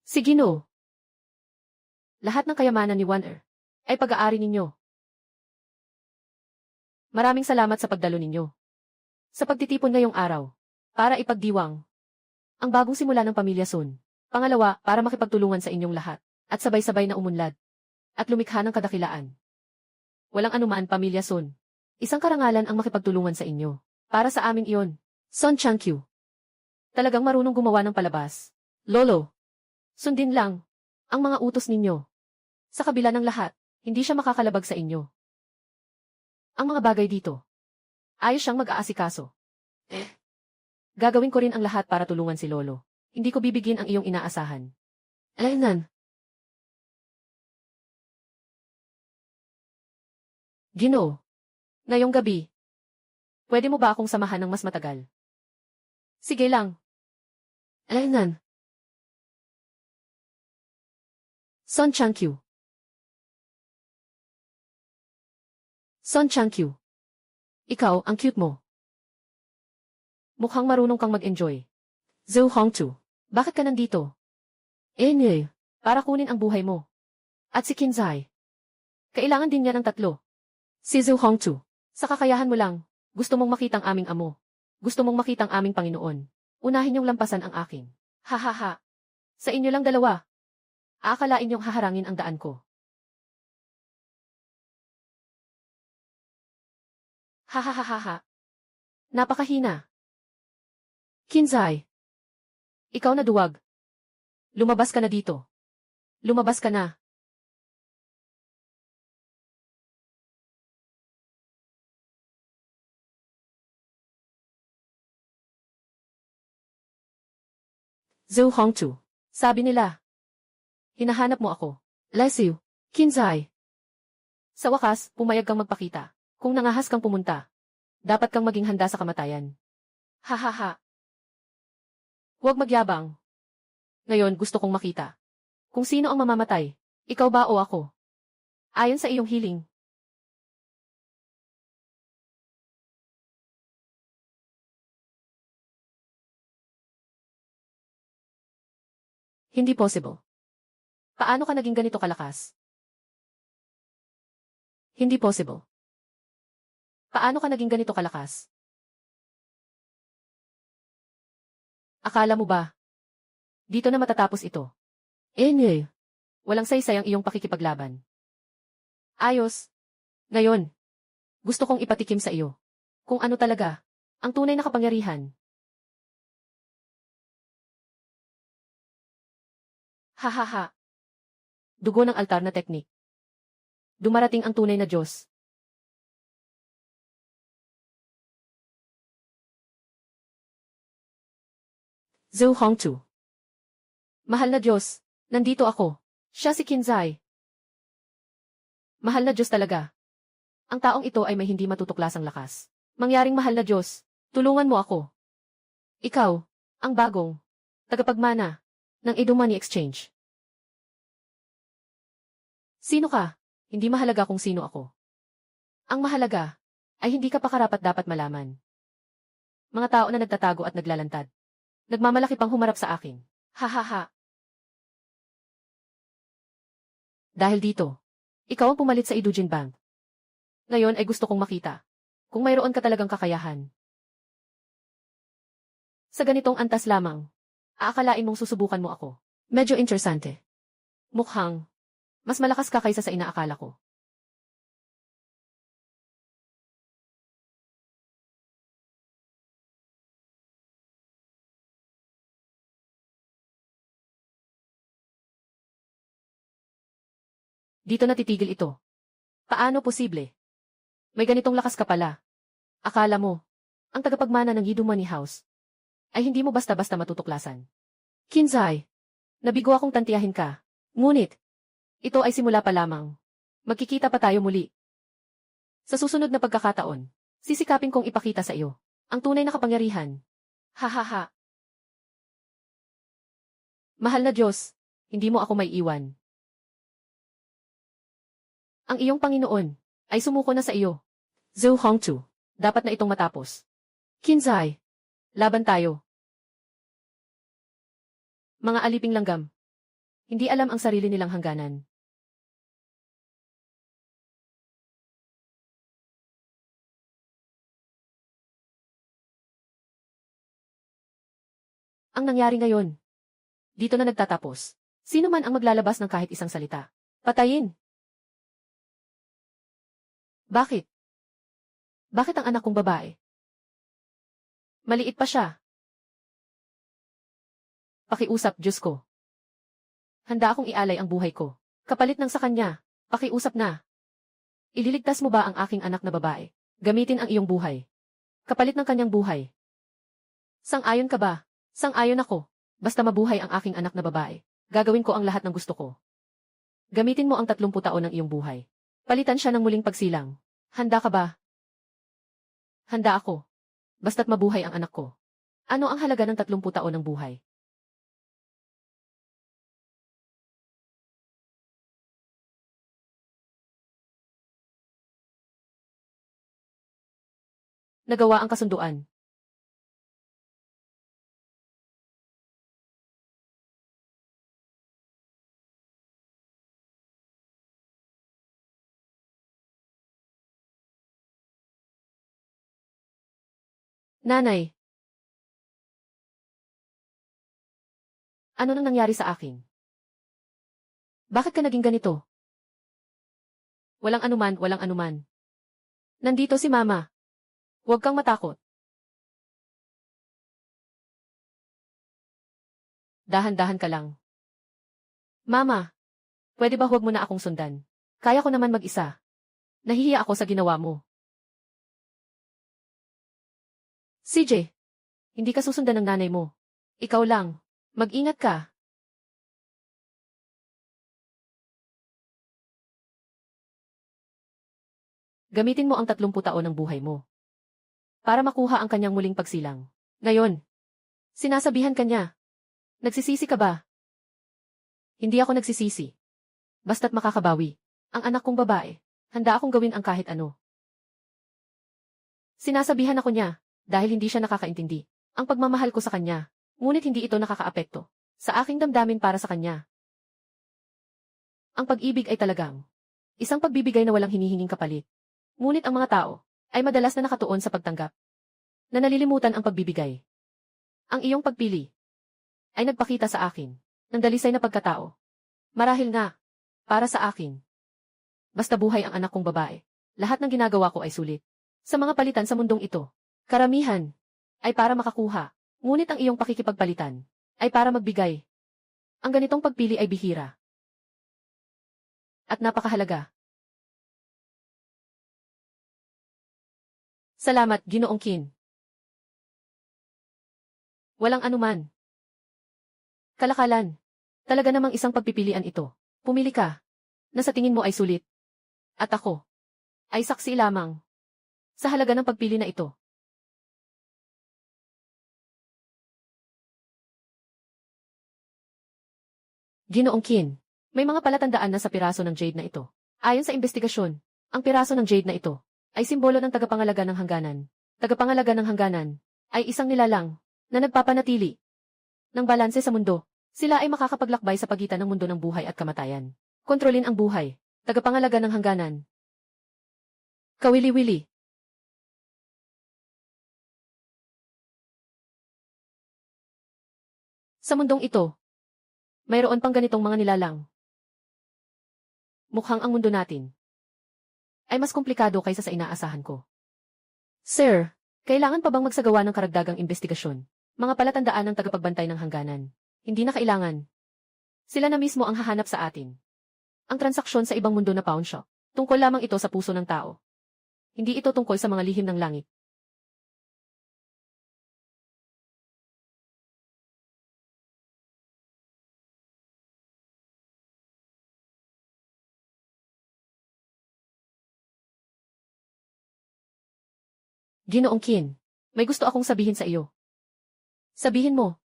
Si Ginoo. Lahat ng kayamanan ni Warner ay pag-aari ninyo. Maraming salamat sa pagdalo ninyo. Sa pagtitipon ngayong araw, para ipagdiwang ang bagong simula ng pamilya Sun. Pangalawa, para makipagtulungan sa inyong lahat, at sabay-sabay na umunlad, at lumikha ng kadakilaan. Walang anuman pamilya Sun. Isang karangalan ang makipagtulungan sa inyo. Para sa amin iyon. Son Changkyu. Talagang marunong gumawa ng palabas. Lolo. Sundin lang ang mga utos ninyo. Sa kabila ng lahat, hindi siya makakalabag sa inyo. Ang mga bagay dito. Ayos siyang mag-aasikaso. Gagawin ko rin ang lahat para tulungan si Lolo. Hindi ko bibigyan ang iyong inaasahan. Alaynan. Ginoo. Ngayong gabi, pwede mo ba akong samahan ng mas matagal? Sige lang. Alaynan. Son Changkyu. Son Changkyu. Ikaw, ang cute mo. Mukhang marunong kang mag-enjoy. Zhou Hongtu. Bakit ka nandito? Para kunin ang buhay mo. At si Kinzai. Kailangan din niya ng tatlo. Si Zhou Hongtu. Sa kakayahan mo lang, gusto mong makitang aming amo. Gusto mong makitang aming Panginoon. Unahin niyong lampasan ang aking. Ha ha ha. Sa inyo lang dalawa. Aakalain niyong haharangin ang daan ko. Ha ha ha ha ha. Napakahina. Kinzai. Ikaw na duwag. Lumabas ka na dito. Lumabas ka na. Zhou Hongchu. Sabi nila. Hinahanap mo ako. Lesiu. Kinzai. Sa wakas, pumayag kang magpakita. Kung nangahas kang pumunta, dapat kang maging handa sa kamatayan. Hahaha. Huwag magyabang. Ngayon gusto kong makita. Kung sino ang mamamatay, ikaw ba o ako? Ayon sa iyong hiling. Hindi possible. Paano ka naging ganito kalakas? Hindi possible. Paano ka naging ganito kalakas? Akala mo ba? Dito na matatapos ito. Eh. Walang saysay ang iyong pakikipaglaban. Ayos. Ngayon, gusto kong ipatikim sa iyo. Kung ano talaga, ang tunay na kapangyarihan. Hahaha. Dugo ng altar na teknik. Dumarating ang tunay na Diyos. Zhou Hongchu. Mahal na Diyos, nandito ako. Siya si Kinzai. Mahal na Diyos talaga. Ang taong ito ay may hindi matutuklasang lakas. Mangyaring mahal na Diyos, tulungan mo ako. Ikaw, ang bagong tagapagmana ng Edo Money Exchange. Sino ka? Hindi mahalaga kung sino ako. Ang mahalaga ay hindi ka pa karapat-dapat malaman. Mga tao na nagtatago at naglalantad. Nagmamalaki pang humarap sa akin. Hahaha. Dahil dito, ikaw ang pumalit sa Idujin Bank. Ngayon ay gusto kong makita kung mayroon ka talagang kakayahan. Sa ganitong antas lamang, aakalain mong susubukan mo ako. Medyo interesante. Mukhang mas malakas ka kaysa sa inaakala ko. Dito na titigil ito. Paano posible? May ganitong lakas ka pala. Akala mo, ang tagapagmana ng Yidu Money House ay hindi mo basta-basta matutuklasan. Kinzai, nabigo akong tantiyahin ka. Ngunit, ito ay simula pa lamang. Magkikita pa tayo muli. Sa susunod na pagkakataon, sisikapin kong ipakita sa iyo ang tunay na kapangyarihan. Hahaha. Mahal na Diyos, hindi mo ako may iwan. Ang iyong Panginoon ay sumuko na sa iyo. Zhou Hongchu, dapat na itong matapos. Kinzai, laban tayo. Mga aliping langgam. Hindi alam ang sarili nilang hangganan. Ang nangyari ngayon, dito na nagtatapos. Sino man ang maglalabas ng kahit isang salita, patayin. Bakit? Bakit ang anak kong babae? Maliit pa siya. Pakiusap, Diyos ko. Handa akong ialay ang buhay ko. Kapalit ng sa kanya, pakiusap na. Ililigtas mo ba ang aking anak na babae? Gamitin ang iyong buhay. Kapalit ng kanyang buhay. Sang-ayon ka ba? Sang-ayon ako. Basta mabuhay ang aking anak na babae. Gagawin ko ang lahat ng gusto ko. Gamitin mo ang 30 taon ng iyong buhay. Palitan siya ng muling pagsilang. Handa ka ba? Handa ako. Basta't mabuhay ang anak ko. Ano ang halaga ng 30 taon ng buhay? Nagawa ang kasunduan. Nanay, ano nang nangyari sa akin? Bakit ka naging ganito? Walang anuman, walang anuman. Nandito si Mama. Huwag kang matakot. Dahan-dahan ka lang. Mama, pwede ba huwag mo na akong sundan? Kaya ko naman mag-isa. Nahihiya ako sa ginawa mo. CJ, hindi ka susundan ng nanay mo. Ikaw lang. Mag-ingat ka. Gamitin mo ang 30 taon ng buhay mo para makuha ang kanyang muling pagsilang. Ngayon, sinasabihan ka niya. Nagsisisi ka ba? Hindi ako nagsisisi. Basta't makakabawi. Ang anak kong babae, handa akong gawin ang kahit ano. Sinasabihan ako niya, dahil hindi siya nakakaintindi. Ang pagmamahal ko sa kanya, ngunit hindi ito nakakaapekto sa aking damdamin para sa kanya. Ang pag-ibig ay talagang isang pagbibigay na walang hinihinging kapalit. Ngunit ang mga tao ay madalas na nakatuon sa pagtanggap, na nalilimutan ang pagbibigay. Ang iyong pagpili ay nagpakita sa akin ng dalisay na pagkatao. Marahil nga, para sa akin. Basta buhay ang anak kong babae, lahat ng ginagawa ko ay sulit. Sa mga palitan sa mundong ito, karamihan ay para makakuha, ngunit ang iyong pakikipagpalitan ay para magbigay. Ang ganitong pagpili ay bihira at napakahalaga. Salamat, Ginoong Qin. Walang anuman. Kalakalan. Talaga namang isang pagpipilian ito. Pumili ka na sa tingin mo ay sulit. At ako ay saksi lamang sa halaga ng pagpili na ito. Ginoong Qin, may mga palatandaan na sa piraso ng jade na ito. Ayon sa investigasyon, ang piraso ng jade na ito ay simbolo ng tagapangalaga ng hangganan. Tagapangalaga ng hangganan ay isang nilalang na nagpapanatili ng balanse sa mundo. Sila ay makakapaglakbay sa pagitan ng mundo ng buhay at kamatayan. Kontrolin ang buhay. Tagapangalaga ng hangganan. Kawili-wili. Sa mundong ito, mayroon pang ganitong mga nilalang. Mukhang ang mundo natin ay mas komplikado kaysa sa inaasahan ko. Sir, kailangan pa bang magsagawa ng karagdagang investigasyon? Mga palatandaan ng tagapagbantay ng hangganan. Hindi na kailangan. Sila na mismo ang hahanap sa atin. Ang transaksyon sa ibang mundo na pawn shop, tungkol lamang ito sa puso ng tao. Hindi ito tungkol sa mga lihim ng langit. Ginoong Qin, may gusto akong sabihin sa iyo. Sabihin mo.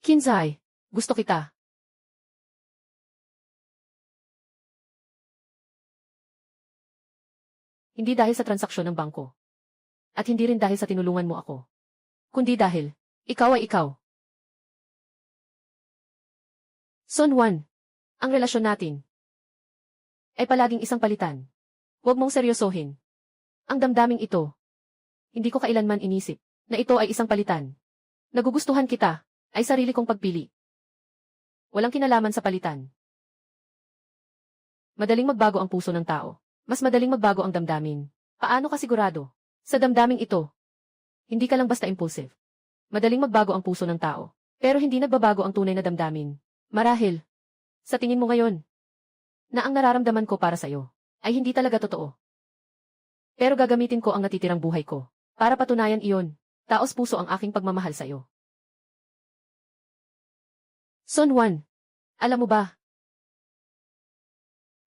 Qinzai, gusto kita. Hindi dahil sa transaksyon ng bangko. At hindi rin dahil sa tinulungan mo ako. Kundi dahil, ikaw ay ikaw. Son Juan, ang relasyon natin ay palaging isang palitan. Huwag mong seryosohin ang damdaming ito. Hindi ko kailanman inisip na ito ay isang palitan. Nagugustuhan kita ay sarili kong pagpili. Walang kinalaman sa palitan. Madaling magbago ang puso ng tao. Mas madaling magbago ang damdamin. Paano ka sigurado? Sa damdaming ito, hindi ka lang basta impulsive. Madaling magbago ang puso ng tao. Pero hindi nagbabago ang tunay na damdamin. Marahil, sa tingin mo ngayon, na ang nararamdaman ko para sa'yo ay hindi talaga totoo. Pero gagamitin ko ang natitirang buhay ko para patunayan iyon. Taos puso ang aking pagmamahal sa'yo. Son Juan, alam mo ba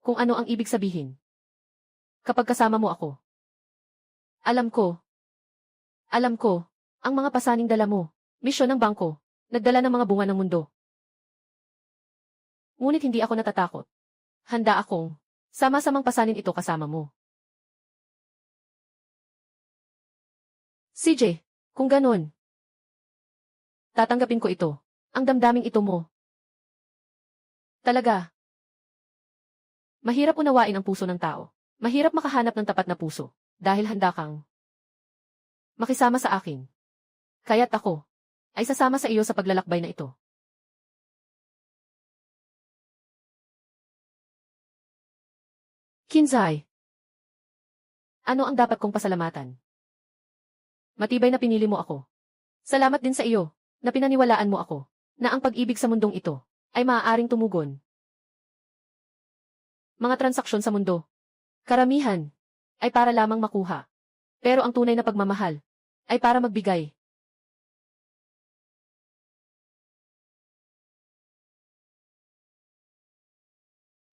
kung ano ang ibig sabihin kapag kasama mo ako? Alam ko, ang mga pasaning dala mo, misyon ng bangko, nagdala ng mga bunga ng mundo. Ngunit hindi ako natatakot. Handa akong sama-samang pasanin ito kasama mo. CJ, kung ganun, tatanggapin ko ito. Ang damdaming ito mo. Talaga. Mahirap unawain ang puso ng tao. Mahirap makahanap ng tapat na puso. Dahil handa kang makisama sa akin. Kaya't ako ay sasama sa iyo sa paglalakbay na ito. Qinzai, ano ang dapat kong pasalamatan? Matibay na pinili mo ako. Salamat din sa iyo na pinaniwalaan mo ako na ang pag-ibig sa mundong ito ay maaaring tumugon. Mga transaksyon sa mundo, karamihan, ay para lamang makuha. Pero ang tunay na pagmamahal ay para magbigay.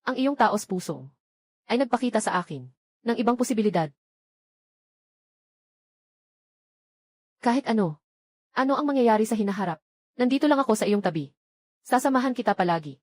ang iyong taos puso ay nagpakita sa akin ng ibang posibilidad. Kahit ano ang mangyayari sa hinaharap, nandito lang ako sa iyong tabi. Sasamahan kita palagi.